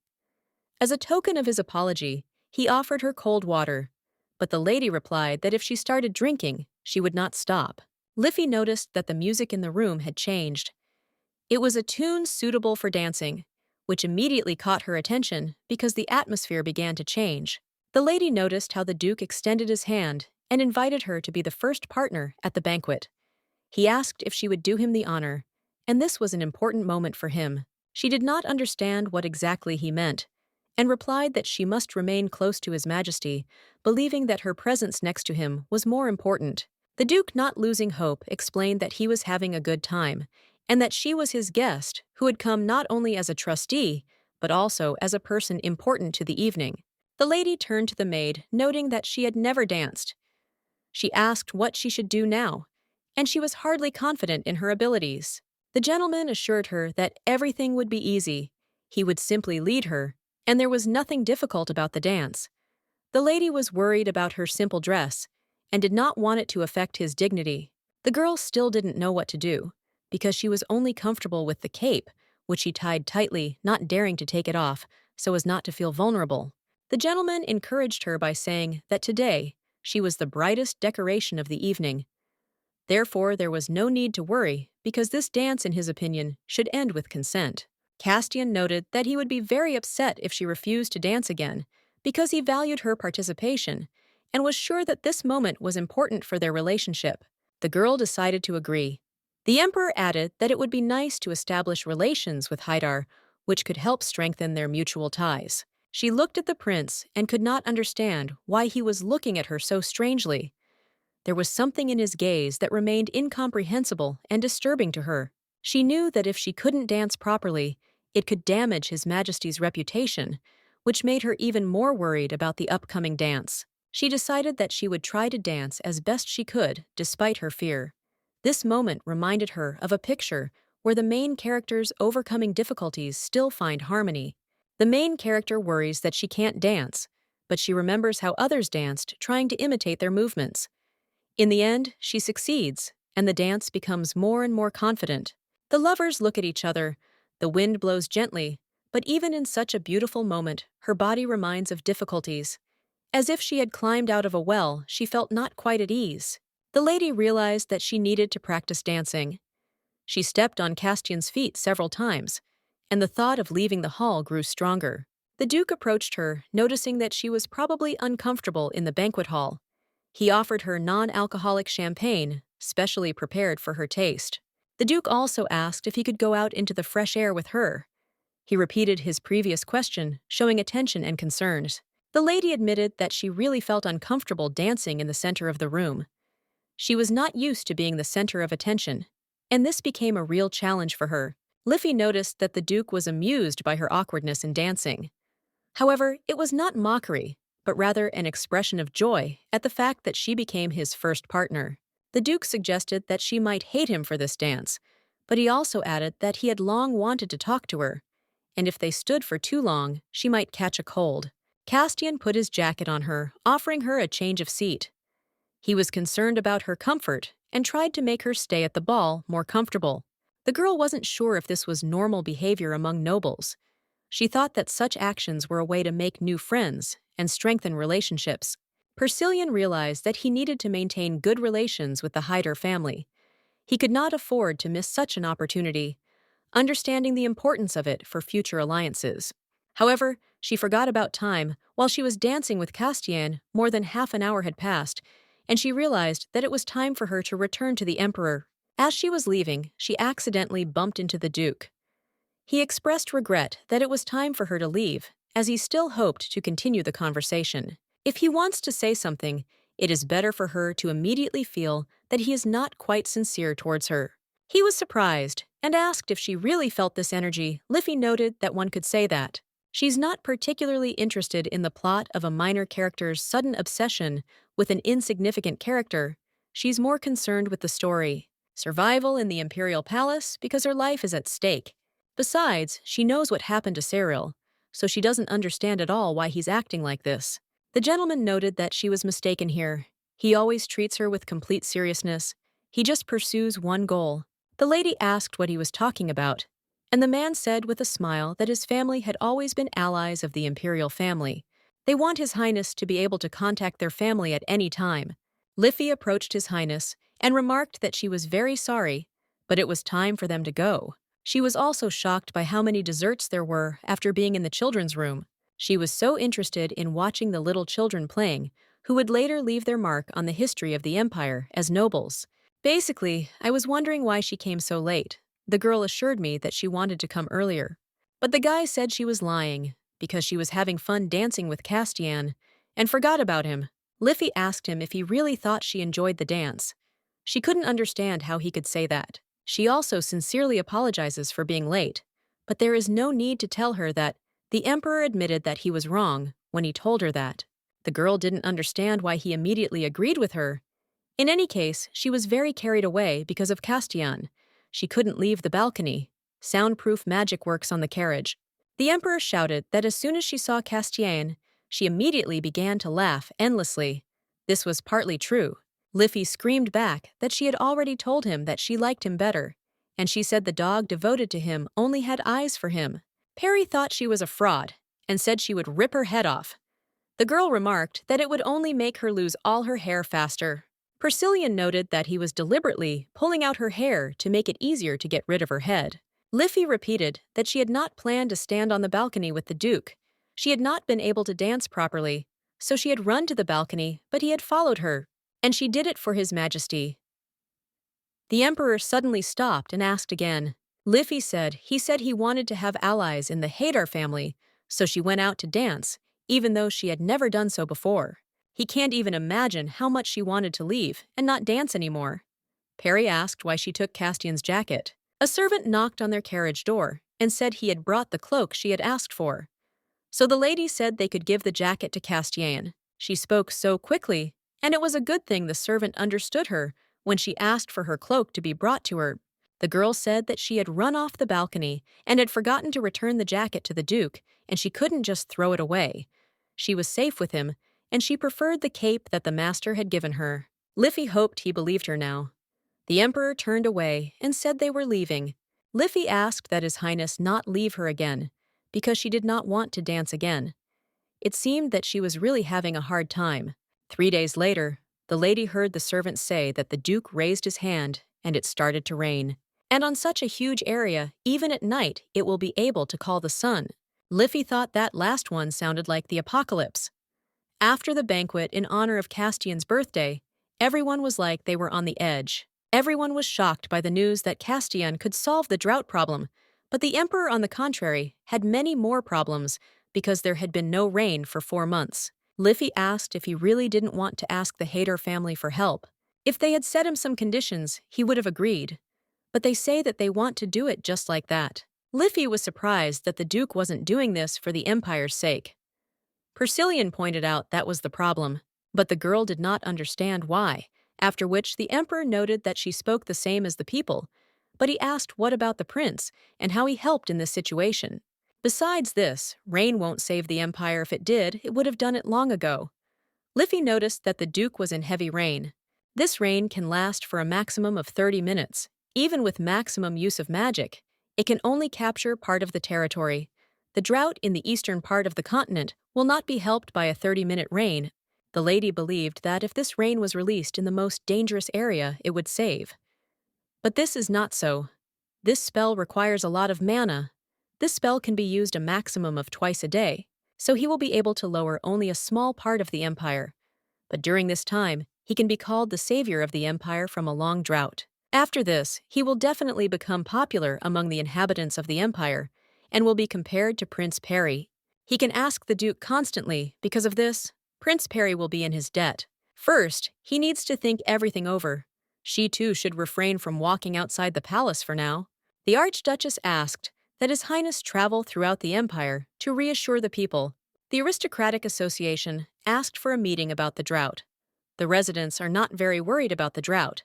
As a token of his apology, he offered her cold water, but the lady replied that if she started drinking, she would not stop. Liffey noticed that the music in the room had changed. It was a tune suitable for dancing, which immediately caught her attention because the atmosphere began to change. The lady noticed how the Duke extended his hand and invited her to be the first partner at the banquet. He asked if she would do him the honor, and this was an important moment for him. She did not understand what exactly he meant, and replied that she must remain close to His Majesty, believing that her presence next to him was more important. The Duke, not losing hope, explained that he was having a good time, and that she was his guest, who had come not only as a trustee, but also as a person important to the evening. The lady turned to the maid, noting that she had never danced. She asked what she should do now, and she was hardly confident in her abilities. The gentleman assured her that everything would be easy. He would simply lead her, and there was nothing difficult about the dance. The lady was worried about her simple dress and did not want it to affect his dignity. The girl still didn't know what to do, because she was only comfortable with the cape, which she tied tightly, not daring to take it off, so as not to feel vulnerable. The gentleman encouraged her by saying that today she was the brightest decoration of the evening. Therefore, there was no need to worry, because this dance, in his opinion, should end with consent. Castian noted that he would be very upset if she refused to dance again, because he valued her participation and was sure that this moment was important for their relationship. The girl decided to agree. The Emperor added that it would be nice to establish relations with Haidar, which could help strengthen their mutual ties. She looked at the prince and could not understand why he was looking at her so strangely. There was something in his gaze that remained incomprehensible and disturbing to her. She knew that if she couldn't dance properly, it could damage His Majesty's reputation, which made her even more worried about the upcoming dance. She decided that she would try to dance as best she could, despite her fear. This moment reminded her of a picture where the main characters overcoming difficulties still find harmony. The main character worries that she can't dance, but she remembers how others danced, trying to imitate their movements. In the end, she succeeds, and the dance becomes more and more confident. The lovers look at each other. The wind blows gently, but even in such a beautiful moment, her body reminds of difficulties. As if she had climbed out of a well, she felt not quite at ease. The lady realized that she needed to practice dancing. She stepped on Castian's feet several times, and the thought of leaving the hall grew stronger. The Duke approached her, noticing that she was probably uncomfortable in the banquet hall. He offered her non-alcoholic champagne, specially prepared for her taste. The Duke also asked if he could go out into the fresh air with her. He repeated his previous question, showing attention and concerns. The lady admitted that she really felt uncomfortable dancing in the center of the room. She was not used to being the center of attention, and this became a real challenge for her. Liffey noticed that the Duke was amused by her awkwardness in dancing. However, it was not mockery, but rather an expression of joy at the fact that she became his first partner. The Duke suggested that she might hate him for this dance, but he also added that he had long wanted to talk to her, and if they stood for too long, she might catch a cold. Castian put his jacket on her, offering her a change of seat. He was concerned about her comfort and tried to make her stay at the ball more comfortable. The girl wasn't sure if this was normal behavior among nobles. She thought that such actions were a way to make new friends and strengthen relationships. Persilian realized that he needed to maintain good relations with the Haidar family. He could not afford to miss such an opportunity, understanding the importance of it for future alliances. However, she forgot about time. While she was dancing with Castian, more than half an hour had passed, and she realized that it was time for her to return to the Emperor. As she was leaving, she accidentally bumped into the Duke. He expressed regret that it was time for her to leave, as he still hoped to continue the conversation. If he wants to say something, it is better for her to immediately feel that he is not quite sincere towards her. He was surprised and asked if she really felt this energy. Liffey noted that one could say that. She's not particularly interested in the plot of a minor character's sudden obsession with an insignificant character. She's more concerned with the story. Survival in the Imperial Palace because her life is at stake. Besides, she knows what happened to Cyril, so she doesn't understand at all why he's acting like this. The gentleman noted that she was mistaken here. He always treats her with complete seriousness. He just pursues one goal. The lady asked what he was talking about, and the man said with a smile that his family had always been allies of the imperial family. They want His Highness to be able to contact their family at any time. Liffey approached His Highness and remarked that she was very sorry, but it was time for them to go. She was also shocked by how many desserts there were after being in the children's room. She was so interested in watching the little children playing, who would later leave their mark on the history of the empire as nobles. Basically, I was wondering why she came so late. The girl assured me that she wanted to come earlier. But the guy said she was lying, because she was having fun dancing with Castian, and forgot about him. Liffey asked him if he really thought she enjoyed the dance. She couldn't understand how he could say that. She also sincerely apologizes for being late, but there is no need to tell her that the Emperor admitted that he was wrong when he told her that. The girl didn't understand why he immediately agreed with her. In any case, she was very carried away because of Castian. She couldn't leave the balcony. Soundproof magic works on the carriage. The Emperor shouted that as soon as she saw Castian, she immediately began to laugh endlessly. This was partly true. Liffey screamed back that she had already told him that she liked him better, and she said the dog devoted to him only had eyes for him. Perry thought she was a fraud and said she would rip her head off. The girl remarked that it would only make her lose all her hair faster. Persilian noted that he was deliberately pulling out her hair to make it easier to get rid of her head. Liffey repeated that she had not planned to stand on the balcony with the Duke. She had not been able to dance properly, so she had run to the balcony, but he had followed her, and she did it for His Majesty. The Emperor suddenly stopped and asked again. Liffey said he wanted to have allies in the Hadar family, so she went out to dance, even though she had never done so before. He can't even imagine how much she wanted to leave and not dance anymore. Perry asked why she took Castian's jacket. A servant knocked on their carriage door and said he had brought the cloak she had asked for. So the lady said they could give the jacket to Castian. She spoke so quickly, and it was a good thing the servant understood her when she asked for her cloak to be brought to her. The girl said that she had run off the balcony and had forgotten to return the jacket to the Duke, and she couldn't just throw it away. She was safe with him, and she preferred the cape that the master had given her. Liffey hoped he believed her now. The Emperor turned away and said they were leaving. Liffey asked that His Highness not leave her again, because she did not want to dance again. It seemed that she was really having a hard time. 3 days later, the lady heard the servant say that the Duke raised his hand and it started to rain. And on such a huge area, even at night, it will be able to call the sun. Liffey thought that last one sounded like the apocalypse. After the banquet in honor of Castian's birthday, everyone was like they were on the edge. Everyone was shocked by the news that Castian could solve the drought problem, but the Emperor, on the contrary, had many more problems because there had been no rain for 4 months. Liffey asked if he really didn't want to ask the Hadar family for help. If they had set him some conditions, he would have agreed. But they say that they want to do it just like that. Liffey was surprised that the Duke wasn't doing this for the Empire's sake. Persilian pointed out that was the problem, but the girl did not understand why, after which the Emperor noted that she spoke the same as the people, but he asked what about the prince and how he helped in this situation. Besides this, rain won't save the Empire. If it did, it would have done it long ago. Liffey noticed that the Duke was in heavy rain. This rain can last for a maximum of 30 minutes. Even with maximum use of magic, it can only capture part of the territory. The drought in the eastern part of the continent will not be helped by a 30-minute rain. The lady believed that if this rain was released in the most dangerous area, it would save. But this is not so. This spell requires a lot of mana. This spell can be used a maximum of twice a day, so he will be able to lower only a small part of the Empire. But during this time, he can be called the savior of the Empire from a long drought. After this, he will definitely become popular among the inhabitants of the Empire, and will be compared to Prince Perry. He can ask the Duke constantly. Because of this, Prince Perry will be in his debt. First, he needs to think everything over. She too should refrain from walking outside the palace for now. The Archduchess asked that His Highness travel throughout the empire to reassure the people. The aristocratic association asked for a meeting about the drought. The residents are not very worried about the drought.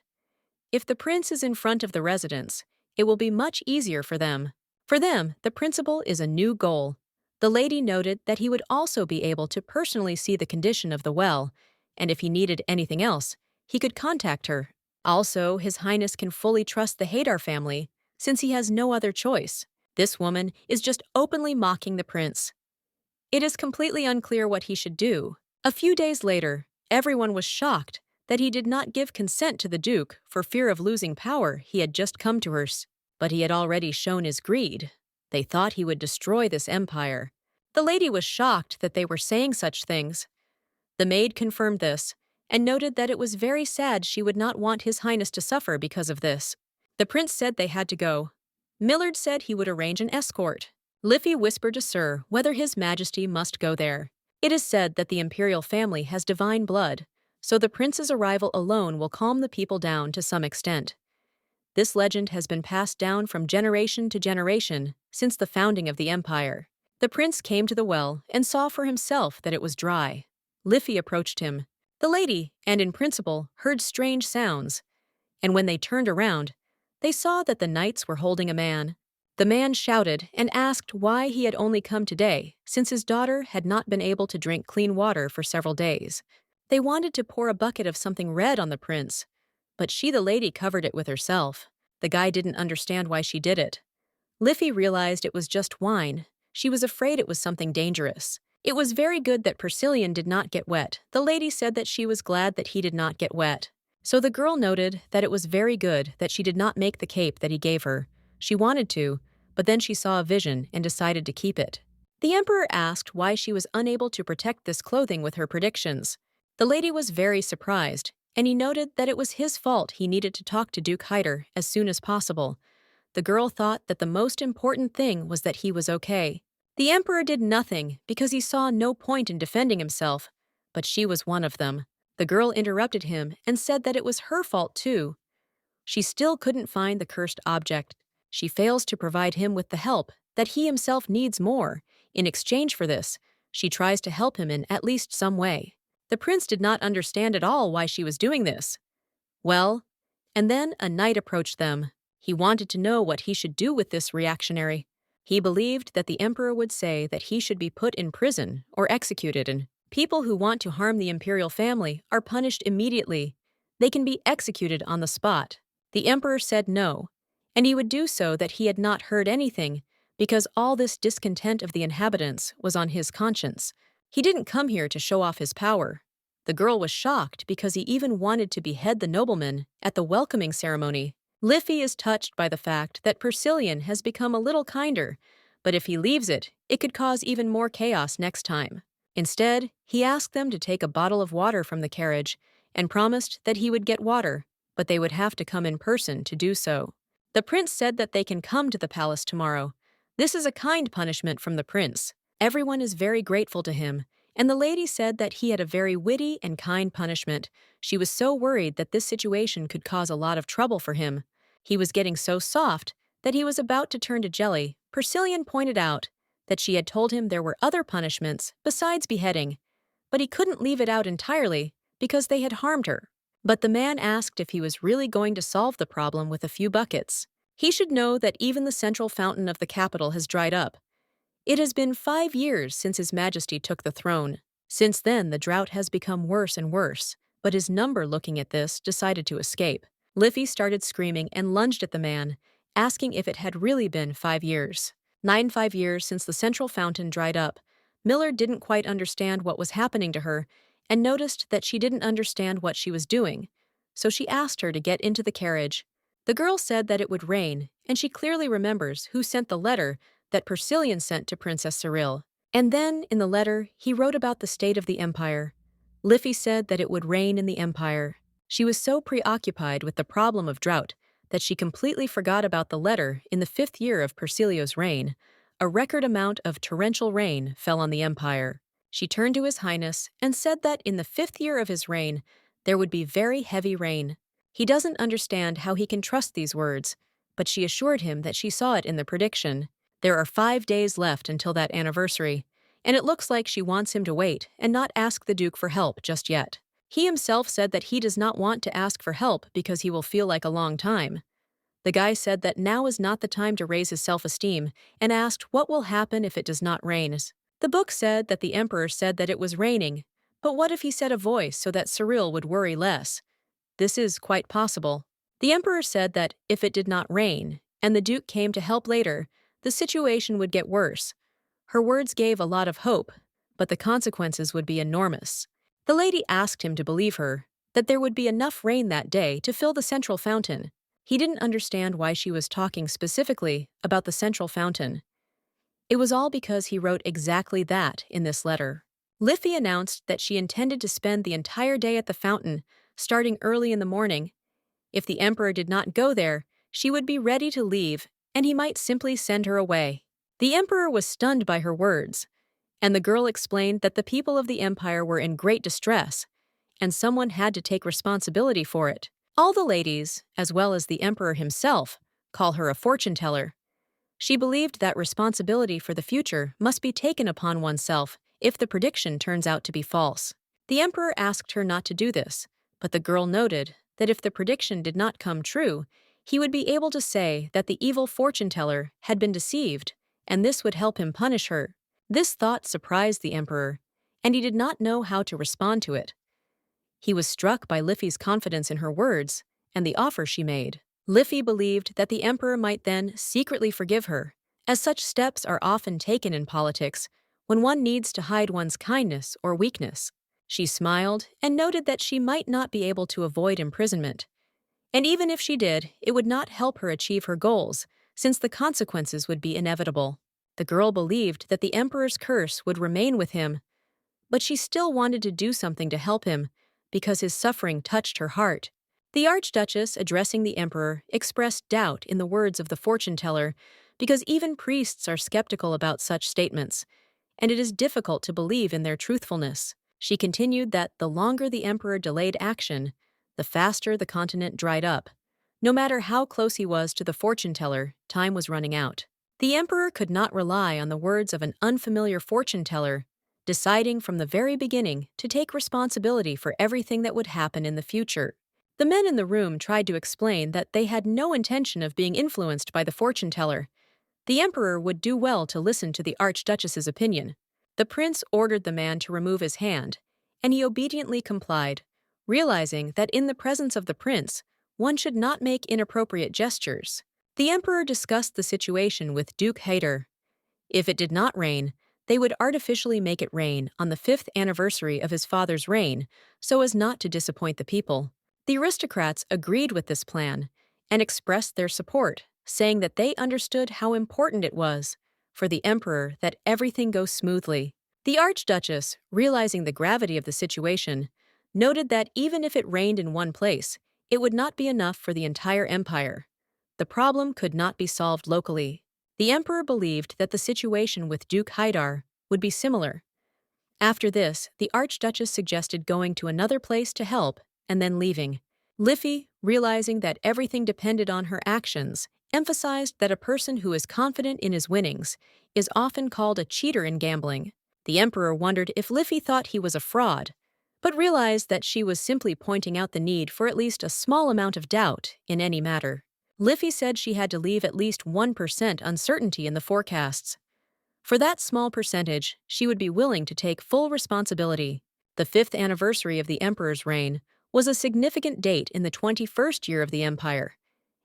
If the prince is in front of the residents, it will be much easier for them. For them, the principal is a new goal. The lady noted that he would also be able to personally see the condition of the well, and if he needed anything else, he could contact her. Also, His Highness can fully trust the Hadar family, since he has no other choice. This woman is just openly mocking the prince. It is completely unclear what he should do. A few days later, everyone was shocked that he did not give consent to the Duke for fear of losing power he had just come to her. But he had already shown his greed. They thought he would destroy this empire. The lady was shocked that they were saying such things. The maid confirmed this and noted that it was very sad she would not want His Highness to suffer because of this. The prince said they had to go. Millard said he would arrange an escort. Liffey whispered to Sir whether His Majesty must go there. It is said that the imperial family has divine blood, so the prince's arrival alone will calm the people down to some extent. This legend has been passed down from generation to generation since the founding of the empire. The prince came to the well and saw for himself that it was dry. Liffey approached him. The lady, and in principle, heard strange sounds, and when they turned around, they saw that the knights were holding a man. The man shouted and asked why he had only come today, since his daughter had not been able to drink clean water for several days. They wanted to pour a bucket of something red on the prince, but she, the lady, covered it with herself. The guy didn't understand why she did it. Liffey realized it was just wine. She was afraid it was something dangerous. It was very good that Persilian did not get wet. The lady said that she was glad that he did not get wet. So the girl noted that it was very good that she did not make the cape that he gave her. She wanted to, but then she saw a vision and decided to keep it. The emperor asked why she was unable to protect this clothing with her predictions. The lady was very surprised, and he noted that it was his fault he needed to talk to Duke Hyder as soon as possible. The girl thought that the most important thing was that he was okay. The emperor did nothing because he saw no point in defending himself, but she was one of them. The girl interrupted him and said that it was her fault too. She still couldn't find the cursed object. She fails to provide him with the help that he himself needs more. In exchange for this, she tries to help him in at least some way. The prince did not understand at all why she was doing this. Well, and then a knight approached them. He wanted to know what he should do with this reactionary. He believed that the emperor would say that he should be put in prison or executed, and people who want to harm the imperial family are punished immediately. They can be executed on the spot. The emperor said no, and he would do so that he had not heard anything, because all this discontent of the inhabitants was on his conscience. He didn't come here to show off his power. The girl was shocked because he even wanted to behead the nobleman at the welcoming ceremony. Liffey is touched by the fact that Persilian has become a little kinder, but if he leaves it, it could cause even more chaos next time. Instead, he asked them to take a bottle of water from the carriage and promised that he would get water, but they would have to come in person to do so. The prince said that they can come to the palace tomorrow. This is a kind punishment from the prince. Everyone is very grateful to him, and the lady said that he had a very witty and kind punishment. She was so worried that this situation could cause a lot of trouble for him. He was getting so soft that he was about to turn to jelly. Persilian pointed out that she had told him there were other punishments besides beheading, but he couldn't leave it out entirely because they had harmed her. But the man asked if he was really going to solve the problem with a few buckets. He should know that even the central fountain of the capital has dried up. It has been 5 years since His Majesty took the throne. Since then, the drought has become worse and worse, but his number, looking at this, decided to escape. Liffey started screaming and lunged at the man, asking if it had really been 5 years. 5 years since the central fountain dried up. Millard didn't quite understand what was happening to her and noticed that she didn't understand what she was doing, so she asked her to get into the carriage. The girl said that it would rain, and she clearly remembers who sent the letter that Persilian sent to Princess Cyril. And then, in the letter, he wrote about the state of the empire. Liffey said that it would rain in the empire. She was so preoccupied with the problem of drought that she completely forgot about the letter. In the 5th year of Persilio's reign, a record amount of torrential rain fell on the empire. She turned to His Highness and said that in the 5th year of his reign, there would be very heavy rain. He doesn't understand how he can trust these words, but she assured him that she saw it in the prediction. There are 5 days left until that anniversary, and it looks like she wants him to wait and not ask the Duke for help just yet. He himself said that he does not want to ask for help because he will feel like a long time. The guy said that now is not the time to raise his self-esteem and asked what will happen if it does not rain. The book said that the emperor said that it was raining, but what if he said a voice so that Cyril would worry less? This is quite possible. The emperor said that if it did not rain, and the Duke came to help later, the situation would get worse. Her words gave a lot of hope, but the consequences would be enormous. The lady asked him to believe her, that there would be enough rain that day to fill the central fountain. He didn't understand why she was talking specifically about the central fountain. It was all because he wrote exactly that in this letter. Liffey announced that she intended to spend the entire day at the fountain, starting early in the morning. If the emperor did not go there, she would be ready to leave, and he might simply send her away. The emperor was stunned by her words, and the girl explained that the people of the empire were in great distress, and someone had to take responsibility for it. All the ladies, as well as the emperor himself, call her a fortune teller. She believed that responsibility for the future must be taken upon oneself if the prediction turns out to be false. The emperor asked her not to do this, but the girl noted that if the prediction did not come true, he would be able to say that the evil fortune teller had been deceived, and this would help him punish her. This thought surprised the emperor, and he did not know how to respond to it. He was struck by Liffey's confidence in her words and the offer she made. Liffey believed that the emperor might then secretly forgive her, as such steps are often taken in politics when one needs to hide one's kindness or weakness. She smiled and noted that she might not be able to avoid imprisonment. And even if she did, it would not help her achieve her goals, since the consequences would be inevitable. The girl believed that the emperor's curse would remain with him, but she still wanted to do something to help him because his suffering touched her heart. The archduchess, addressing the emperor, expressed doubt in the words of the fortune teller because even priests are skeptical about such statements, and it is difficult to believe in their truthfulness. She continued that the longer the emperor delayed action, the faster the continent dried up. No matter how close he was to the fortune teller, time was running out. The emperor could not rely on the words of an unfamiliar fortune teller, deciding from the very beginning to take responsibility for everything that would happen in the future. The men in the room tried to explain that they had no intention of being influenced by the fortune teller. The emperor would do well to listen to the archduchess's opinion. The prince ordered the man to remove his hand, and he obediently complied, realizing that in the presence of the prince, one should not make inappropriate gestures. The emperor discussed the situation with Duke Hyder. If it did not rain, they would artificially make it rain on the 5th anniversary of his father's reign so as not to disappoint the people. The aristocrats agreed with this plan and expressed their support, saying that they understood how important it was for the emperor that everything go smoothly. The archduchess, realizing the gravity of the situation, noted that even if it rained in one place, it would not be enough for the entire empire. The problem could not be solved locally. The emperor believed that the situation with Duke Haidar would be similar. After this, the archduchess suggested going to another place to help and then leaving. Liffey, realizing that everything depended on her actions, emphasized that a person who is confident in his winnings is often called a cheater in gambling. The emperor wondered if Liffey thought he was a fraud, but realized that she was simply pointing out the need for at least a small amount of doubt in any matter. Liffey said she had to leave at least 1% uncertainty in the forecasts. For that small percentage, she would be willing to take full responsibility. The 5th anniversary of the emperor's reign was a significant date in the 21st year of the empire,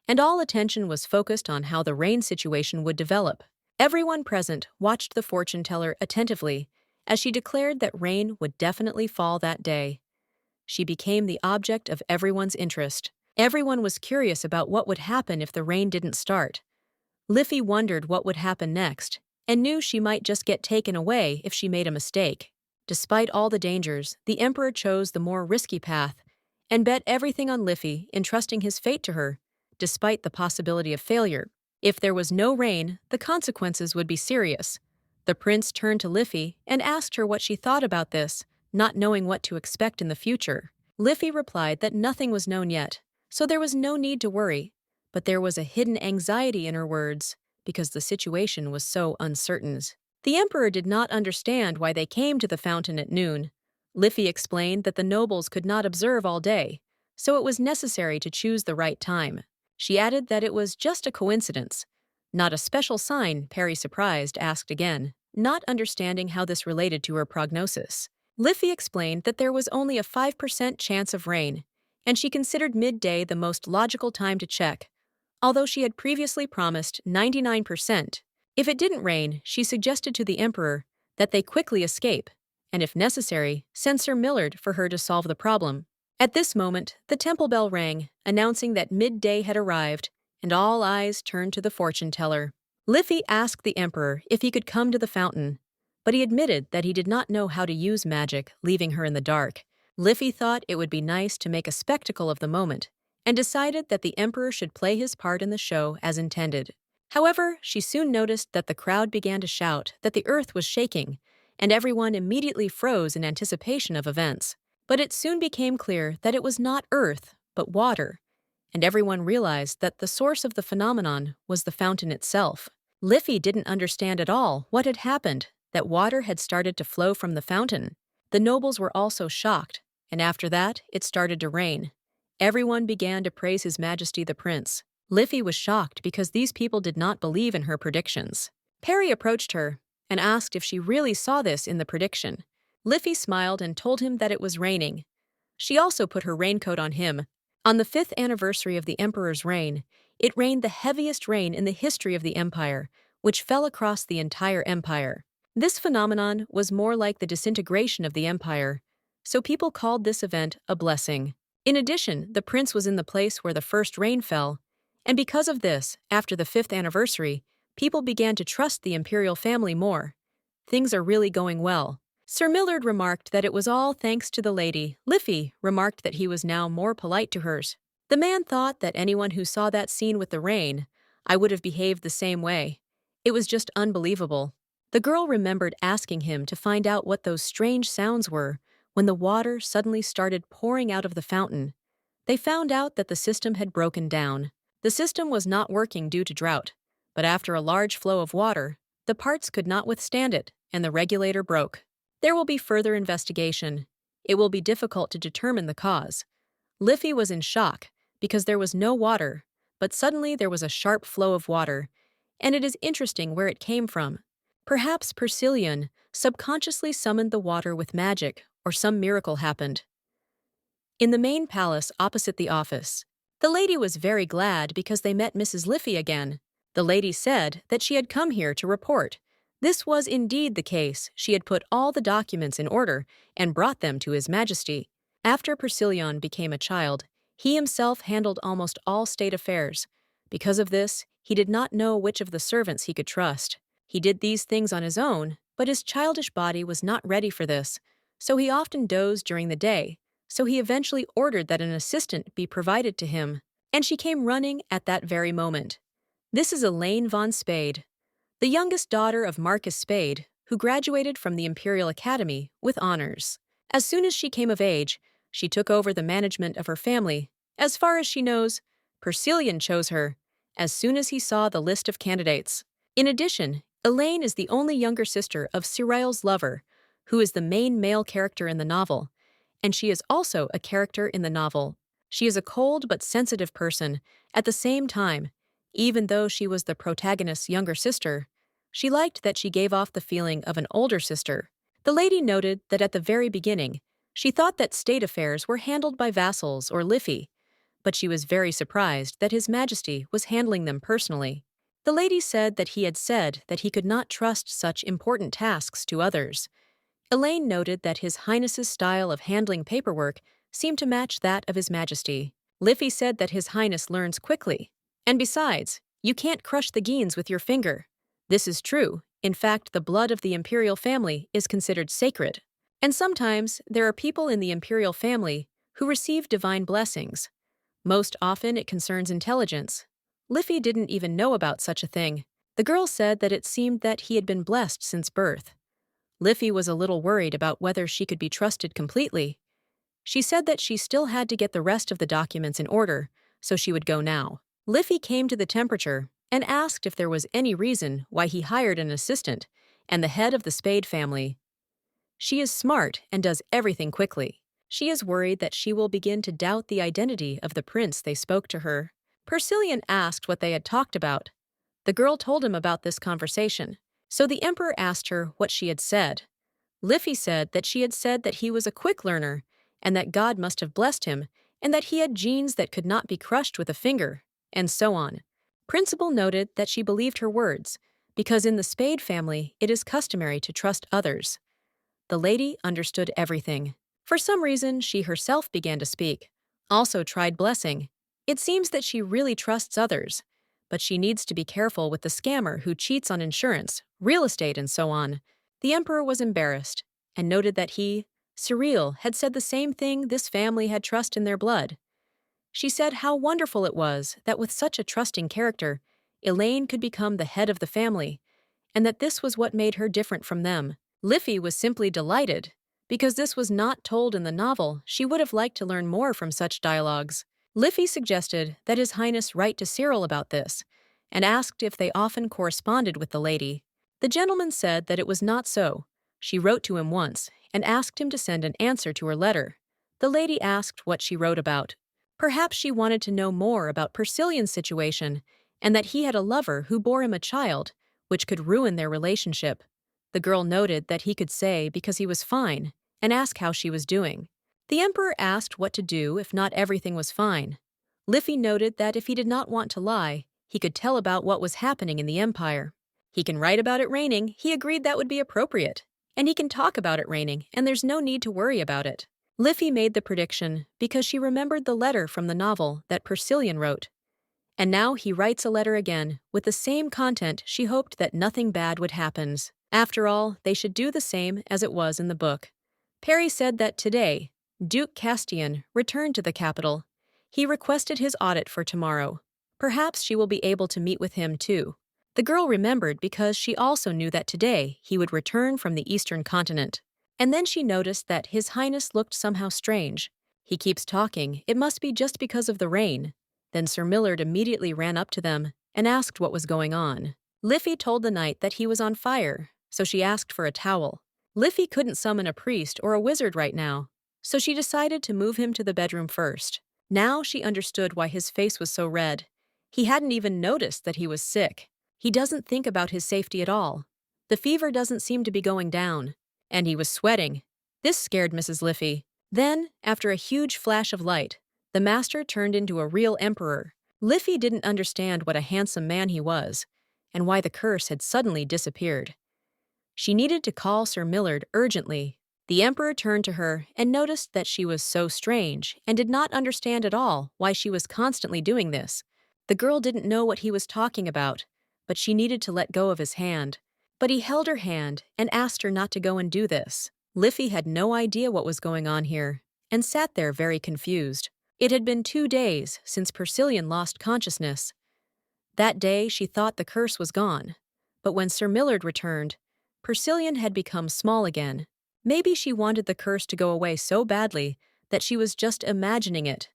and all attention was focused on how the rain situation would develop. Everyone present watched the fortune teller attentively as she declared that rain would definitely fall that day. She became the object of everyone's interest. Everyone was curious about what would happen if the rain didn't start. Liffey wondered what would happen next and knew she might just get taken away if she made a mistake. Despite all the dangers, the emperor chose the more risky path and bet everything on Liffey, entrusting his fate to her, despite the possibility of failure. If there was no rain, the consequences would be serious. The prince turned to Liffey and asked her what she thought about this, not knowing what to expect in the future. Liffey replied that nothing was known yet, so there was no need to worry, but there was a hidden anxiety in her words because the situation was so uncertain. The emperor did not understand why they came to the fountain at noon. Liffey explained that the nobles could not observe all day, so it was necessary to choose the right time. She added that it was just a coincidence, not a special sign. Perry, surprised, asked again, not understanding how this related to her prognosis. Liffey explained that there was only a 5% chance of rain, and she considered midday the most logical time to check, although she had previously promised 99%. If it didn't rain, she suggested to the emperor that they quickly escape, and if necessary, send Sir Millard for her to solve the problem. At this moment, the temple bell rang, announcing that midday had arrived, and all eyes turned to the fortune-teller. Liffey asked the emperor if he could come to the fountain, but he admitted that he did not know how to use magic, leaving her in the dark. Liffey thought it would be nice to make a spectacle of the moment, and decided that the emperor should play his part in the show as intended. However, she soon noticed that the crowd began to shout that the earth was shaking, and everyone immediately froze in anticipation of events. But it soon became clear that it was not earth, but water, and everyone realized that the source of the phenomenon was the fountain itself. Liffey didn't understand at all what had happened, that water had started to flow from the fountain. The nobles were also shocked, and after that, it started to rain. Everyone began to praise His Majesty the Prince. Liffey was shocked because these people did not believe in her predictions. Perry approached her and asked if she really saw this in the prediction. Liffey smiled and told him that it was raining. She also put her raincoat on him. On the 5th anniversary of the emperor's reign, it rained the heaviest rain in the history of the empire, which fell across the entire empire. This phenomenon was more like the disintegration of the empire, so people called this event a blessing. In addition, the prince was in the place where the first rain fell, and because of this, after the 5th anniversary, people began to trust the imperial family more. Things are really going well. Sir Millard remarked that it was all thanks to the lady. Liffey remarked that he was now more polite to hers. The man thought that anyone who saw that scene with the rain, I would have behaved the same way. It was just unbelievable. The girl remembered asking him to find out what those strange sounds were when the water suddenly started pouring out of the fountain. They found out that the system had broken down. The system was not working due to drought, but after a large flow of water, the parts could not withstand it, and the regulator broke. There will be further investigation. It will be difficult to determine the cause. Liffey was in shock because there was no water, but suddenly there was a sharp flow of water, and it is interesting where it came from. Perhaps Persilion subconsciously summoned the water with magic, or some miracle happened. In the main palace opposite the office, the lady was very glad because they met Mrs. Liffey again. The lady said that she had come here to report. This was indeed the case. She had put all the documents in order and brought them to His Majesty. After Persilion became a child, he himself handled almost all state affairs. Because of this, he did not know which of the servants he could trust. He did these things on his own, but his childish body was not ready for this, so he often dozed during the day. So he eventually ordered that an assistant be provided to him, and she came running at that very moment. This is Elaine von Spade, the youngest daughter of Marcus Spade, who graduated from the Imperial Academy with honors. As soon as she came of age, she took over the management of her family. As far as she knows, Persilion chose her, as soon as he saw the list of candidates. In addition, Elaine is the only younger sister of Cyril's lover, who is the main male character in the novel, and she is also a character in the novel. She is a cold but sensitive person. At the same time, even though she was the protagonist's younger sister, she liked that she gave off the feeling of an older sister. The lady noted that at the very beginning, she thought that state affairs were handled by vassals or Liffey, but she was very surprised that His Majesty was handling them personally. The lady said that he had said that he could not trust such important tasks to others. Elaine noted that His Highness's style of handling paperwork seemed to match that of His Majesty. Liffey said that His Highness learns quickly. And besides, you can't crush the Geens with your finger. This is true. In fact, the blood of the imperial family is considered sacred. And sometimes there are people in the imperial family who receive divine blessings. Most often it concerns intelligence. Liffey didn't even know about such a thing. The girl said that it seemed that he had been blessed since birth. Liffey was a little worried about whether she could be trusted completely. She said that she still had to get the rest of the documents in order, so she would go now. Liffey came to the temperature and asked if there was any reason why he hired an assistant and the head of the Spade family. She is smart and does everything quickly. She is worried that she will begin to doubt the identity of the prince they spoke to her. Persilian asked what they had talked about. The girl told him about this conversation, so the emperor asked her what she had said. Liffey said that she had said that he was a quick learner and that God must have blessed him and that he had genes that could not be crushed with a finger, and so on. Principal noted that she believed her words, because in the Spade family it is customary to trust others. The lady understood everything. For some reason, she herself began to speak, also tried blessing. It seems that she really trusts others, but she needs to be careful with the scammer who cheats on insurance, real estate, and so on. The emperor was embarrassed and noted that he, Cyril, had said the same thing this family had trust in their blood. She said how wonderful it was that with such a trusting character, Elaine could become the head of the family, and that this was what made her different from them. Liffey was simply delighted. Because this was not told in the novel, she would have liked to learn more from such dialogues. Liffey suggested that His Highness write to Cyril about this, and asked if they often corresponded with the lady. The gentleman said that it was not so. She wrote to him once, and asked him to send an answer to her letter. The lady asked what she wrote about. Perhaps she wanted to know more about Persilian's situation, and that he had a lover who bore him a child, which could ruin their relationship. The girl noted that he could say because he was fine, and ask how she was doing. The emperor asked what to do if not everything was fine. Liffey noted that if he did not want to lie, he could tell about what was happening in the empire. He can write about it raining, he agreed that would be appropriate. And he can talk about it raining, and there's no need to worry about it. Liffey made the prediction because she remembered the letter from the novel that Persilian wrote. And now he writes a letter again, with the same content she hoped that nothing bad would happen. After all, they should do the same as it was in the book. Perry said that today, Duke Castian returned to the capital. He requested his audit for tomorrow. Perhaps she will be able to meet with him too. The girl remembered because she also knew that today he would return from the eastern continent. And then she noticed that His Highness looked somehow strange. He keeps talking, it must be just because of the rain. Then Sir Millard immediately ran up to them and asked what was going on. Liffey told the knight that he was on fire, so she asked for a towel. Liffey couldn't summon a priest or a wizard right now, so she decided to move him to the bedroom first. Now she understood why his face was so red. He hadn't even noticed that he was sick. He doesn't think about his safety at all. The fever doesn't seem to be going down. And he was sweating. This scared Mrs. Liffey. Then, after a huge flash of light, the master turned into a real emperor. Liffey didn't understand what a handsome man he was, and why the curse had suddenly disappeared. She needed to call Sir Millard urgently. The emperor turned to her and noticed that she was so strange and did not understand at all why she was constantly doing this. The girl didn't know what he was talking about, but she needed to let go of his hand. But he held her hand and asked her not to go and do this. Liffey had no idea what was going on here, and sat there very confused. It had been 2 days since Persilian lost consciousness. That day she thought the curse was gone, but when Sir Millard returned, Persilian had become small again. Maybe she wanted the curse to go away so badly that she was just imagining it,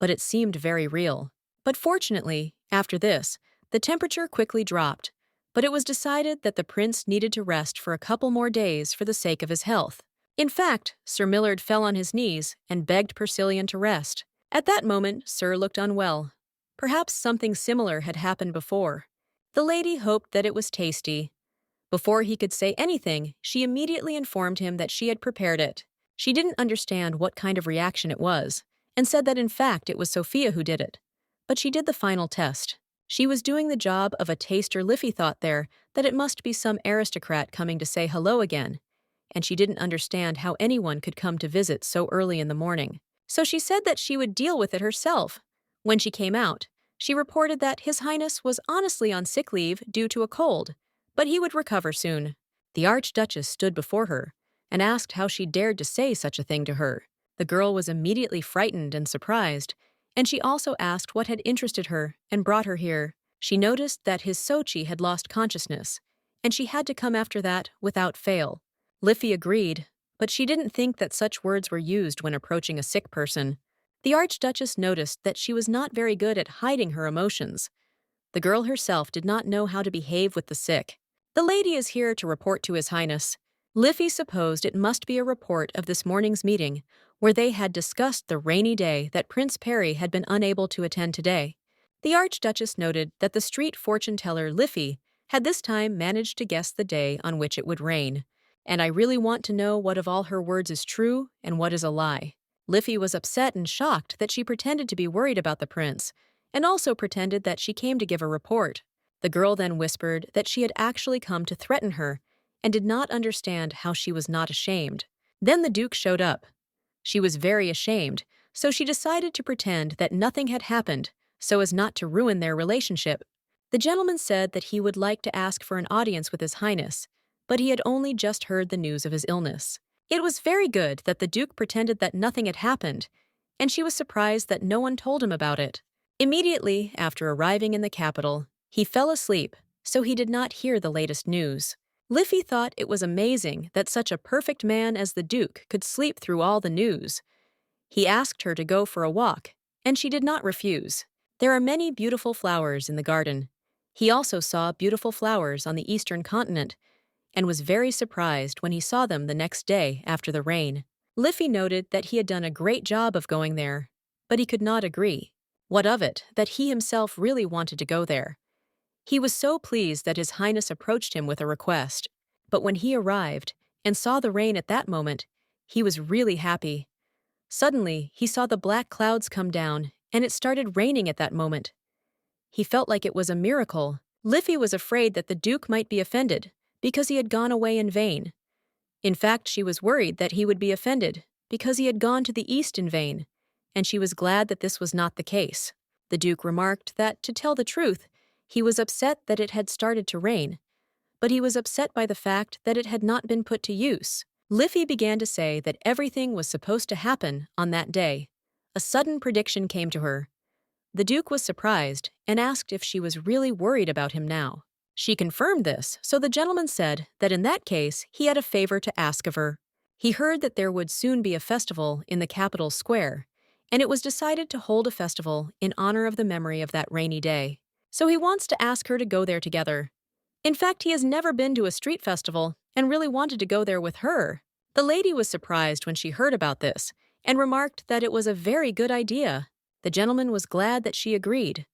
but it seemed very real. But fortunately, after this, the temperature quickly dropped. But it was decided that the prince needed to rest for a couple more days for the sake of his health. In fact, Sir Millard fell on his knees and begged Persilian to rest. At that moment, Sir looked unwell. Perhaps something similar had happened before. The lady hoped that it was tasty. Before he could say anything, she immediately informed him that she had prepared it. She didn't understand what kind of reaction it was, and said that in fact it was Sophia who did it. But she did the final test. She was doing the job of a taster. Liffey thought there that it must be some aristocrat coming to say hello again, and she didn't understand how anyone could come to visit so early in the morning. So she said that she would deal with it herself. When she came out, she reported that His Highness was honestly on sick leave due to a cold, but he would recover soon. The Archduchess stood before her and asked how she dared to say such a thing to her. The girl was immediately frightened and surprised, and she also asked what had interested her and brought her here. She noticed that his Sochi had lost consciousness, and she had to come after that without fail. Liffey agreed, but she didn't think that such words were used when approaching a sick person. The Archduchess noticed that she was not very good at hiding her emotions. The girl herself did not know how to behave with the sick. "The lady is here to report to His Highness." Liffey supposed it must be a report of this morning's meeting, where they had discussed the rainy day that Prince Perry had been unable to attend today. The Archduchess noted that the street fortune-teller Liffey had this time managed to guess the day on which it would rain. "And I really want to know what of all her words is true and what is a lie." Liffey was upset and shocked that she pretended to be worried about the prince, and also pretended that she came to give a report. The girl then whispered that she had actually come to threaten her and did not understand how she was not ashamed. Then the Duke showed up. She was very ashamed, so she decided to pretend that nothing had happened so as not to ruin their relationship. The gentleman said that he would like to ask for an audience with His Highness, but he had only just heard the news of his illness. It was very good that the Duke pretended that nothing had happened, and she was surprised that no one told him about it. Immediately after arriving in the capital, he fell asleep, so he did not hear the latest news. Liffey thought it was amazing that such a perfect man as the Duke could sleep through all the news. He asked her to go for a walk, and she did not refuse. There are many beautiful flowers in the garden. He also saw beautiful flowers on the eastern continent, and was very surprised when he saw them the next day after the rain. Liffey noted that he had done a great job of going there, but he could not agree. What of it that he himself really wanted to go there? He was so pleased that His Highness approached him with a request. But when he arrived and saw the rain at that moment, he was really happy. Suddenly, he saw the black clouds come down, and it started raining at that moment. He felt like it was a miracle. Liffey was afraid that the Duke might be offended because he had gone away in vain. In fact, she was worried that he would be offended because he had gone to the east in vain, and she was glad that this was not the case. The Duke remarked that, to tell the truth, he was upset that it had started to rain, but he was upset by the fact that it had not been put to use. Liffey began to say that everything was supposed to happen on that day. A sudden prediction came to her. The Duke was surprised and asked if she was really worried about him now. She confirmed this, so the gentleman said that in that case he had a favor to ask of her. He heard that there would soon be a festival in the capital square, and it was decided to hold a festival in honor of the memory of that rainy day. So he wants to ask her to go there together. In fact, he has never been to a street festival and really wanted to go there with her. The lady was surprised when she heard about this and remarked that it was a very good idea. The gentleman was glad that she agreed,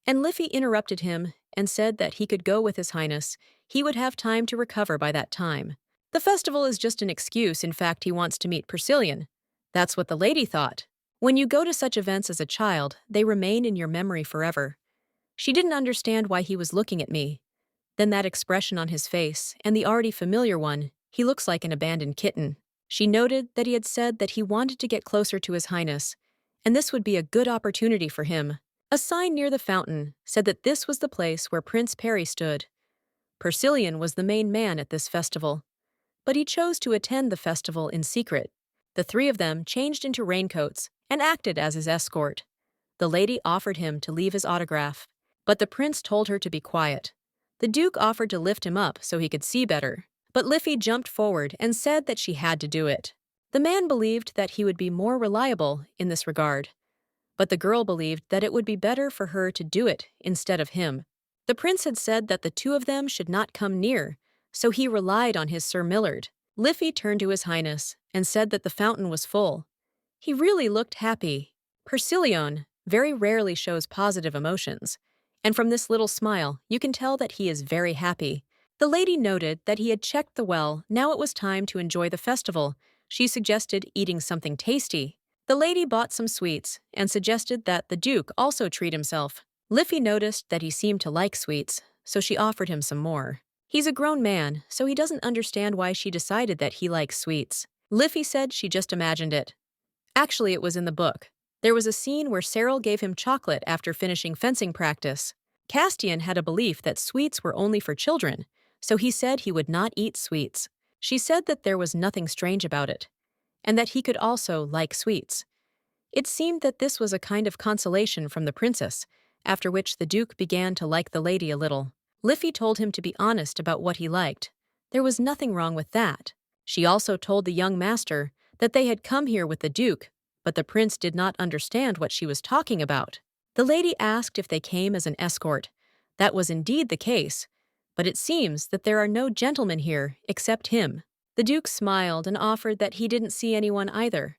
and Liffey interrupted him and said that he could go with His Highness. He would have time to recover by that time. The festival is just an excuse. In fact, he wants to meet Persilian. That's what the lady thought. When you go to such events as a child, they remain in your memory forever. She didn't understand why he was looking at me. Then that expression on his face, and the already familiar one, he looks like an abandoned kitten. She noted that he had said that he wanted to get closer to His Highness, and this would be a good opportunity for him. A sign near the fountain said that this was the place where Prince Perry stood. Persilian was the main man at this festival, but he chose to attend the festival in secret. The three of them changed into raincoats and acted as his escort. The lady offered him to leave his autograph, but the prince told her to be quiet. The Duke offered to lift him up so he could see better, but Liffey jumped forward and said that she had to do it. The man believed that he would be more reliable in this regard, but the girl believed that it would be better for her to do it instead of him. The prince had said that the two of them should not come near, so he relied on his Sir Millard. Liffey turned to His Highness and said that the fountain was full. He really looked happy. Persilian very rarely shows positive emotions, and from this little smile, you can tell that he is very happy. The lady noted that he had checked the well. Now it was time to enjoy the festival. She suggested eating something tasty. The lady bought some sweets and suggested that the Duke also treat himself. Liffey noticed that he seemed to like sweets, so she offered him some more. He's a grown man, so he doesn't understand why she decided that he likes sweets. Liffey said she just imagined it. Actually, it was in the book. There was a scene where Cyril gave him chocolate after finishing fencing practice. Castian had a belief that sweets were only for children, so he said he would not eat sweets. She said that there was nothing strange about it, and that he could also like sweets. It seemed that this was a kind of consolation from the princess, after which the Duke began to like the lady a little. Liffey told him to be honest about what he liked. There was nothing wrong with that. She also told the young master that they had come here with the Duke, but the prince did not understand what she was talking about. The lady asked if they came as an escort, That was indeed the case, but it seems that there are no gentlemen here except him. The Duke smiled and offered that he didn't see anyone either.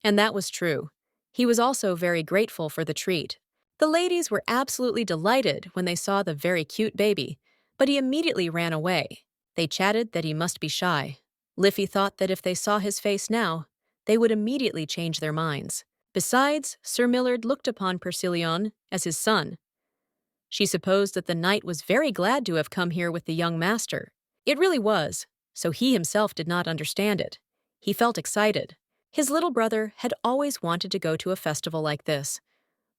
And that was true. He was also very grateful for the treat. The ladies were absolutely delighted when they saw the very cute baby, but he immediately ran away. They chatted that he must be shy. Liffey thought that if they saw his face now, they would immediately change their minds. Besides, Sir Millard looked upon Persilion as his son. She supposed that the knight was very glad to have come here with the young master. It really was, so he himself did not understand it. He felt excited. His little brother had always wanted to go to a festival like this.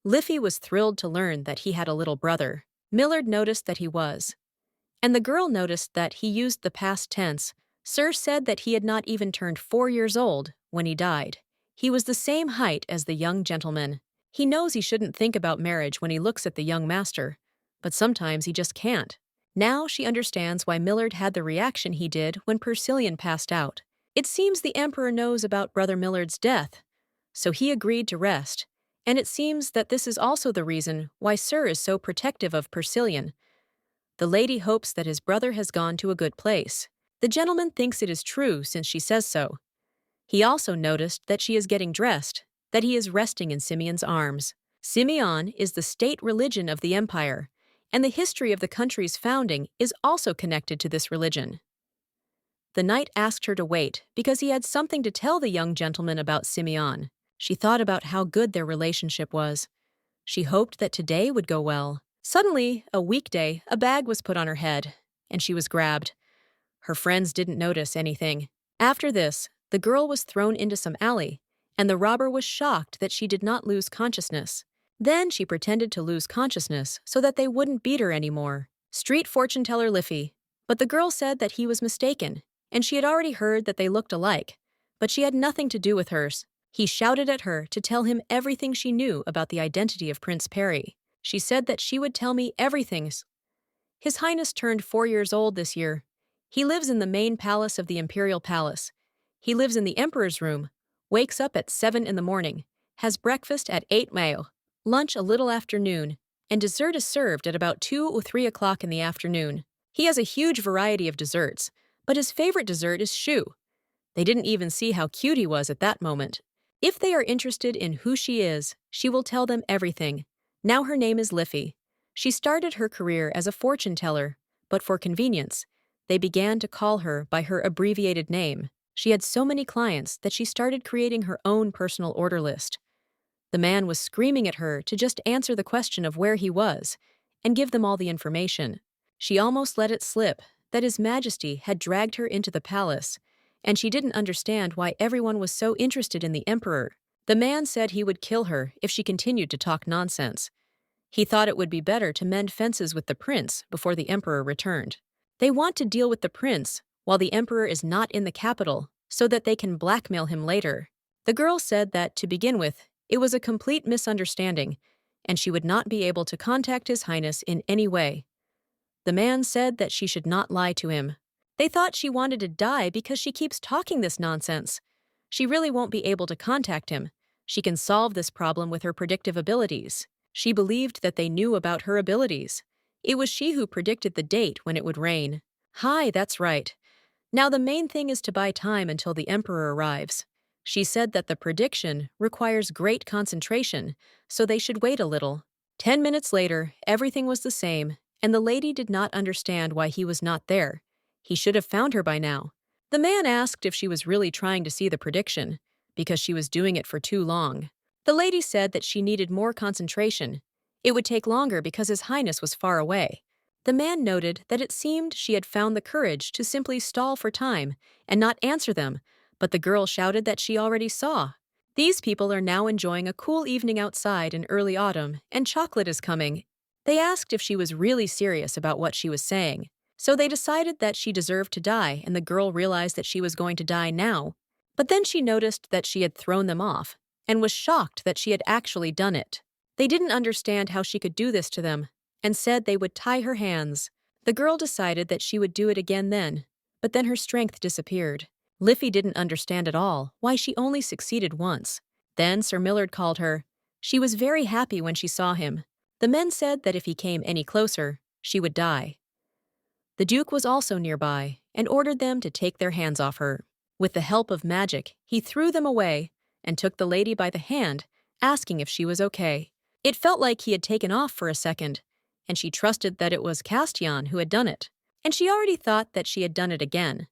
Liffey was thrilled to learn that he had a little brother. Millard noticed that he was. And the girl noticed that he used the past tense. Sir said that he had not even turned 4 years old when he died. He was the same height as the young gentleman. He knows he shouldn't think about marriage when he looks at the young master, but sometimes he just can't. Now she understands why Millard had the reaction he did when Persilion passed out. It seems the Emperor knows about Brother Millard's death, so he agreed to rest, and it seems that this is also the reason why Sir is so protective of Persilion. The lady hopes that his brother has gone to a good place. The gentleman thinks it is true since she says so. He also noticed that she is getting dressed, that he is resting in Simeon's arms. Simeon is the state religion of the empire, and the history of the country's founding is also connected to this religion. The knight asked her to wait because he had something to tell the young gentleman about Simeon. She thought about how good their relationship was. She hoped that today would go well. Suddenly, a weekday, a bag was put on her head, and she was grabbed. Her friends didn't notice anything. After this, the girl was thrown into some alley, and the robber was shocked that she did not lose consciousness. Then she pretended to lose consciousness so that they wouldn't beat her anymore. Street fortune teller Liffey. But the girl said that he was mistaken, and she had already heard that they looked alike, but she had nothing to do with hers. He shouted at her to tell him everything she knew about the identity of Prince Perry. She said that she would tell me everything. His Highness turned 4 years old this year. He lives in the main palace of the Imperial Palace. He lives in the Emperor's room, wakes up at 7 in the morning, has breakfast at 8 mayo, lunch a little after noon, and dessert is served at about 2 or 3 o'clock in the afternoon. He has a huge variety of desserts, but his favorite dessert is choux. They didn't even see how cute he was at that moment. If they are interested in who she is, she will tell them everything. Now her name is Liffey. She started her career as a fortune teller, but for convenience, they began to call her by her abbreviated name. She had so many clients that she started creating her own personal order list. The man was screaming at her to just answer the question of where he was and give them all the information. She almost let it slip that His Majesty had dragged her into the palace, and she didn't understand why everyone was so interested in the Emperor. The man said he would kill her if she continued to talk nonsense. He thought it would be better to mend fences with the prince before the Emperor returned. They want to deal with the prince while the Emperor is not in the capital so that they can blackmail him later. The girl said that, to begin with, it was a complete misunderstanding, and she would not be able to contact His Highness in any way. The man said that she should not lie to him. They thought she wanted to die because she keeps talking this nonsense. She really won't be able to contact him. She can solve this problem with her predictive abilities. She believed that they knew about her abilities. It was she who predicted the date when it would rain. Hi, that's right. Now the main thing is to buy time until the Emperor arrives. She said that the prediction requires great concentration, so they should wait a little. 10 minutes later, everything was the same, and the lady did not understand why he was not there. He should have found her by now. The man asked if she was really trying to see the prediction, because she was doing it for too long. The lady said that she needed more concentration. It would take longer because His Highness was far away. The man noted that it seemed she had found the courage to simply stall for time and not answer them, but the girl shouted that she already saw. These people are now enjoying a cool evening outside in early autumn, and chocolate is coming. They asked if she was really serious about what she was saying. So they decided that she deserved to die, and the girl realized that she was going to die now. But then she noticed that she had thrown them off, and was shocked that she had actually done it. They didn't understand how she could do this to them, and said they would tie her hands. The girl decided that she would do it again then, but then her strength disappeared. Liffey didn't understand at all why she only succeeded once. Then Sir Millard called her. She was very happy when she saw him. The men said that if he came any closer, she would die. The Duke was also nearby and ordered them to take their hands off her. With the help of magic, he threw them away and took the lady by the hand, asking if she was okay. It felt like he had taken off for a second, and she trusted that it was Castian who had done it, and she already thought that she had done it again.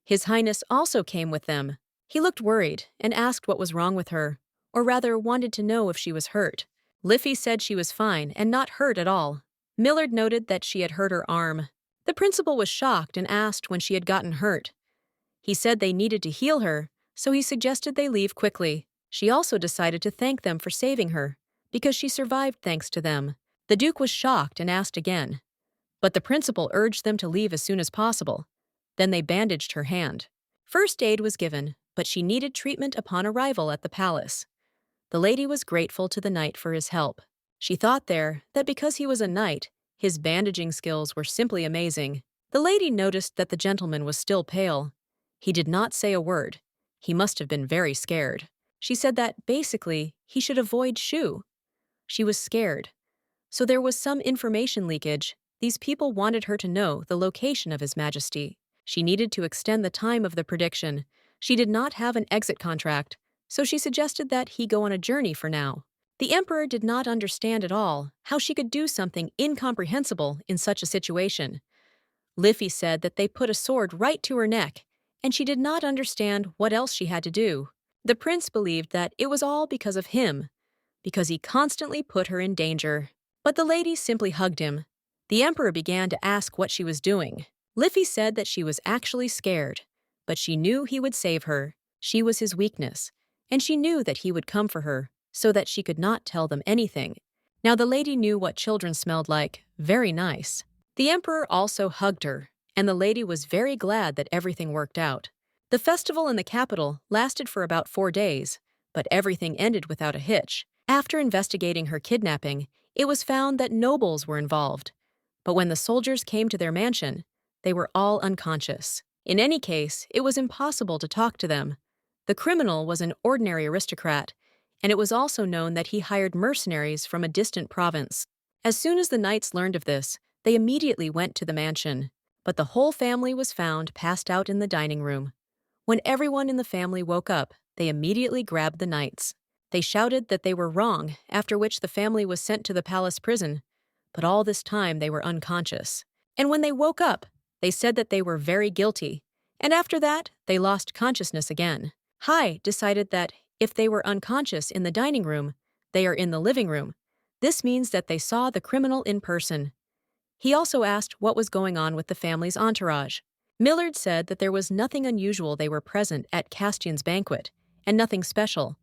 His Highness also came with them. He looked worried and asked what was wrong with her, or rather wanted to know if she was hurt. Liffey said she was fine and not hurt at all. Millard noted that she had hurt her arm. The principal was shocked and asked when she had gotten hurt. He said they needed to heal her, so he suggested they leave quickly. She also decided to thank them for saving her, because she survived thanks to them. The Duke was shocked and asked again, but the principal urged them to leave as soon as possible. Then they bandaged her hand. First aid was given, but she needed treatment upon arrival at the palace. The lady was grateful to the knight for his help. She thought there that because he was a knight, his bandaging skills were simply amazing. The lady noticed that the gentleman was still pale. He did not say a word. He must have been very scared. She said that, basically, he should avoid Shu. She was scared. So there was some information leakage. These people wanted her to know the location of His Majesty. She needed to extend the time of the prediction. She did not have an exit contract, so she suggested that he go on a journey for now. The Emperor did not understand at all how she could do something incomprehensible in such a situation. Liffey said that they put a sword right to her neck, and she did not understand what else she had to do. The prince believed that it was all because of him, because he constantly put her in danger. But the lady simply hugged him. The Emperor began to ask what she was doing. Liffey said that she was actually scared, but she knew he would save her. She was his weakness, and she knew that he would come for her, so that she could not tell them anything. Now the lady knew what children smelled like, very nice. The Emperor also hugged her, and the lady was very glad that everything worked out. The festival in the capital lasted for about 4 days, but everything ended without a hitch. After investigating her kidnapping, it was found that nobles were involved. But when the soldiers came to their mansion, they were all unconscious. In any case, it was impossible to talk to them. The criminal was an ordinary aristocrat, and it was also known that he hired mercenaries from a distant province. As soon as the knights learned of this, they immediately went to the mansion. But the whole family was found passed out in the dining room. When everyone in the family woke up, they immediately grabbed the knights. They shouted that they were wrong, after which the family was sent to the palace prison. But all this time they were unconscious. And when they woke up, they said that they were very guilty, and after that, they lost consciousness again. Hai decided that if they were unconscious in the dining room, they are in the living room. This means that they saw the criminal in person. He also asked what was going on with the family's entourage. Millard said that there was nothing unusual. They were present at Castian's banquet, and nothing special.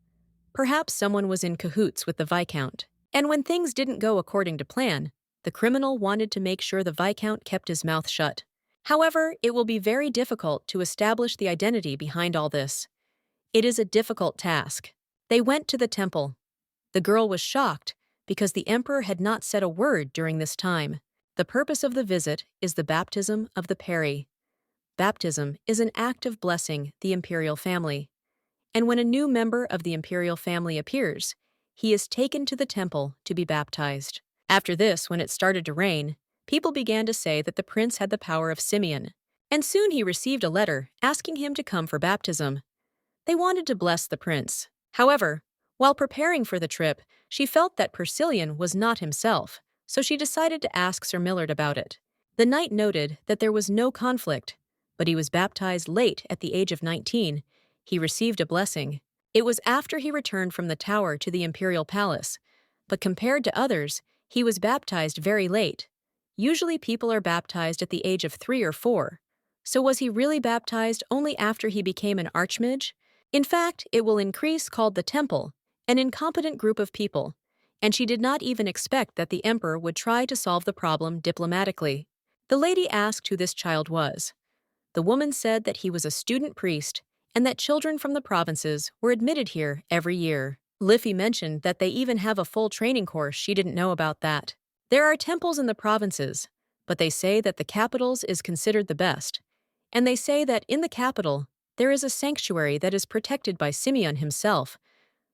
Perhaps someone was in cahoots with the Viscount. And when things didn't go according to plan, the criminal wanted to make sure the Viscount kept his mouth shut. However, it will be very difficult to establish the identity behind all this. It is a difficult task. They went to the temple. The girl was shocked because the emperor had not said a word during this time. The purpose of the visit is the baptism of the Peri. Baptism is an act of blessing the imperial family. And when a new member of the imperial family appears, he is taken to the temple to be baptized. After this, when it started to rain, people began to say that the prince had the power of Simeon, and soon he received a letter asking him to come for baptism. They wanted to bless the prince. However, while preparing for the trip, she felt that Persilian was not himself, so she decided to ask Sir Millard about it. The knight noted that there was no conflict, but he was baptized late at the age of 19. He received a blessing. It was after he returned from the tower to the imperial palace, but compared to others, he was baptized very late. Usually people are baptized at the age of 3 or 4. So was he really baptized only after he became an archmage? In fact, it will increase called the temple, an incompetent group of people, and she did not even expect that the emperor would try to solve the problem diplomatically. The lady asked who this child was. The woman said that he was a student priest and that children from the provinces were admitted here every year. Liffey mentioned that they even have a full training course. She didn't know about that. There are temples in the provinces, but they say that the capital's is considered the best. And they say that in the capital, there is a sanctuary that is protected by Simeon himself,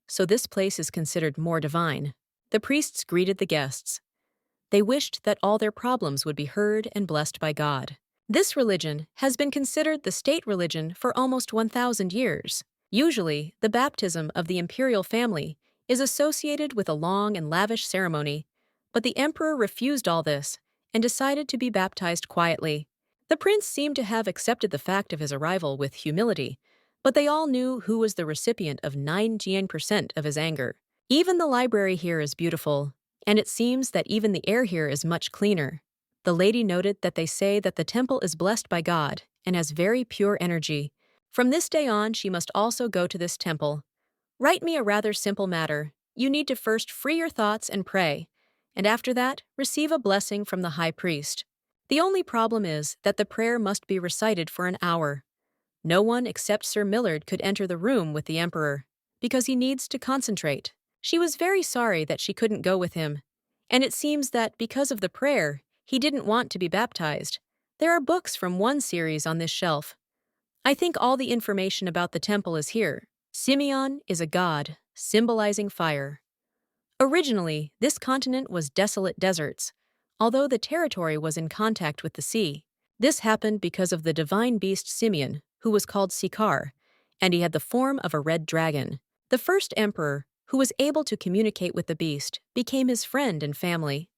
so this place is considered more divine. The priests greeted the guests. They wished that all their problems would be heard and blessed by God. This religion has been considered the state religion for almost 1,000 years. Usually, the baptism of the imperial family is associated with a long and lavish ceremony, but the emperor refused all this and decided to be baptized quietly. The prince seemed to have accepted the fact of his arrival with humility, but they all knew who was the recipient of 99% of his anger. Even the library here is beautiful, and it seems that even the air here is much cleaner. The lady noted that they say that the temple is blessed by God and has very pure energy. From this day on, she must also go to this temple. Write me a rather simple matter. You need to first free your thoughts and pray, and after that, receive a blessing from the high priest. The only problem is that the prayer must be recited for an hour. No one except Sir Millard could enter the room with the emperor, because he needs to concentrate. She was very sorry that she couldn't go with him, and it seems that because of the prayer, he didn't want to be baptized. There are books from one series on this shelf. I think all the information about the temple is here. Simeon is a god, symbolizing fire. Originally, this continent was desolate deserts, although the territory was in contact with the sea. This happened because of the divine beast Simeon, who was called Sikar, and he had the form of a red dragon. The first emperor, who was able to communicate with the beast, became his friend and family.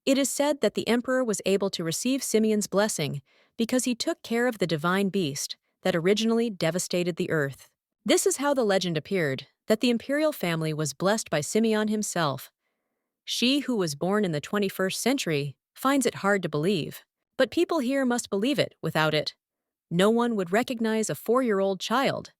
It is said that the emperor was able to receive Simeon's blessing because he took care of the divine beast that originally devastated the earth. This is how the legend appeared, that the imperial family was blessed by Simeon himself. She, who was born in the 21st century, finds it hard to believe. But people here must believe it without it. No one would recognize a 4-year-old child.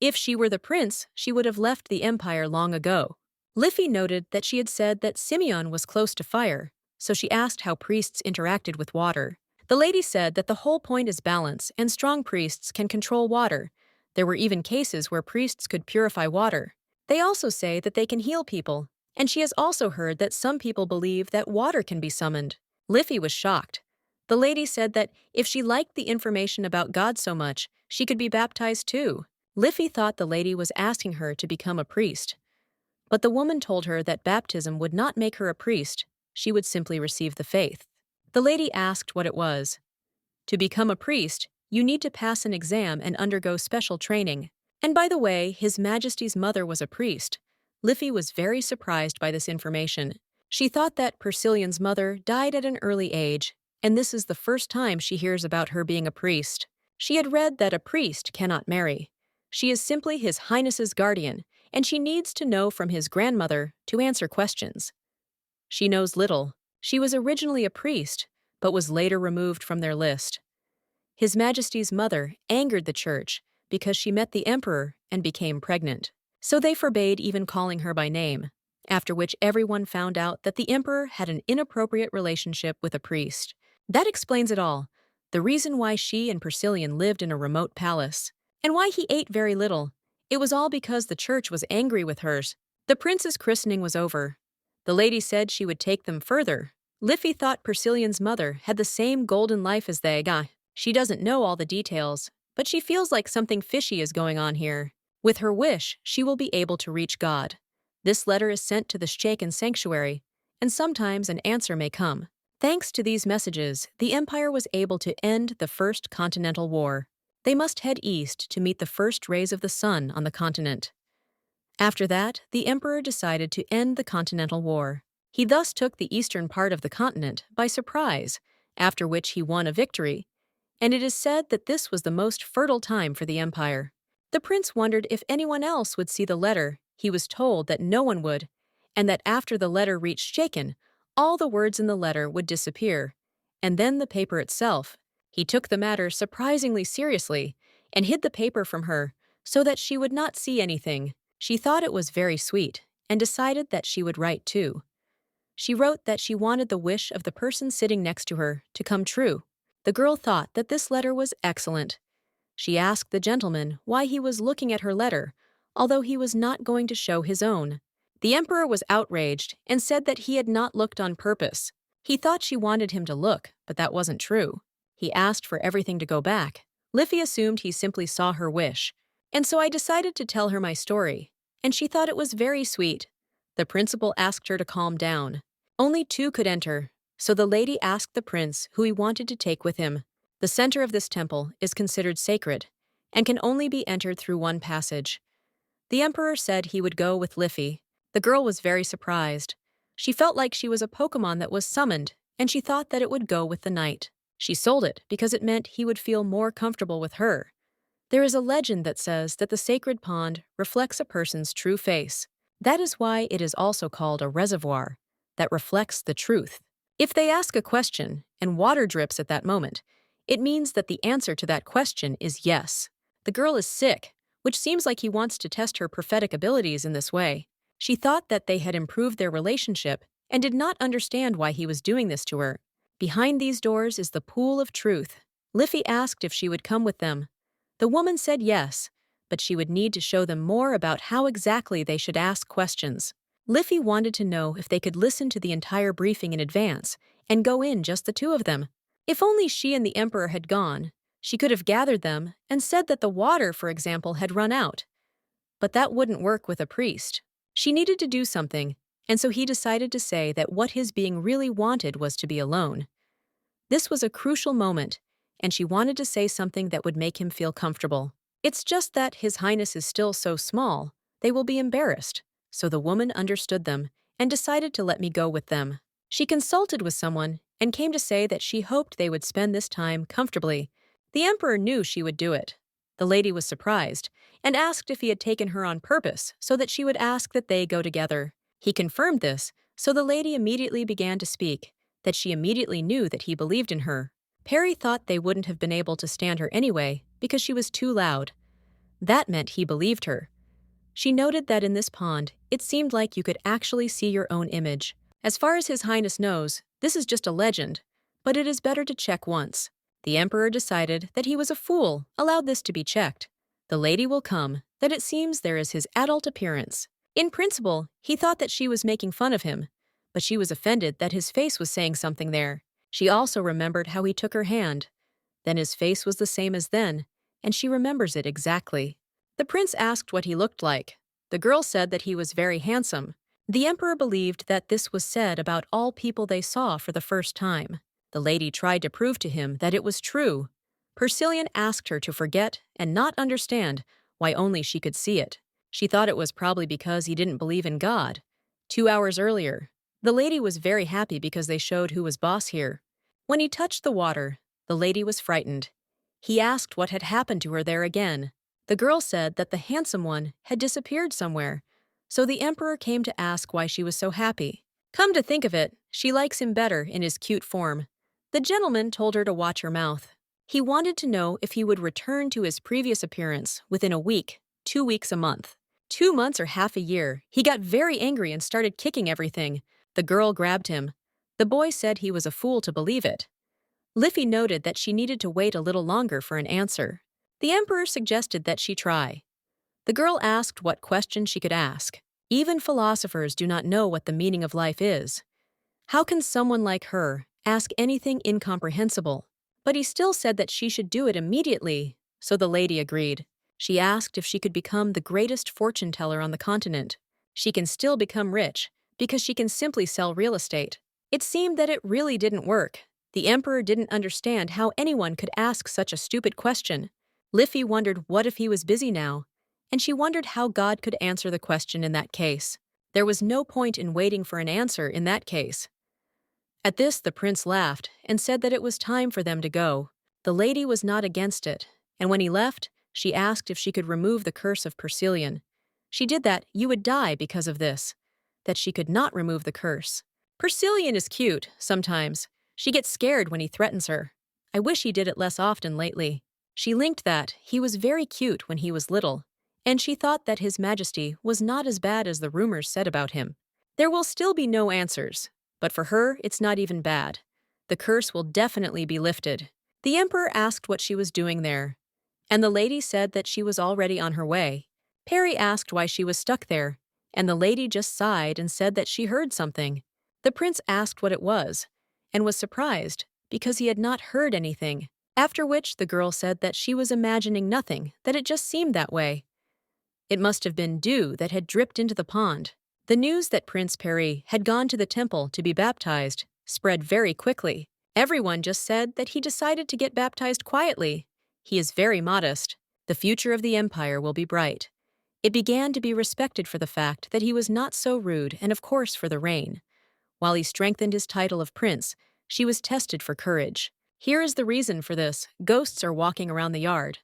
If she were the prince, she would have left the empire long ago. Liffey noted that she had said that Simeon was close to fire, so she asked how priests interacted with water. The lady said that the whole point is balance, and strong priests can control water. There were even cases where priests could purify water. They also say that they can heal people, and she has also heard that some people believe that water can be summoned. Liffey was shocked. The lady said that if she liked the information about God so much, she could be baptized too. Liffey thought the lady was asking her to become a priest. But the woman told her that baptism would not make her a priest, she would simply receive the faith. The lady asked what it was. To become a priest, you need to pass an exam and undergo special training. And by the way, His Majesty's mother was a priest. Liffey was very surprised by this information. She thought that Persilion's mother died at an early age, and this is the first time she hears about her being a priest. She had read that a priest cannot marry. She is simply His Highness's guardian, and she needs to know from his grandmother to answer questions. She knows little. She was originally a priest, but was later removed from their list. His Majesty's mother angered the church because she met the emperor and became pregnant. So they forbade even calling her by name, after which everyone found out that the emperor had an inappropriate relationship with a priest. That explains it all, the reason why she and Persilion lived in a remote palace, and why he ate very little. It was all because the church was angry with hers. The prince's christening was over. The lady said she would take them further. Liffey thought Persilion's mother had the same golden life as they got. She doesn't know all the details, but she feels like something fishy is going on here. With her wish, she will be able to reach God. This letter is sent to the Shaken sanctuary, and sometimes an answer may come. Thanks to these messages, the empire was able to end the First Continental War. They must head east to meet the first rays of the sun on the continent. After that, the emperor decided to end the Continental War. He thus took the eastern part of the continent by surprise, after which he won a victory, and it is said that this was the most fertile time for the empire. The prince wondered if anyone else would see the letter. He was told that no one would, and that after the letter reached Shaken, all the words in the letter would disappear, and then the paper itself. He took the matter surprisingly seriously and hid the paper from her so that she would not see anything. She thought it was very sweet and decided that she would write too. She wrote that she wanted the wish of the person sitting next to her to come true. The girl thought that this letter was excellent. She asked the gentleman why he was looking at her letter, although he was not going to show his own. The emperor was outraged and said that he had not looked on purpose. He thought she wanted him to look, but that wasn't true. He asked for everything to go back. Liffey assumed he simply saw her wish, and so I decided to tell her my story, and she thought it was very sweet. The principal asked her to calm down. Only 2 could enter, So the lady asked the prince who he wanted to take with him. The center of this temple is considered sacred and can only be entered through one passage. The emperor said he would go with Liffey. The girl was very surprised. She felt like she was a Pokemon that was summoned, and she thought that it would go with the knight. She sold it because it meant he would feel more comfortable with her. There is a legend that says that the sacred pond reflects a person's true face. That is why it is also called a reservoir that reflects the truth. If they ask a question and water drips at that moment, it means that the answer to that question is yes. The girl is sick, which seems like he wants to test her prophetic abilities in this way. She thought that they had improved their relationship and did not understand why he was doing this to her. Behind these doors is the pool of truth. Liffey asked if she would come with them. The woman said yes, but she would need to show them more about how exactly they should ask questions. Liffey wanted to know if they could listen to the entire briefing in advance and go in just the two of them. If only she and the emperor had gone, she could have gathered them and said that the water, for example, had run out. But that wouldn't work with a priest. She needed to do something, and so he decided to say that what his being really wanted was to be alone. This was a crucial moment, and she wanted to say something that would make him feel comfortable. It's just that His Highness is still so small, they will be embarrassed. So the woman understood them and decided to let me go with them. She consulted with someone and came to say that she hoped they would spend this time comfortably. The emperor knew she would do it. The lady was surprised and asked if he had taken her on purpose so that she would ask that they go together. He confirmed this, so the lady immediately began to speak, that she immediately knew that he believed in her. Perry thought they wouldn't have been able to stand her anyway because she was too loud. That meant he believed her. She noted that in this pond, it seemed like you could actually see your own image. As far as His Highness knows, this is just a legend, but it is better to check once. The emperor decided that he was a fool, allowed this to be checked. The lady will come, that it seems there is his adult appearance. In principle, he thought that she was making fun of him, but she was offended that his face was saying something there. She also remembered how he took her hand. Then his face was the same as then, and she remembers it exactly. The prince asked what he looked like. The girl said that he was very handsome. The emperor believed that this was said about all people they saw for the first time. The lady tried to prove to him that it was true. Persilian asked her to forget and not understand why only she could see it. She thought it was probably because he didn't believe in God. 2 hours earlier, the lady was very happy because they showed who was boss here. When he touched the water, the lady was frightened. He asked what had happened to her there again. The girl said that the handsome one had disappeared somewhere, so the emperor came to ask why she was so happy. Come to think of it, she likes him better in his cute form. The gentleman told her to watch her mouth. He wanted to know if he would return to his previous appearance within a week, 2 weeks, a month. 2 months or half a year. He got very angry and started kicking everything. The girl grabbed him. The boy said he was a fool to believe it. Liffey noted that she needed to wait a little longer for an answer. The emperor suggested that she try. The girl asked what question she could ask. Even philosophers do not know what the meaning of life is. How can someone like her ask anything incomprehensible? But he still said that she should do it immediately, so the lady agreed. She asked if she could become the greatest fortune teller on the continent. She can still become rich because she can simply sell real estate. It seemed that it really didn't work. The emperor didn't understand how anyone could ask such a stupid question. Liffey wondered what if he was busy now, and she wondered how God could answer the question in that case. There was no point in waiting for an answer in that case. At this, the prince laughed and said that it was time for them to go. The lady was not against it, and when he left, she asked if she could remove the curse of Persilian. She did that, you would die because of this. That she could not remove the curse. Persilian is cute, sometimes. She gets scared when he threatens her. I wish he did it less often lately. She linked that he was very cute when he was little, and she thought that His Majesty was not as bad as the rumors said about him. There will still be no answers, but for her, it's not even bad. The curse will definitely be lifted. The emperor asked what she was doing there, and the lady said that she was already on her way. Perry asked why she was stuck there, and the lady just sighed and said that she heard something. The prince asked what it was, and was surprised because he had not heard anything, after which the girl said that she was imagining nothing, that it just seemed that way. It must have been dew that had dripped into the pond. The news that Prince Perry had gone to the temple to be baptized spread very quickly. Everyone just said that he decided to get baptized quietly. He is very modest. The future of the empire will be bright. It began to be respected for the fact that he was not so rude and, of course, for the reign. While he strengthened his title of prince, she was tested for courage. Here is the reason for this: ghosts are walking around the yard.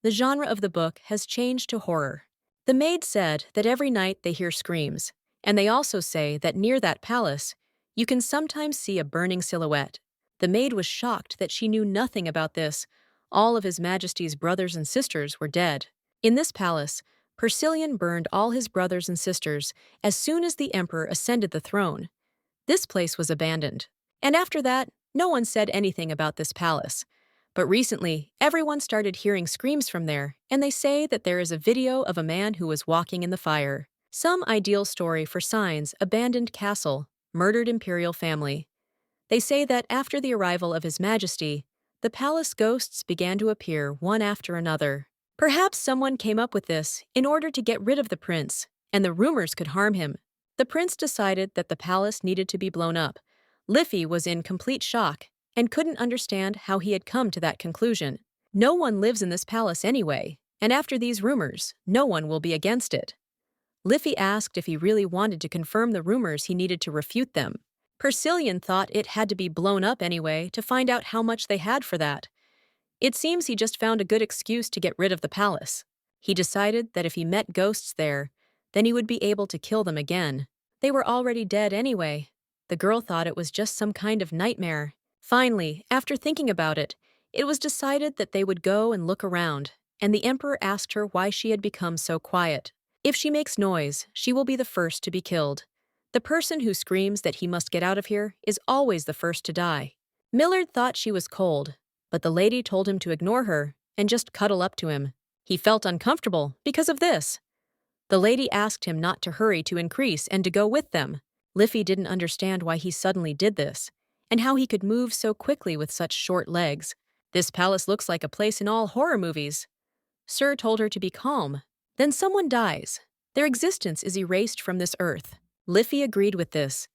The genre of the book has changed to horror. The maid said that every night they hear screams, and they also say that near that palace, you can sometimes see a burning silhouette. The maid was shocked that she knew nothing about this. All of His Majesty's brothers and sisters were dead. In this palace, Persilian burned all his brothers and sisters as soon as the emperor ascended the throne. This place was abandoned. And after that, no one said anything about this palace. But recently, everyone started hearing screams from there, and they say that there is a video of a man who was walking in the fire. Some ideal story for Sign's abandoned castle, murdered imperial family. They say that after the arrival of His Majesty, the palace ghosts began to appear one after another. Perhaps someone came up with this in order to get rid of the prince, and the rumors could harm him. The prince decided that the palace needed to be blown up. Liffey was in complete shock and couldn't understand how he had come to that conclusion. No one lives in this palace anyway, and after these rumors, no one will be against it. Liffey asked if he really wanted to confirm the rumors. He needed to refute them. Persilian thought it had to be blown up anyway to find out how much they had for that. It seems he just found a good excuse to get rid of the palace. He decided that if he met ghosts there, then he would be able to kill them again. They were already dead anyway. The girl thought it was just some kind of nightmare. Finally, after thinking about it, it was decided that they would go and look around, and the emperor asked her why she had become so quiet. If she makes noise, she will be the first to be killed. The person who screams that he must get out of here is always the first to die. Millard thought she was cold, but the lady told him to ignore her and just cuddle up to him. He felt uncomfortable because of this. The lady asked him not to hurry to increase and to go with them. Liffey didn't understand why he suddenly did this, and how he could move so quickly with such short legs. This palace looks like a place in all horror movies. Sir told her to be calm. Then someone dies. Their existence is erased from this earth. Liffey agreed with this.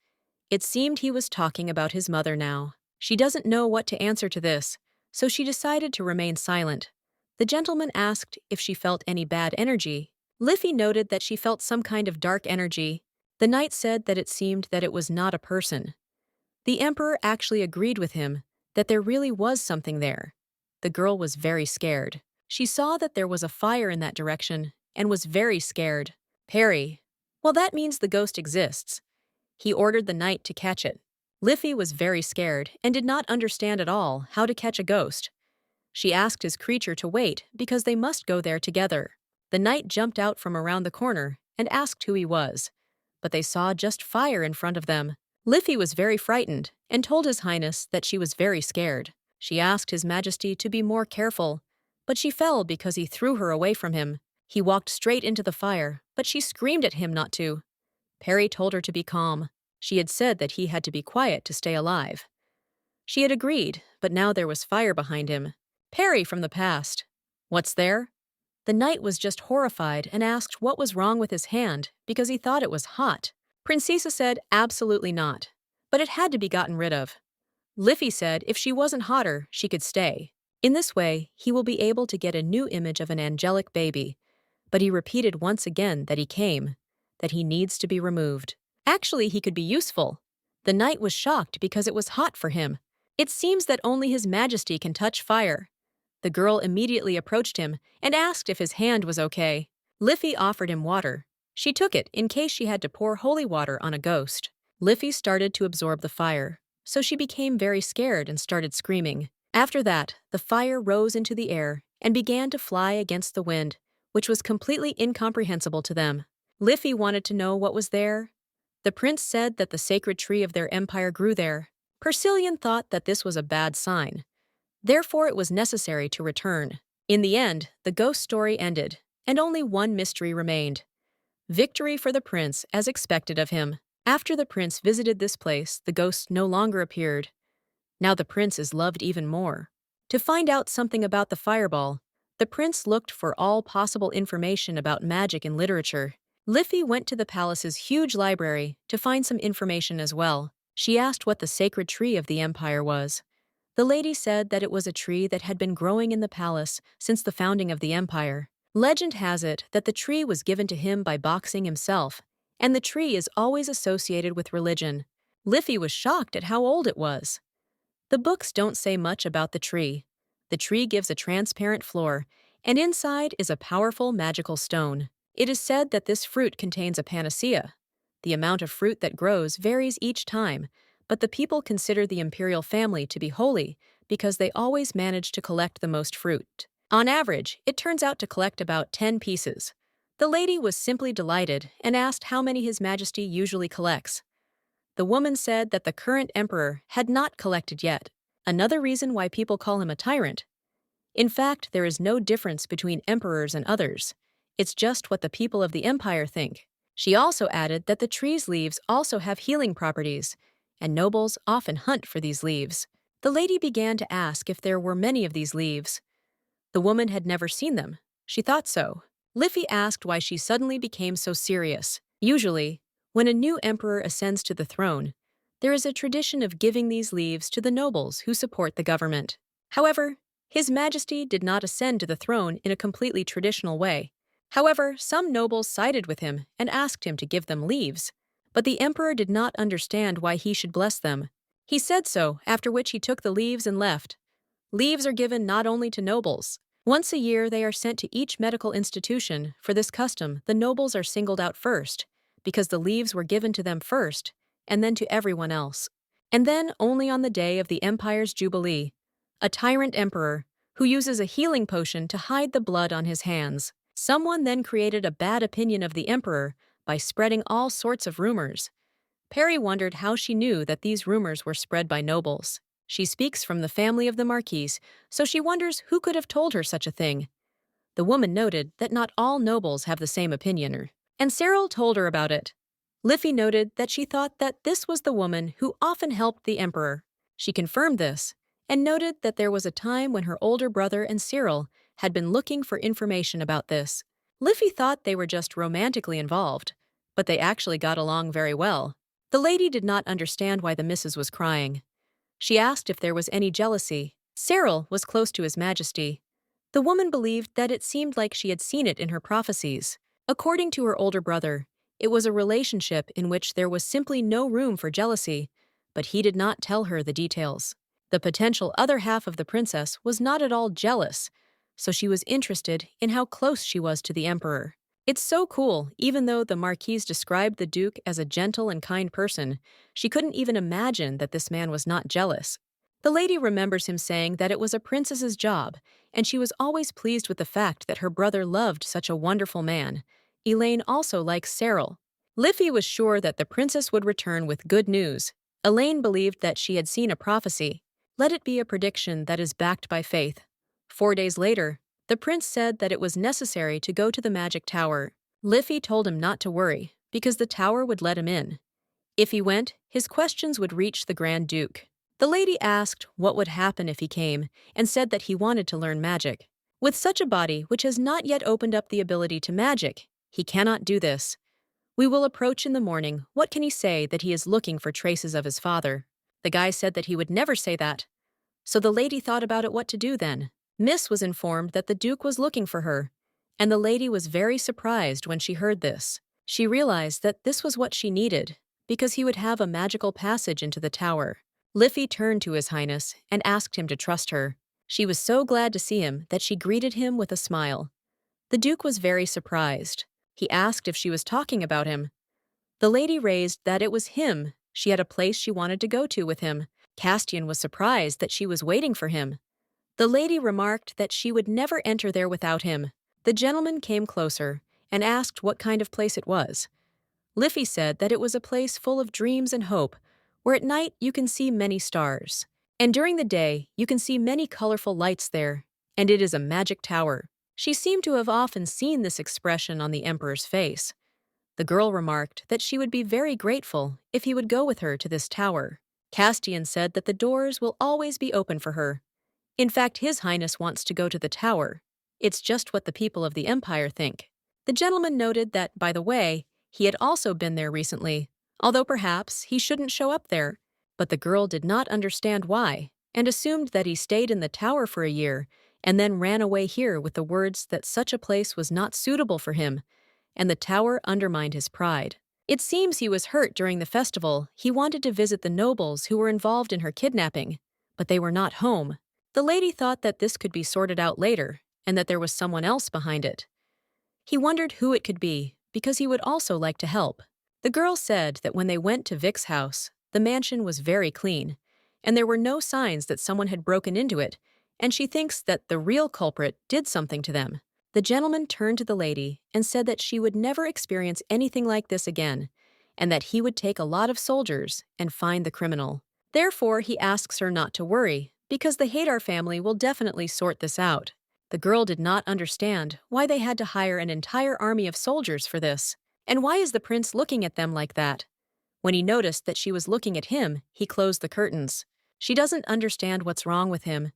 It seemed he was talking about his mother now. She doesn't know what to answer to this, so she decided to remain silent. The gentleman asked if she felt any bad energy. Liffey noted that she felt some kind of dark energy. The knight said that it seemed that it was not a person. The emperor actually agreed with him that there really was something there. The girl was very scared. She saw that there was a fire in that direction and was very scared. Perry. Well, that means the ghost exists. He ordered the knight to catch it. Liffey was very scared and did not understand at all how to catch a ghost. She asked his creature to wait because they must go there together. The knight jumped out from around the corner and asked who he was, but they saw just fire in front of them. Liffey was very frightened and told His Highness that she was very scared. She asked His Majesty to be more careful, but she fell because he threw her away from him. He walked straight into the fire, but she screamed at him not to. Perry told her to be calm. She had said that he had to be quiet to stay alive. She had agreed, but now there was fire behind him. Perry from the past. What's there? The knight was just horrified and asked what was wrong with his hand because he thought it was hot. Princesa said absolutely not, but it had to be gotten rid of. Liffey said if she wasn't hotter, she could stay. In this way, he will be able to get a new image of an angelic baby. But he repeated once again that he came, that he needs to be removed. Actually, he could be useful. The knight was shocked because it was hot for him. It seems that only His Majesty can touch fire. The girl immediately approached him and asked if his hand was okay. Liffey offered him water. She took it in case she had to pour holy water on a ghost. Liffey started to absorb the fire, so she became very scared and started screaming. After that, the fire rose into the air and began to fly against the wind, which was completely incomprehensible to them. Liffey wanted to know what was there. The prince said that the sacred tree of their empire grew there. Persilian thought that this was a bad sign. Therefore, it was necessary to return. In the end, the ghost story ended, and only one mystery remained. Victory for the prince, as expected of him. After the prince visited this place, the ghost no longer appeared. Now the prince is loved even more. To find out something about the fireball, the prince looked for all possible information about magic and literature. Liffey went to the palace's huge library to find some information as well. She asked what the sacred tree of the empire was. The lady said that it was a tree that had been growing in the palace since the founding of the empire. Legend has it that the tree was given to him by Boxing himself, and the tree is always associated with religion. Liffey was shocked at how old it was. The books don't say much about the tree. The tree gives a transparent floor, and inside is a powerful magical stone. It is said that this fruit contains a panacea. The amount of fruit that grows varies each time, but the people consider the imperial family to be holy because they always manage to collect the most fruit. On average, it turns out to collect about 10 pieces. The lady was simply delighted and asked how many His Majesty usually collects. The woman said that the current emperor had not collected yet, another reason why people call him a tyrant. In fact, there is no difference between emperors and others. It's just what the people of the empire think. She also added that the tree's leaves also have healing properties, and nobles often hunt for these leaves. The lady began to ask if there were many of these leaves. The woman had never seen them. She thought so. Liffey asked why she suddenly became so serious. Usually, when a new emperor ascends to the throne, there is a tradition of giving these leaves to the nobles who support the government. However, His Majesty did not ascend to the throne in a completely traditional way. However, some nobles sided with him and asked him to give them leaves, but the emperor did not understand why he should bless them. He said so, after which he took the leaves and left. Leaves are given not only to nobles. Once a year they are sent to each medical institution. For this custom, the nobles are singled out first, because the leaves were given to them first, and then to everyone else. And then only on the day of the empire's jubilee, a tyrant emperor, who uses a healing potion to hide the blood on his hands. Someone then created a bad opinion of the emperor by spreading all sorts of rumors. Perry wondered how she knew that these rumors were spread by nobles. She speaks from the family of the Marquise, so she wonders who could have told her such a thing. The woman noted that not all nobles have the same opinion, and Cyril told her about it. Liffey noted that she thought that this was the woman who often helped the emperor. She confirmed this, and noted that there was a time when her older brother and Cyril had been looking for information about this. Liffey thought they were just romantically involved, but they actually got along very well. The lady did not understand why the missus was crying. She asked if there was any jealousy. Cyril was close to His Majesty. The woman believed that it seemed like she had seen it in her prophecies. According to her older brother, it was a relationship in which there was simply no room for jealousy, but he did not tell her the details. The potential other half of the princess was not at all jealous, so she was interested in how close she was to the emperor. It's so cool, even though the Marquise described the Duke as a gentle and kind person, she couldn't even imagine that this man was not jealous. The lady remembers him saying that it was a princess's job, and she was always pleased with the fact that her brother loved such a wonderful man. Elaine also likes Cyril. Liffey was sure that the princess would return with good news. Elaine believed that she had seen a prophecy. Let it be a prediction that is backed by faith. 4 days later, the prince said that it was necessary to go to the magic tower. Liffey told him not to worry, because the tower would let him in. If he went, his questions would reach the Grand Duke. The lady asked what would happen if he came, and said that he wanted to learn magic. With such a body which has not yet opened up the ability to magic, he cannot do this. We will approach in the morning. What can he say that he is looking for traces of his father? The guy said that he would never say that. So the lady thought about it what to do then. Miss was informed that the Duke was looking for her, and the lady was very surprised when she heard this. She realized that this was what she needed, because he would have a magical passage into the tower. Liffey turned to His Highness and asked him to trust her. She was so glad to see him that she greeted him with a smile. The Duke was very surprised. He asked if she was talking about him. The lady raised that it was him. She had a place she wanted to go to with him. Castian was surprised that she was waiting for him. The lady remarked that she would never enter there without him. The gentleman came closer and asked what kind of place it was. Liffey said that it was a place full of dreams and hope, where at night you can see many stars, and during the day you can see many colorful lights there, and it is a magic tower. She seemed to have often seen this expression on the emperor's face. The girl remarked that she would be very grateful if he would go with her to this tower. Castian said that the doors will always be open for her. In fact, His Highness wants to go to the tower. It's just what the people of the empire think. The gentleman noted that, by the way, he had also been there recently, although perhaps he shouldn't show up there. But the girl did not understand why, and assumed that he stayed in the tower for a year and then ran away here with the words that such a place was not suitable for him, and the tower undermined his pride. It seems he was hurt during the festival. He wanted to visit the nobles who were involved in her kidnapping, but they were not home. The lady thought that this could be sorted out later, and that there was someone else behind it. He wondered who it could be, because he would also like to help. The girl said that when they went to Vic's house, the mansion was very clean, and there were no signs that someone had broken into it, and she thinks that the real culprit did something to them. The gentleman turned to the lady and said that she would never experience anything like this again, and that he would take a lot of soldiers and find the criminal. Therefore, he asks her not to worry, because the Hadar family will definitely sort this out. The girl did not understand why they had to hire an entire army of soldiers for this. And why is the prince looking at them like that? When he noticed that she was looking at him, he closed the curtains. She doesn't understand what's wrong with him,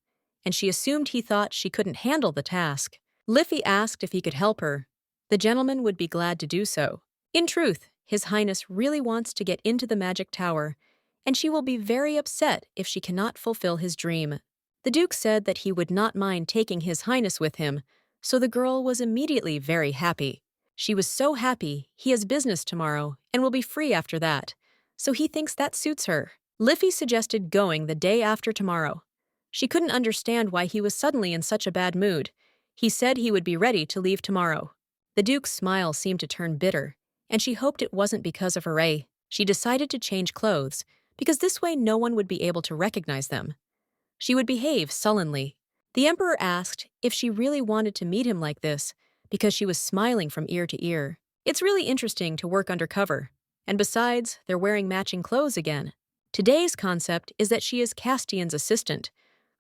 and she assumed he thought she couldn't handle the task. Liffey asked if he could help her. The gentleman would be glad to do so. In truth, His Highness really wants to get into the magic tower, and she will be very upset if she cannot fulfill his dream. The Duke said that he would not mind taking His Highness with him, so the girl was immediately very happy. She was so happy he has business tomorrow and will be free after that, so he thinks that suits her. Liffey suggested going the day after tomorrow. She couldn't understand why he was suddenly in such a bad mood. He said he would be ready to leave tomorrow. The Duke's smile seemed to turn bitter, and she hoped it wasn't because of Hooray. She decided to change clothes, because this way no one would be able to recognize them. She would behave sullenly. The Emperor asked if she really wanted to meet him like this, because she was smiling from ear to ear. It's really interesting to work undercover, and besides, they're wearing matching clothes again. Today's concept is that she is Castian's assistant,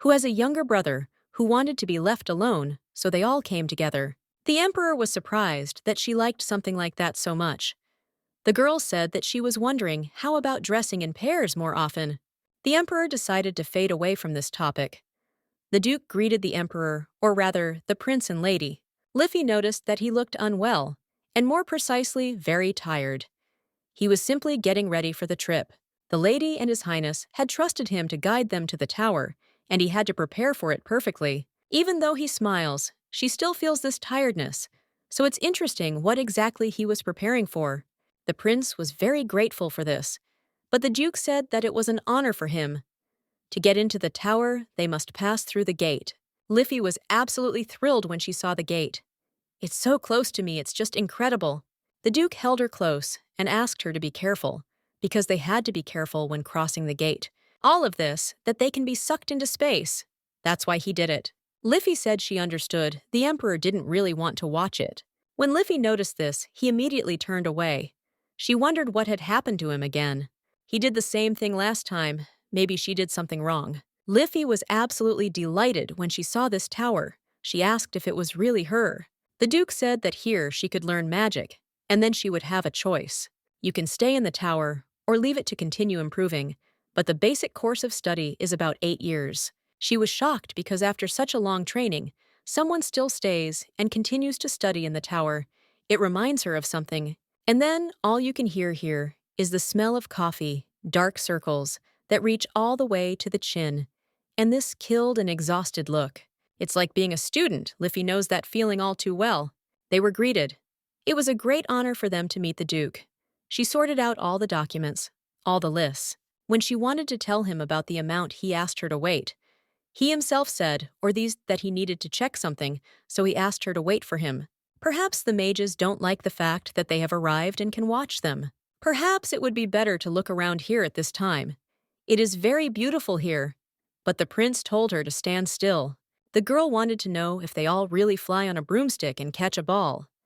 who has a younger brother who wanted to be left alone, so they all came together. The Emperor was surprised that she liked something like that so much. The girl said that she was wondering how about dressing in pairs more often. The Emperor decided to fade away from this topic. The Duke greeted the Emperor, or rather, the Prince and Lady. Liffey noticed that he looked unwell, and more precisely, very tired. He was simply getting ready for the trip. The lady and His Highness had trusted him to guide them to the tower, and he had to prepare for it perfectly. Even though he smiles, she still feels this tiredness, so it's interesting what exactly he was preparing for. The prince was very grateful for this, but the Duke said that it was an honor for him. To get into the tower, they must pass through the gate. Liffey was absolutely thrilled when she saw the gate. "It's so close to me, it's just incredible." The Duke held her close and asked her to be careful, because they had to be careful when crossing the gate. All of this, that they can be sucked into space. That's why he did it. Liffey said she understood the Emperor didn't really want to watch it. When Liffey noticed this, he immediately turned away. She wondered what had happened to him again. He did the same thing last time. Maybe she did something wrong. Liffey was absolutely delighted when she saw this tower. She asked if it was really her. The Duke said that here she could learn magic, and then she would have a choice. You can stay in the tower, or leave it to continue improving, but the basic course of study is about 8 years. She was shocked because after such a long training, someone still stays and continues to study in the tower. It reminds her of something. And then all you can hear here is the smell of coffee, dark circles that reach all the way to the chin, and this killed and exhausted look. It's like being a student. Liffey knows that feeling all too well. They were greeted. It was a great honor for them to meet the Duke. She sorted out all the documents, all the lists. When she wanted to tell him about the amount he asked her to wait, he himself said, that he needed to check something, so he asked her to wait for him. Perhaps the mages don't like the fact that they have arrived and can watch them. Perhaps it would be better to look around here at this time. It is very beautiful here. But the prince told her to stand still. The girl wanted to know if they all really fly on a broomstick and catch a ball.